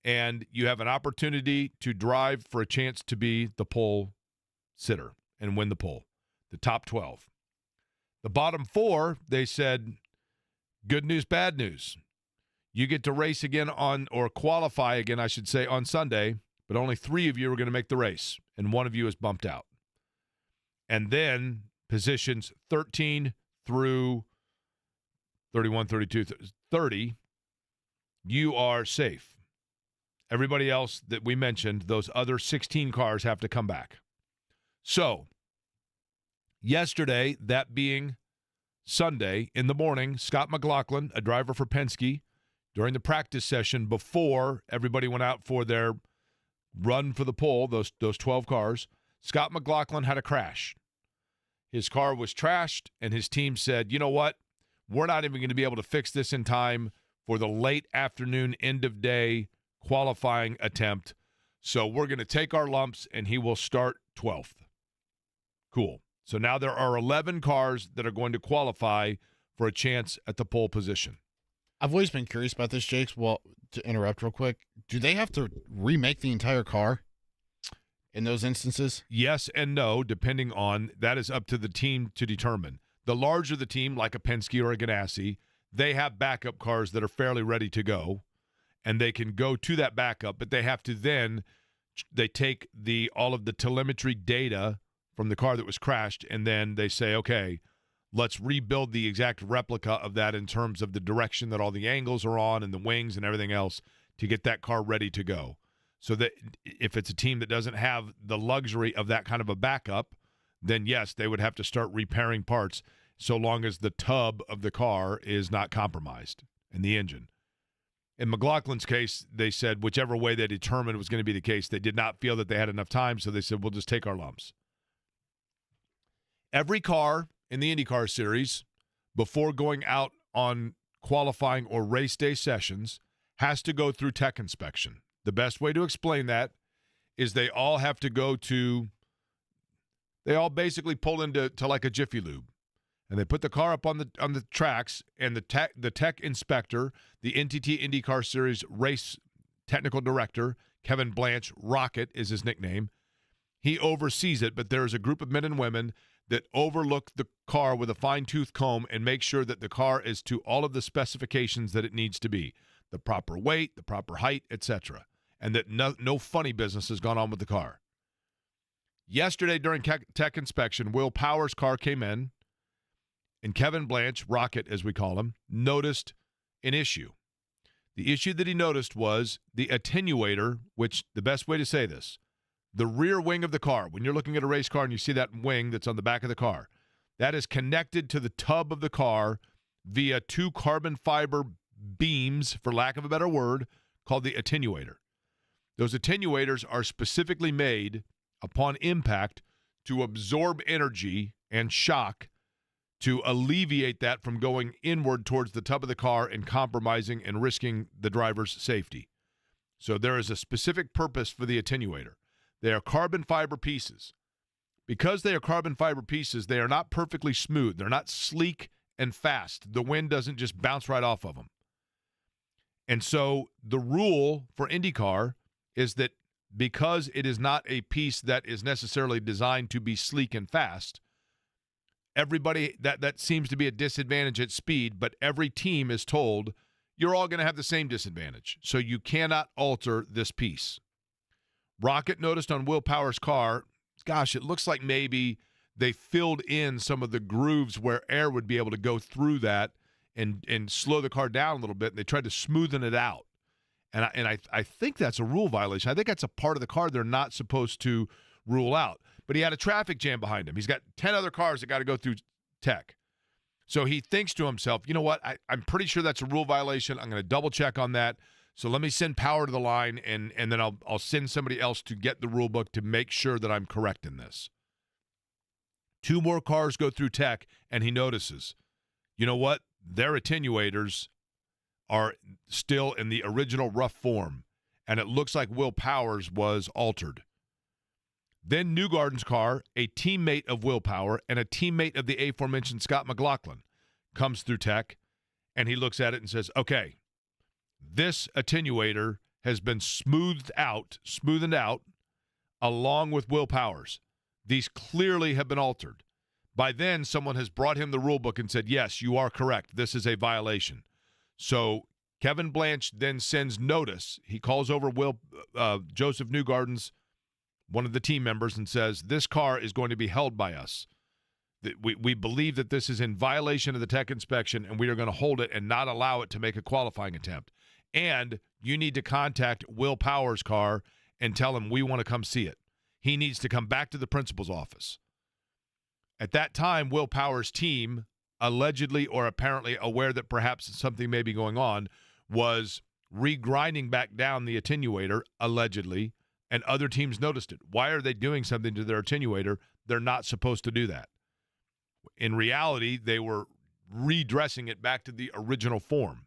and you have an opportunity to drive for a chance to be the pole sitter and win the pole, the top 12. The bottom 4, they said, good news, bad news. You get to race again or qualify again, I should say, on Sunday, but only 3 of you are going to make the race, and 1 of you is bumped out. And then positions 13 through 31, 32, 30, you are safe. Everybody else that we mentioned, those other 16 cars have to come back. So, yesterday, that being Sunday, in the morning, Scott McLaughlin, a driver for Penske, during the practice session before everybody went out for their run for the pole, those 12 cars, Scott McLaughlin had a crash. His car was trashed, and his team said, you know what? We're not even going to be able to fix this in time for the late afternoon, end of day qualifying attempt. So we're going to take our lumps, and he will start 12th. Cool. So now there are 11 cars that are going to qualify for a chance at the pole position. I've always been curious about this, Jakes. Well, to interrupt real quick, do they have to remake the entire car in those instances? Yes and no, depending on, that is up to the team to determine. The larger the team, like a Penske or a Ganassi, they have backup cars that are fairly ready to go, and they can go to that backup, but they have to then, they take all of the telemetry data from the car that was crashed, and then they say, okay, let's rebuild the exact replica of that in terms of the direction that all the angles are on and the wings and everything else to get that car ready to go. So that if it's a team that doesn't have the luxury of that kind of a backup, then yes, they would have to start repairing parts so long as the tub of the car is not compromised and the engine. In McLaughlin's case, they said whichever way they determined was going to be the case, they did not feel that they had enough time, so they said, we'll just take our lumps. Every car in the IndyCar series, before going out on qualifying or race day sessions, has to go through tech inspection. The best way to explain that is they all have to go to, they all basically pull into like a Jiffy Lube. And they put the car up on the tracks, and the tech inspector, the NTT IndyCar Series race technical director, Kevin Blanche, Rocket is his nickname, he oversees it, but there is a group of men and women that overlook the car with a fine-tooth comb and make sure that the car is to all of the specifications that it needs to be, the proper weight, the proper height, etc., and that no funny business has gone on with the car. Yesterday during tech inspection, Will Power's car came in, and Kevin Blanche, Rocket as we call him, noticed an issue. The issue that he noticed was the attenuator, which, the best way to say this, the rear wing of the car, when you're looking at a race car and you see that wing that's on the back of the car, that is connected to the tub of the car via two carbon fiber beams, for lack of a better word, called the attenuator. Those attenuators are specifically made upon impact to absorb energy and shock to alleviate that from going inward towards the tub of the car and compromising and risking the driver's safety. So there is a specific purpose for the attenuator. They are carbon fiber pieces. Because they are carbon fiber pieces, they are not perfectly smooth. They're not sleek and fast. The wind doesn't just bounce right off of them. And so the rule for IndyCar is that because it is not a piece that is necessarily designed to be sleek and fast, everybody, that seems to be a disadvantage at speed, but every team is told you're all going to have the same disadvantage. So you cannot alter this piece. Rocket noticed on Will Power's car, gosh, it looks like maybe they filled in some of the grooves where air would be able to go through that and slow the car down a little bit, and they tried to smoothen it out. And I think that's a rule violation. I think that's a part of the car they're not supposed to rule out. But he had a traffic jam behind him. He's got 10 other cars that got to go through tech. So he thinks to himself, you know what, I'm pretty sure that's a rule violation. I'm going to double check on that. So let me send Power to the line, and then I'll send somebody else to get the rule book to make sure that I'm correct in this. 2 more cars go through tech, and he notices, you know what, their attenuators are still in the original rough form, and it looks like Will Power's was altered. Then Newgarden's car, a teammate of Will Power and a teammate of the aforementioned Scott McLaughlin, comes through tech, and he looks at it and says, okay, this attenuator has been smoothened out, along with Will Power's. These clearly have been altered. By then, someone has brought him the rule book and said, yes, you are correct. This is a violation. So Kevin Blanche then sends notice. He calls over Joseph Newgarden's, one of the team members, and says, this car is going to be held by us. We believe that this is in violation of the tech inspection, and we are going to hold it and not allow it to make a qualifying attempt. And you need to contact Will Power's car and tell him we want to come see it. He needs to come back to the principal's office. At that time, Will Power's team, allegedly or apparently aware that perhaps something may be going on, was regrinding back down the attenuator, allegedly, and other teams noticed it. Why are they doing something to their attenuator? They're not supposed to do that. In reality, they were redressing it back to the original form.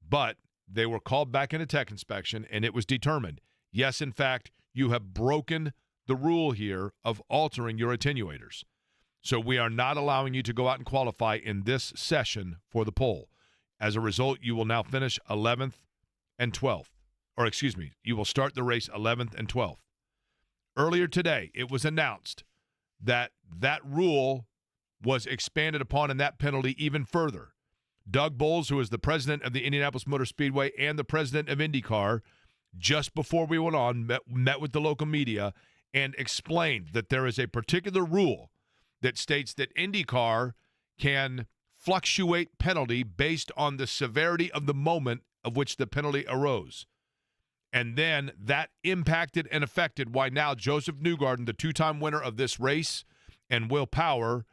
But they were called back into tech inspection, and it was determined, yes, in fact, you have broken the rule here of altering your attenuators. So we are not allowing you to go out and qualify in this session for the pole. As a result, you will now finish 11th and 12th. Or excuse me, you will start the race 11th and 12th. Earlier today, it was announced that that rule was expanded upon in that penalty even further. Doug Boles, who is the president of the Indianapolis Motor Speedway and the president of IndyCar, just before we went on, met with the local media and explained that there is a particular rule that states that IndyCar can fluctuate penalty based on the severity of the moment of which the penalty arose. And then that impacted and affected why now Joseph Newgarden, the two-time winner of this race, and Will Power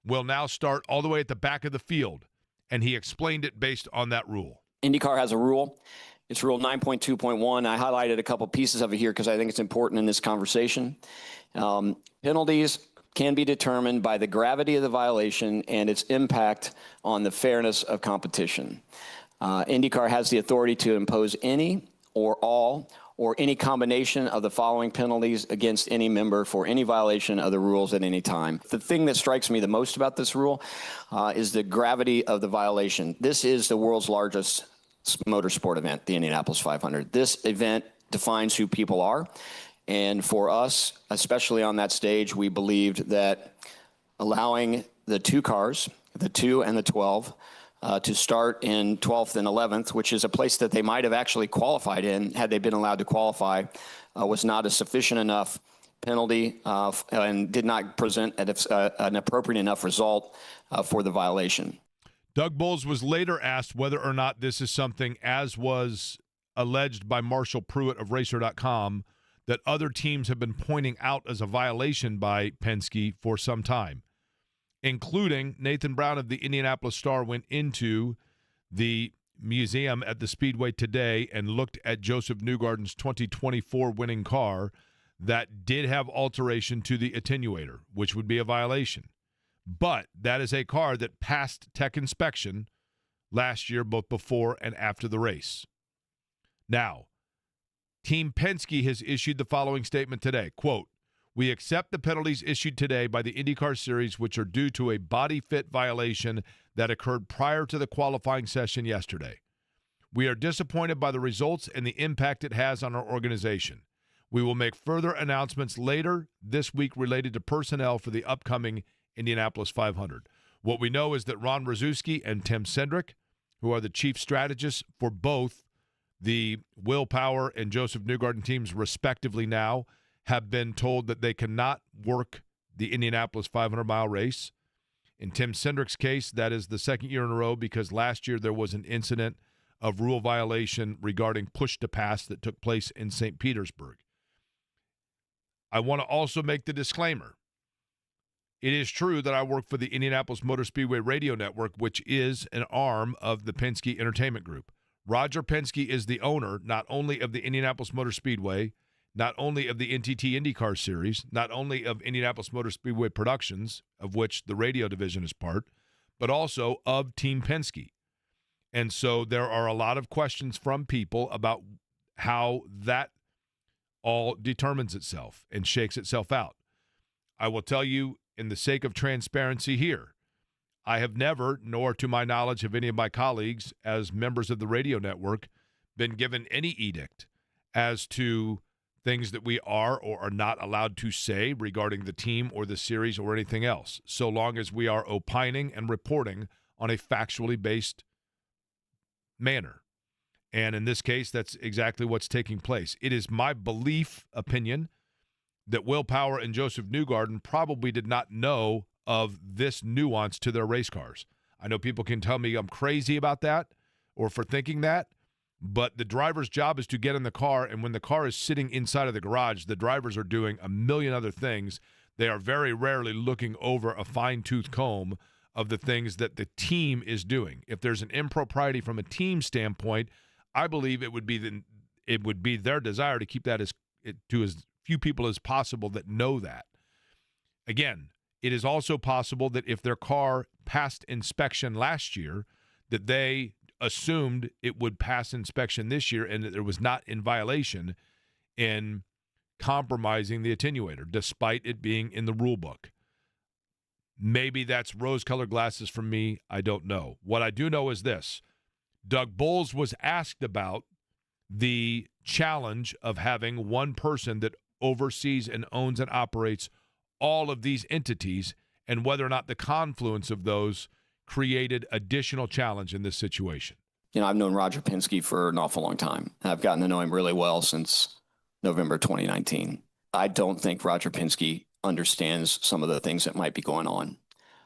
will now start all the way at the back of the field. And he explained it based on that rule. IndyCar has a rule. It's Rule 9.2.1. I highlighted a couple pieces of it here because I think it's important in this conversation. Penalties can be determined by the gravity of the violation and its impact on the fairness of competition. IndyCar has the authority to impose any or all or any combination of the following penalties against any member for any violation of the rules at any time. The thing that strikes me the most about this rule is the gravity of the violation. This is the world's largest motorsport event, the Indianapolis 500. This event defines who people are. And for us, especially on that stage, we believed that allowing the two cars, the 2 and the 12, to start in 12th and 11th, which is a place that they might have actually qualified in had they been allowed to qualify, was not a sufficient enough penalty and did not present an appropriate enough result for the violation. Doug Boles was later asked whether or not this is something, as was alleged by Marshall Pruitt of Racer.com, that other teams have been pointing out as a violation by Penske for some time, including Nathan Brown of the Indianapolis Star went into the museum at the Speedway today and looked at Joseph Newgarden's 2024 winning car that did have alteration to the attenuator, which would be a violation. But that is a car that passed tech inspection last year, both before and after the race. Now, Team Penske has issued the following statement today, quote, "We accept the penalties issued today by the IndyCar Series, which are due to a body fit violation that occurred prior to the qualifying session yesterday. We are disappointed by the results and the impact it has on our organization. We will make further announcements later this week related to personnel for the upcoming Indianapolis 500. What we know is that Ron Rzuski and Tim Cindric, who are the chief strategists for both the Will Power and Joseph Newgarden teams respectively now, have been told that they cannot work the Indianapolis 500-mile race. In Tim Cindric's case, that is the second year in a row because last year there was an incident of rule violation regarding push-to-pass that took place in St. Petersburg. I want to also make the disclaimer. It is true that I work for the Indianapolis Motor Speedway Radio Network, which is an arm of the Penske Entertainment Group. Roger Penske is the owner not only of the Indianapolis Motor Speedway, not only of the NTT IndyCar Series, not only of Indianapolis Motor Speedway Productions, of which the radio division is part, but also of Team Penske. And so there are a lot of questions from people about how that all determines itself and shakes itself out. I will tell you, in the sake of transparency here, I have never, nor to my knowledge of any of my colleagues as members of the radio network, been given any edict as to things that we are or are not allowed to say regarding the team or the series or anything else, so long as we are opining and reporting on a factually based manner. And in this case, that's exactly what's taking place. It is my opinion, that Will Power and Joseph Newgarden probably did not know of this nuance to their race cars. I know people can tell me I'm crazy about that or for thinking that, but the driver's job is to get in the car, and when the car is sitting inside of the garage, the drivers are doing a million other things. They are very rarely looking over a fine-tooth comb of the things that the team is doing. If there's an impropriety from a team standpoint, I believe it would be their desire to keep that to as few people as possible that know that. Again, it is also possible that if their car passed inspection last year, that they assumed it would pass inspection this year and that it was not in violation in compromising the attenuator, despite it being in the rule book. Maybe that's rose-colored glasses from me. I don't know. What I do know is this. Doug Boles was asked about the challenge of having one person that oversees and owns and operates all of these entities and whether or not the confluence of those created additional challenge in this situation. You know, I've known Roger Penske for an awful long time. I've gotten to know him really well since November 2019. I don't think Roger Penske understands some of the things that might be going on.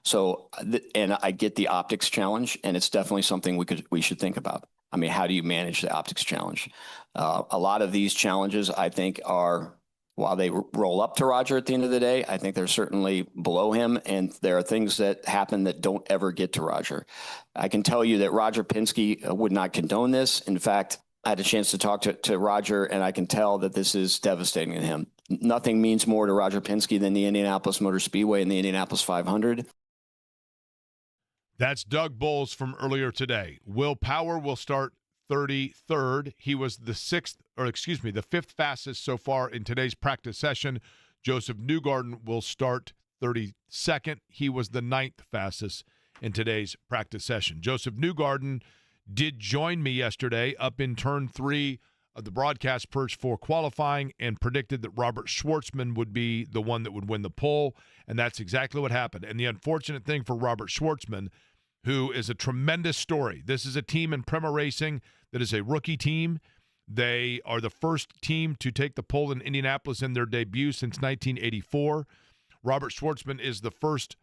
So, and I get the optics challenge, and it's definitely something we should think about. I mean, how do you manage the optics challenge? A lot of these challenges, I think, are, while they roll up to Roger at the end of the day, I think they're certainly below him, and there are things that happen that don't ever get to Roger. I can tell you that Roger Penske would not condone this. In fact, I had a chance to talk to Roger, and I can tell that this is devastating to him. Nothing means more to Roger Penske than the Indianapolis Motor Speedway and the Indianapolis 500. That's Doug Boles from earlier today. Will Power will start 33rd. He was the fifth fastest so far in today's practice session. Joseph Newgarden will start 32nd. He was the ninth fastest in today's practice session. Joseph Newgarden did join me yesterday up in turn 3 of the broadcast perch for qualifying and predicted that Robert Schwartzman would be the one that would win the pole, and that's exactly what happened. And the unfortunate thing for Robert Schwartzman, who is a tremendous story. This is a team in Prema Racing that is a rookie team. They are the first team to take the pole in Indianapolis in their debut since 1984. Robert Schwartzman is the first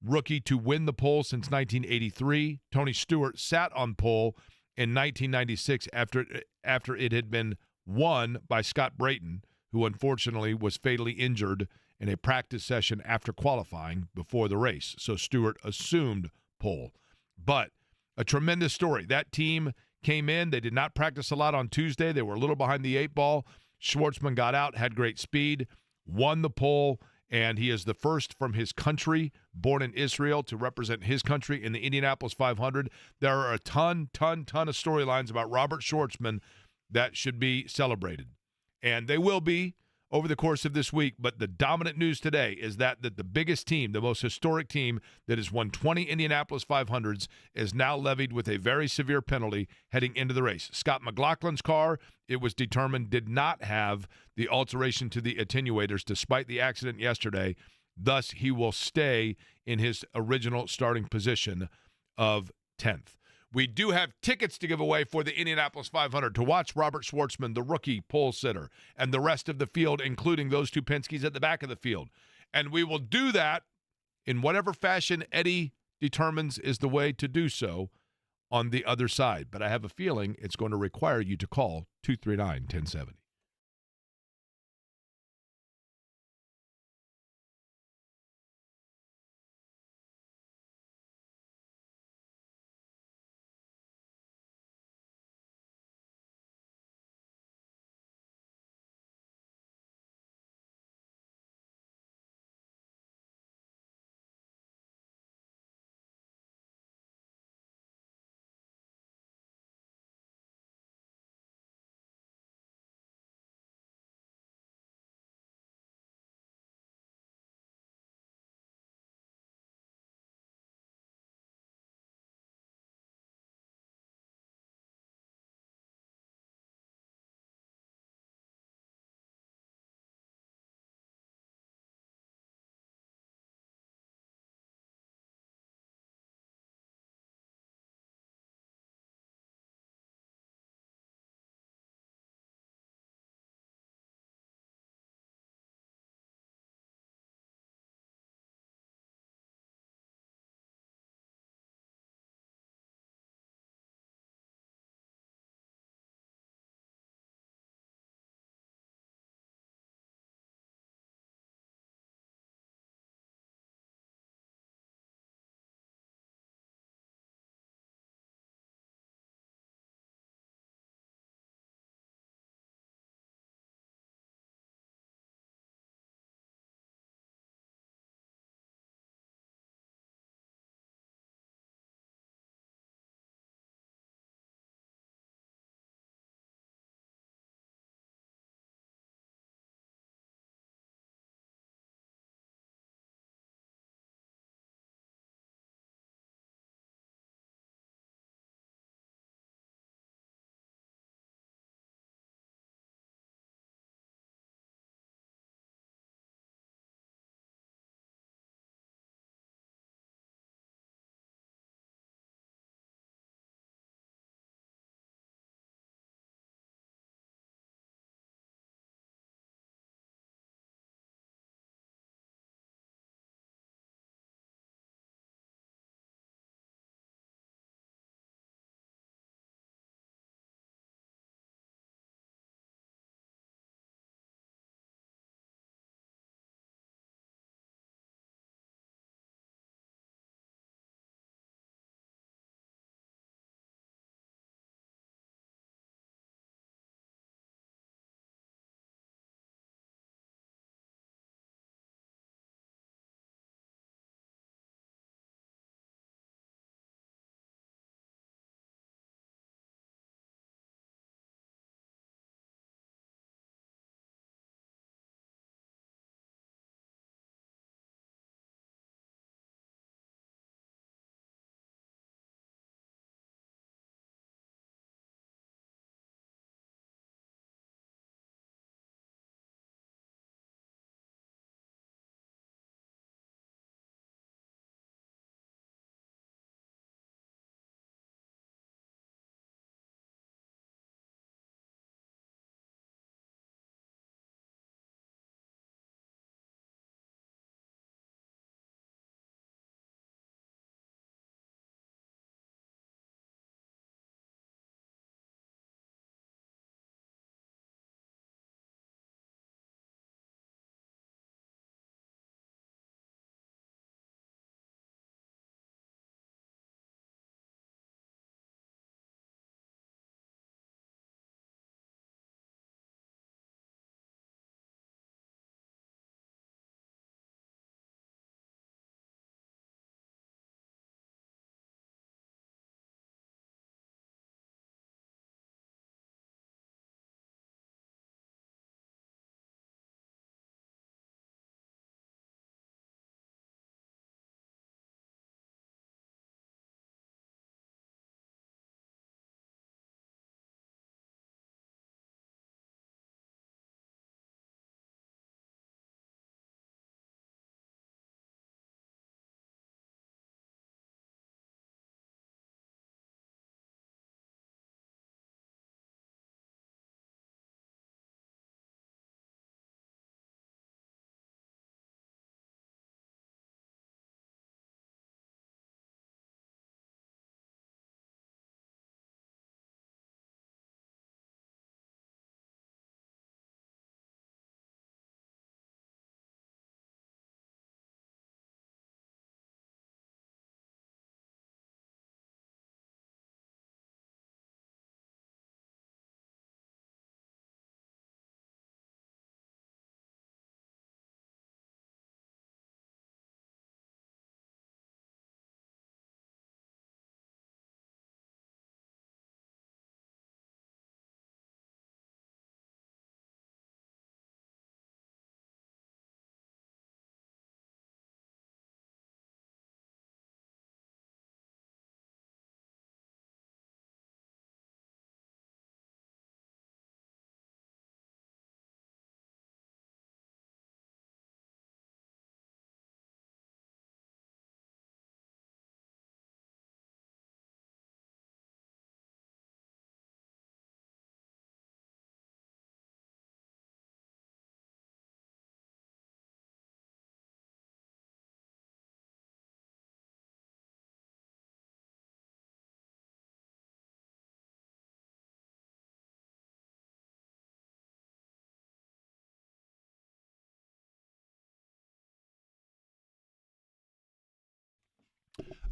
rookie to win the pole since 1983. Tony Stewart sat on pole in 1996 after it had been won by Scott Brayton, who unfortunately was fatally injured in a practice session after qualifying before the race. So Stewart assumed pole. But a tremendous story. That team came in. They did not practice a lot on Tuesday. They were a little behind the 8 ball. Schwartzman got out, had great speed, won the pole, and he is the first from his country, born in Israel, to represent his country in the Indianapolis 500. There are a ton of storylines about Robert Schwartzman that should be celebrated. And they will be over the course of this week. But the dominant news today is that the biggest team, the most historic team that has won 20 Indianapolis 500s, is now levied with a very severe penalty heading into the race. Scott McLaughlin's car, it was determined, did not have the alteration to the attenuators despite the accident yesterday. Thus, he will stay in his original starting position of 10th. We do have tickets to give away for the Indianapolis 500 to watch Robert Schwartzman, the rookie pole sitter, and the rest of the field, including those two Penskes at the back of the field. And we will do that in whatever fashion Eddie determines is the way to do so on the other side. But I have a feeling it's going to require you to call 239-1070.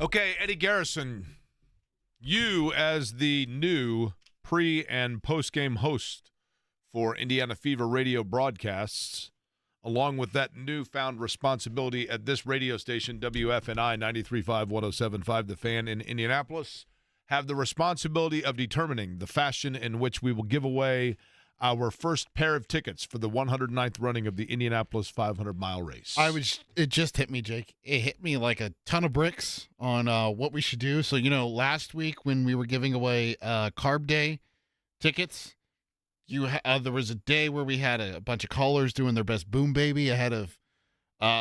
Okay, Eddie Garrison, you as the new pre- and post-game host for Indiana Fever radio broadcasts, along with that newfound responsibility at this radio station, WFNI 93.5, 107.5, The Fan in Indianapolis, have the responsibility of determining the fashion in which we will give away our first pair of tickets for the 109th running of the Indianapolis 500-mile race. It just hit me, Jake. It hit me like a ton of bricks on what we should do. So, last week when we were giving away Carb Day tickets, there was a day where we had a bunch of callers doing their best Boom Baby ahead of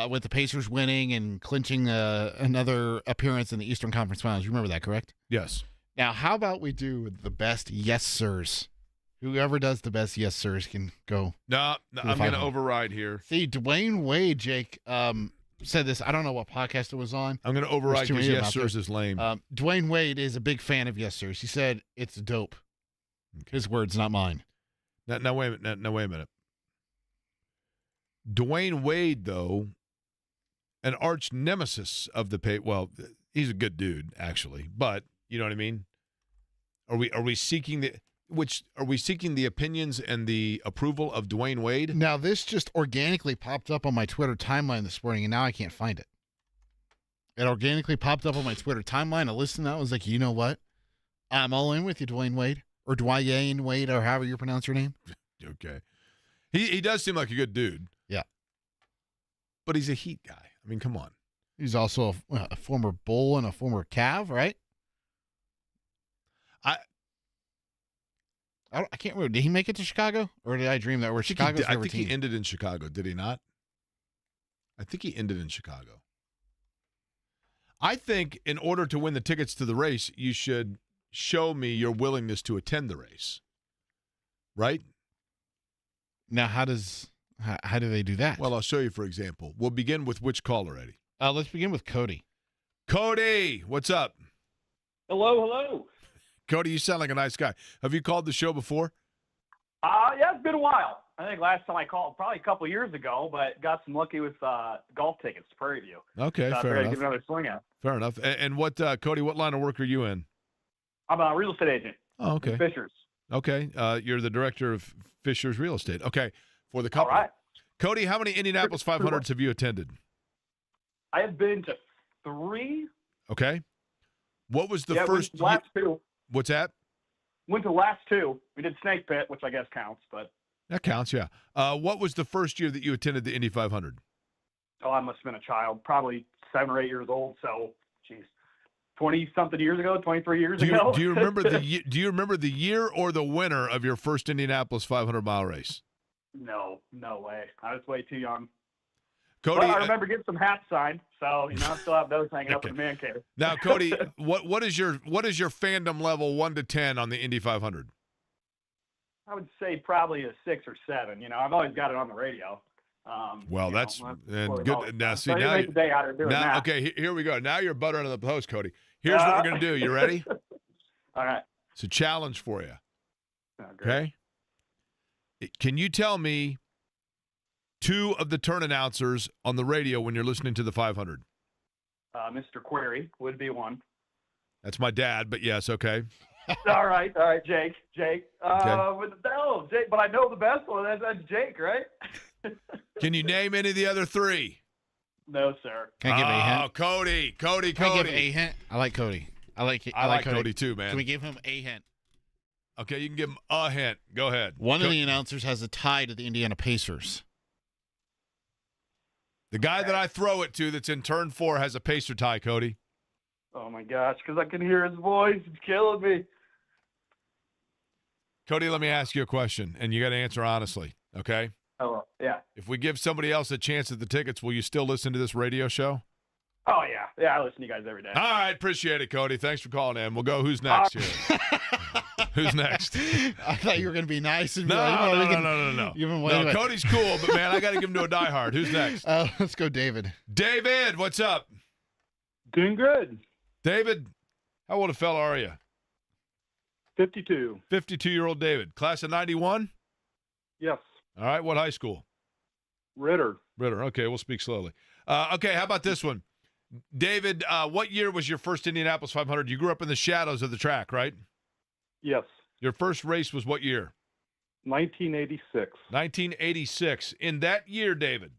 with the Pacers winning and clinching another appearance in the Eastern Conference Finals. You remember that, correct? Yes. Now, how about we do the best yes sirs? Whoever does the best yes sirs can go. No, I'm going to override here. See, Dwayne Wade, Jake, said this. I don't know what podcast it was on. I'm going to override because yes sirs is lame. Dwayne Wade is a big fan of yes sirs. He said it's dope. Okay. His words, not mine. Now wait a minute. Now wait a minute. Dwayne Wade, though, an arch nemesis of the well, he's a good dude actually, but you know what I mean. Are we seeking the opinions and the approval of Dwayne Wade? Now this just organically popped up on my Twitter timeline this morning, and now I can't find it. It organically popped up on my Twitter timeline. I listened to that. I was like, you know what? I'm all in with you, Dwayne Wade, or Dwayne Wade, or however you pronounce your name. Okay. He does seem like a good dude. Yeah. But he's a Heat guy. I mean, come on. He's also a former Bull and a former Cav, right? I can't remember. Did he make it to Chicago, or did I dream that? Where Chicago's I think he ended in Chicago. Did he not? I think he ended in Chicago. I think in order to win the tickets to the race, you should show me your willingness to attend the race. Right? Now, how do they do that? Well, I'll show you, for example. We'll begin with which caller, Eddie? Let's begin with Cody. Cody, what's up? Hello. Cody, you sound like a nice guy. Have you called the show before? Yeah, it's been a while. I think last time I called probably a couple years ago, but got some lucky with golf tickets to Prairie View. Okay, fair enough. Give another swing at. Fair enough. And what, Cody? What line of work are you in? I'm a real estate agent. Oh, okay. Fishers. Okay, you're the director of Fishers Real Estate. Okay, for the company. All right. Cody, how many Indianapolis 500s have you attended? I have been to 3. Okay. What was the first? Last 2. What's that? Went to the last 2. We did Snake Pit, which I guess counts, but. That counts, yeah. What was the first year that you attended the Indy 500? Oh, I must have been a child, probably 7 or 8 years old. So, geez, 20-something years ago, 23 years ago. Do you remember Do you remember the year or the winner of your first Indianapolis 500-mile race? No way. I was way too young. Cody, well, I remember getting some hats signed, so I still have those hanging up in the man cave. Now, Cody, what is your fandom level 1 to 10 on the Indy 500? I would say probably a 6 or 7. I've always got it on the radio. Well, that's good. Now, see, now make the day out of doing that. Okay, here we go. Now you're butter under the post, Cody. Here's what we're gonna do. You ready? All right. It's a challenge for you. Okay. Can you tell me 2 of the turn announcers on the radio when you're listening to the 500? Mr. Query would be one. That's my dad, but yes, okay. All right, Jake. Okay. Jake, but I know the best one. That's Jake, right? Can you name any of the other 3? No, sir. Can I give a hint? Oh, Cody. Can I give a hint? I like Cody. I like Cody too, man. Can we give him a hint? Okay, you can give him a hint. Go ahead. One of the announcers has a tie to the Indiana Pacers. The guy that I throw it to that's in turn 4 has a Pacer tie, Cody. Oh, my gosh, because I can hear his voice. It's killing me. Cody, let me ask you a question, and you got to answer honestly, okay? Oh, yeah. If we give somebody else a chance at the tickets, will you still listen to this radio show? Oh, yeah. Yeah, I listen to you guys every day. All right, appreciate it, Cody. Thanks for calling in. We'll go. Who's next here? Who's next? I thought you were going to be nice. And No. No, Cody's cool, but, man, I got to give him to a diehard. Who's next? Let's go, David. David, what's up? Doing good. David, how old a fella are you? 52. 52-year-old David. Class of 91? Yes. All right, what high school? Ritter. Okay, we'll speak slowly. Okay, how about this one? David, what year was your first Indianapolis 500? You grew up in the shadows of the track, right? Yes. Your first race was what year? 1986. 1986. In that year, David,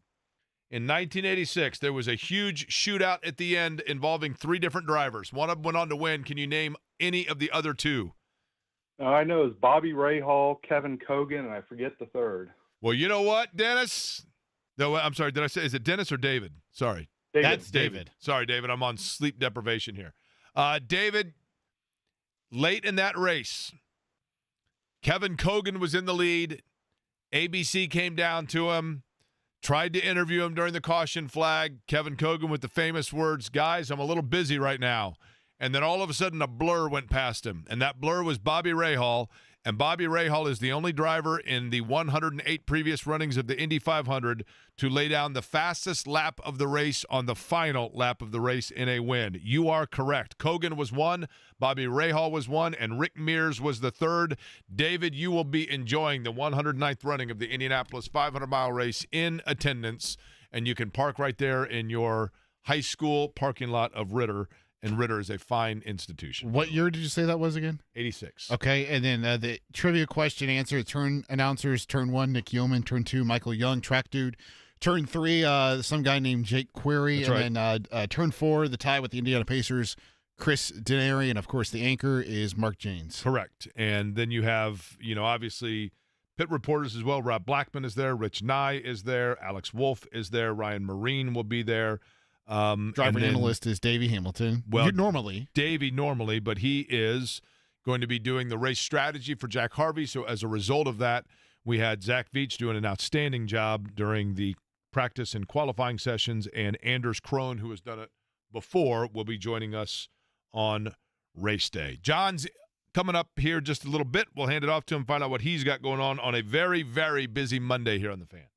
in 1986, there was a huge shootout at the end involving 3 different drivers. One of them went on to win. Can you name any of the other 2? I know it's Bobby Rahal, Kevin Cogan, and I forget the third. Well, you know what, Dennis? No, I'm sorry. Did I say, is it Dennis or David? Sorry. David. That's David. Sorry, David. I'm on sleep deprivation here. David, late in that race, Kevin Cogan was in the lead. ABC came down to him, tried to interview him during the caution flag. Kevin Cogan with the famous words, "Guys, I'm a little busy right now." And then all of a sudden a blur went past him, and that blur was Bobby Rahal. And Bobby Rahal is the only driver in the 108 previous runnings of the Indy 500 to lay down the fastest lap of the race on the final lap of the race in a win. You are correct. Cogan was 1, Bobby Rahal was 1, and Rick Mears was the 3rd. David, you will be enjoying the 109th running of the Indianapolis 500-mile race in attendance, and you can park right there in your high school parking lot of Ritter. And Ritter is a fine institution. What year did you say that was again? 86. Okay, and then the trivia question answer, turn announcers, turn 1, Nick Yeoman, turn 2, Michael Young, track dude, turn 3, some guy named Jake Query, That's and then turn 4, the tie with the Indiana Pacers, Chris Denary, and of course the anchor is Mark Janes. Correct. And then you have, obviously pit reporters as well. Rob Blackman is there, Rich Nye is there, Alex Wolf is there, Ryan Marine will be there. Driver analyst is Davey Hamilton. Well, Davey normally, but he is going to be doing the race strategy for Jack Harvey. So as a result of that, we had Zach Veach doing an outstanding job during the practice and qualifying sessions, and Anders Krohn, who has done it before, will be joining us on race day. John's coming up here just a little bit. We'll hand it off to him, find out what he's got going on a very, very busy Monday here on The Fan.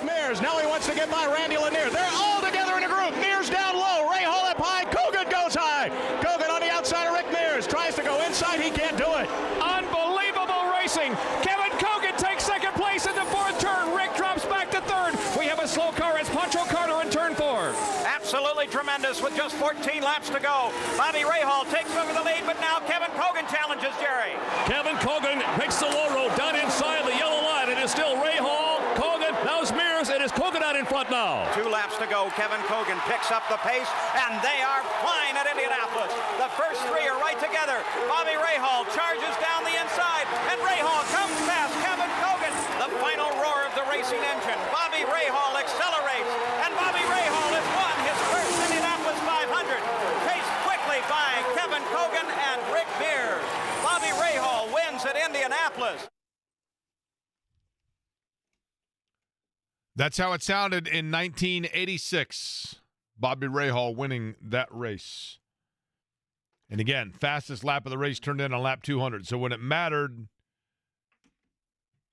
Mears. Now he wants to get by Randy Lanier. They're all together in a group. Mears down low. Ray Hall up high. Cogan goes high. Cogan on the outside of Rick Mears. Tries to go inside. He can't do it. Unbelievable racing. Kevin Cogan takes second place in the fourth turn. Rick drops back to third. We have a slow car as Pancho Carter in turn 4. Absolutely tremendous with just 14 laps to go. Bobby Rahal takes over the lead, but now Kevin Cogan challenges Jerry. Kevin Cogan makes the low road down inside the yellow line. It is still Rahal, Cogan, now it's Mears. It is Cogan out in front now. 2 laps to go. Kevin Cogan picks up the pace, and they are flying at Indianapolis. The first 3 are right together. Bobby Rahal charges down the inside, and Rahal comes past Kevin Cogan. The final roar of the racing engine. Bobby Rahal accelerates, and Bobby Rahal has won his first Indianapolis 500. Paced quickly by Kevin Cogan and Rick Mears. Bobby Rahal wins at Indianapolis. That's how it sounded in 1986. Bobby Rahal winning that race. And again, fastest lap of the race turned in on lap 200. So when it mattered,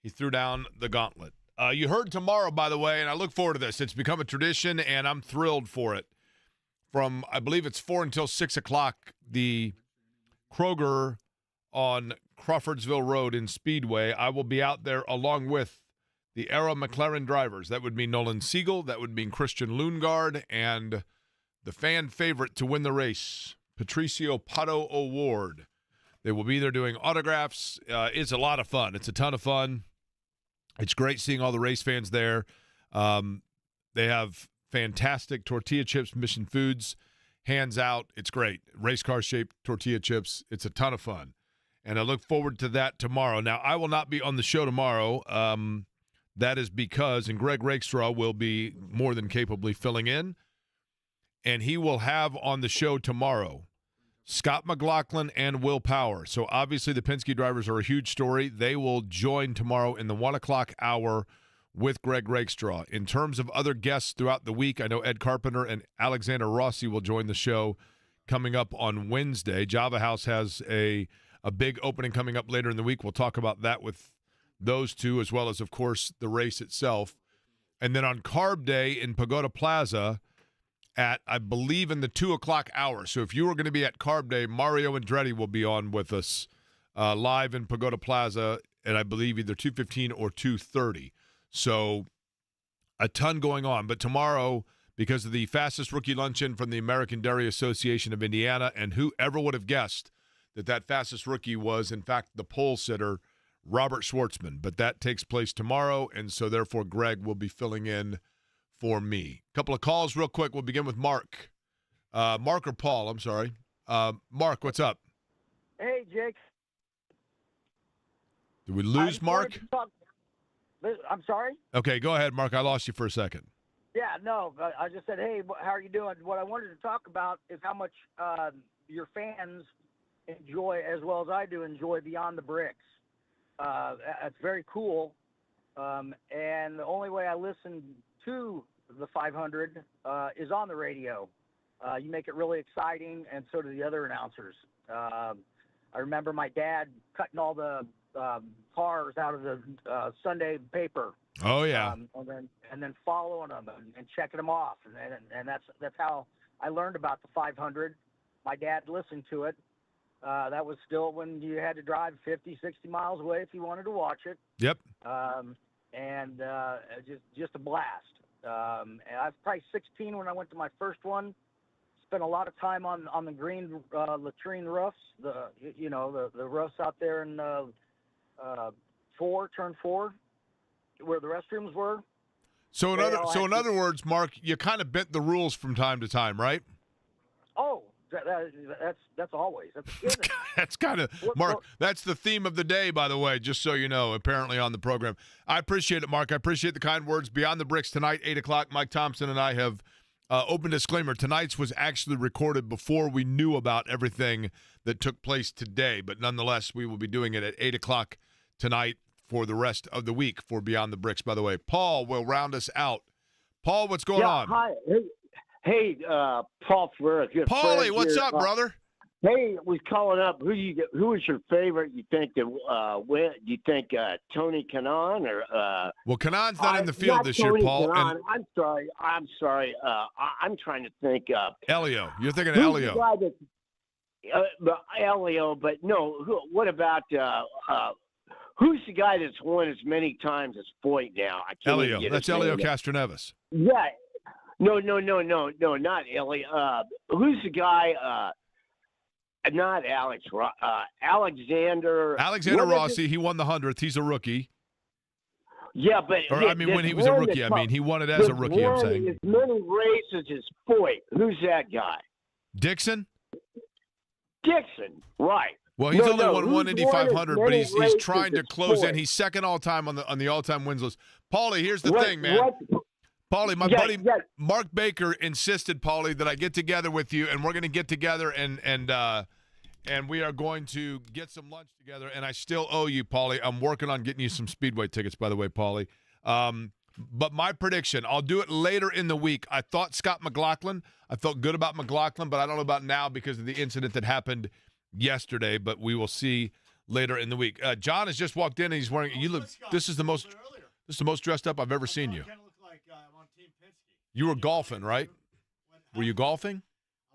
he threw down the gauntlet. You heard tomorrow, by the way, and I look forward to this. It's become a tradition, and I'm thrilled for it. From, I believe it's 4 until 6 o'clock, the Kroger on Crawfordsville Road in Speedway. I will be out there along with the Arrow McLaren drivers. That would be Nolan Siegel. That would be Christian Lundgaard. And the fan favorite to win the race, Patricio Pato O'Ward. They will be there doing autographs. It's a lot of fun. It's a ton of fun. It's great seeing all the race fans there. They have fantastic tortilla chips, Mission Foods, hands out. It's great. Race car shaped tortilla chips. It's a ton of fun. And I look forward to that tomorrow. Now, I will not be on the show tomorrow. That is because, and Greg Rakestraw will be more than capably filling in, and he will have on the show tomorrow Scott McLaughlin and Will Power. So obviously the Penske drivers are a huge story. They will join tomorrow in the 1 o'clock hour with Greg Rakestraw. In terms of other guests throughout the week, I know Ed Carpenter and Alexander Rossi will join the show coming up on Wednesday. Java House has a big opening coming up later in the week. We'll talk about that with those two, as well as, of course, the race itself. And then on Carb Day in Pagoda Plaza at, I believe, in the 2 o'clock hour. So if you were going to be at Carb Day, Mario Andretti will be on with us live in Pagoda Plaza at, I believe, either 2:15 or 2:30. So a ton going on. But tomorrow, because of the fastest rookie luncheon from the American Dairy Association of Indiana, and whoever would have guessed that fastest rookie was, in fact, the pole sitter, Robert Schwartzman. But that takes place tomorrow, and so therefore Greg will be filling in for me. A couple of calls real quick. We'll begin with Mark. Mark or Paul, I'm sorry. Mark, what's up? Hey, Jake. Did we lose Mark? I'm sorry? Okay, go ahead, Mark. I lost you for a second. Yeah, no. I just said, hey, how are you doing? What I wanted to talk about is how much your fans enjoy, as well as I do, enjoy Beyond the Bricks. That's very cool. And the only way I listen to the 500 is on the radio. You make it really exciting, and so do the other announcers. I remember my dad cutting all the cars out of the Sunday paper. Oh yeah. And then following them and checking them off, and that's how I learned about the 500. My dad listened to it. That was still when you had to drive 50, 60 miles away if you wanted to watch it. Yep. And just a blast. And I was probably 16 when I went to my first one. Spent a lot of time on the green latrine roofs, the roofs out there in turn 4, where the restrooms were. So in other words, Mark, you kind of bent the rules from time to time, right? Oh, that's always. That's kind of, Mark, that's the theme of the day, by the way, just so you know, apparently on the program. I appreciate it, Mark. I appreciate the kind words. Beyond the Bricks tonight, 8 o'clock. Mike Thompson and I have open disclaimer. Tonight's was actually recorded before we knew about everything that took place today, but nonetheless, we will be doing it at 8 o'clock tonight for the rest of the week for Beyond the Bricks, by the way. Paul will round us out. Paul, what's going on? Hi. Hey, Paul Ferreira. Paulie, what's up, brother? Hey, was calling up. Who was your favorite? You think that win? Do you think Tony Kanaan or? Well, Kanaan's not in the field not this Tony year, Paul. Kanaan. And I'm sorry. I'm trying to think. Elio, you're thinking of Who's Elio. the guy that, Elio, but no. What about who's the guy that's won as many times as Foyt now? I can't Elio. even get That's his Elio name. Castroneves. Yeah. No, not Elio. Who's the guy? Not Alex. Alexander. Alexander what is Rossi. it? He won the 100th. He's a rookie. Yeah, but when he was a rookie. I mean, he won it as a rookie. I'm saying as many races as Foyt. Who's that guy? Dixon. Dixon, right? Well, he's only won one Indy 500, but he's trying to close in. Foyt. He's second all time on the all time wins list. Paulie, here's the thing, man. Paulie, my buddy Mark Baker insisted, Paulie, that I get together with you, and we're going to get together and we are going to get some lunch together. And I still owe you, Paulie. I'm working on getting you some Speedway tickets, by the way, Paulie. But my prediction, I'll do it later in the week. I thought Scott McLaughlin. I felt good about McLaughlin, but I don't know about now because of the incident that happened yesterday. But we will see later in the week. John has just walked in and he's wearing. This is the most dressed up I've ever seen you. You were golfing, right? Were you golfing?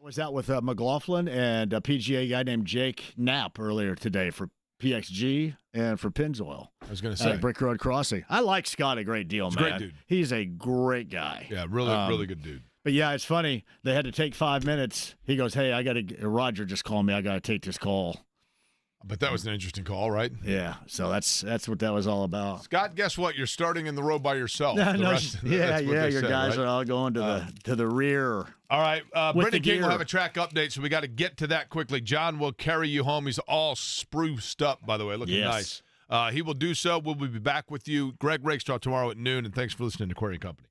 I was out with McLaughlin and a PGA guy named Jake Knapp earlier today for PXG and for Pennzoil. I was going to say. At Brick Road Crossing. I like Scott a great deal, man. Great dude. He's a great guy. Yeah, really good dude. But, yeah, it's funny. They had to take 5 minutes. He goes, hey, Roger just called me. I got to take this call. But that was an interesting call, right? Yeah, so that's what that was all about. Scott, guess what? You're starting in the row by yourself. Your said, guys right? are all going to the rear. All right, Brendan King will gear. have a track update, so we got to get to that quickly. John will carry you home. He's all spruced up, by the way, looking nice. He will do so. We'll be back with you. Greg Rakestraw tomorrow at noon, and thanks for listening to Query Company.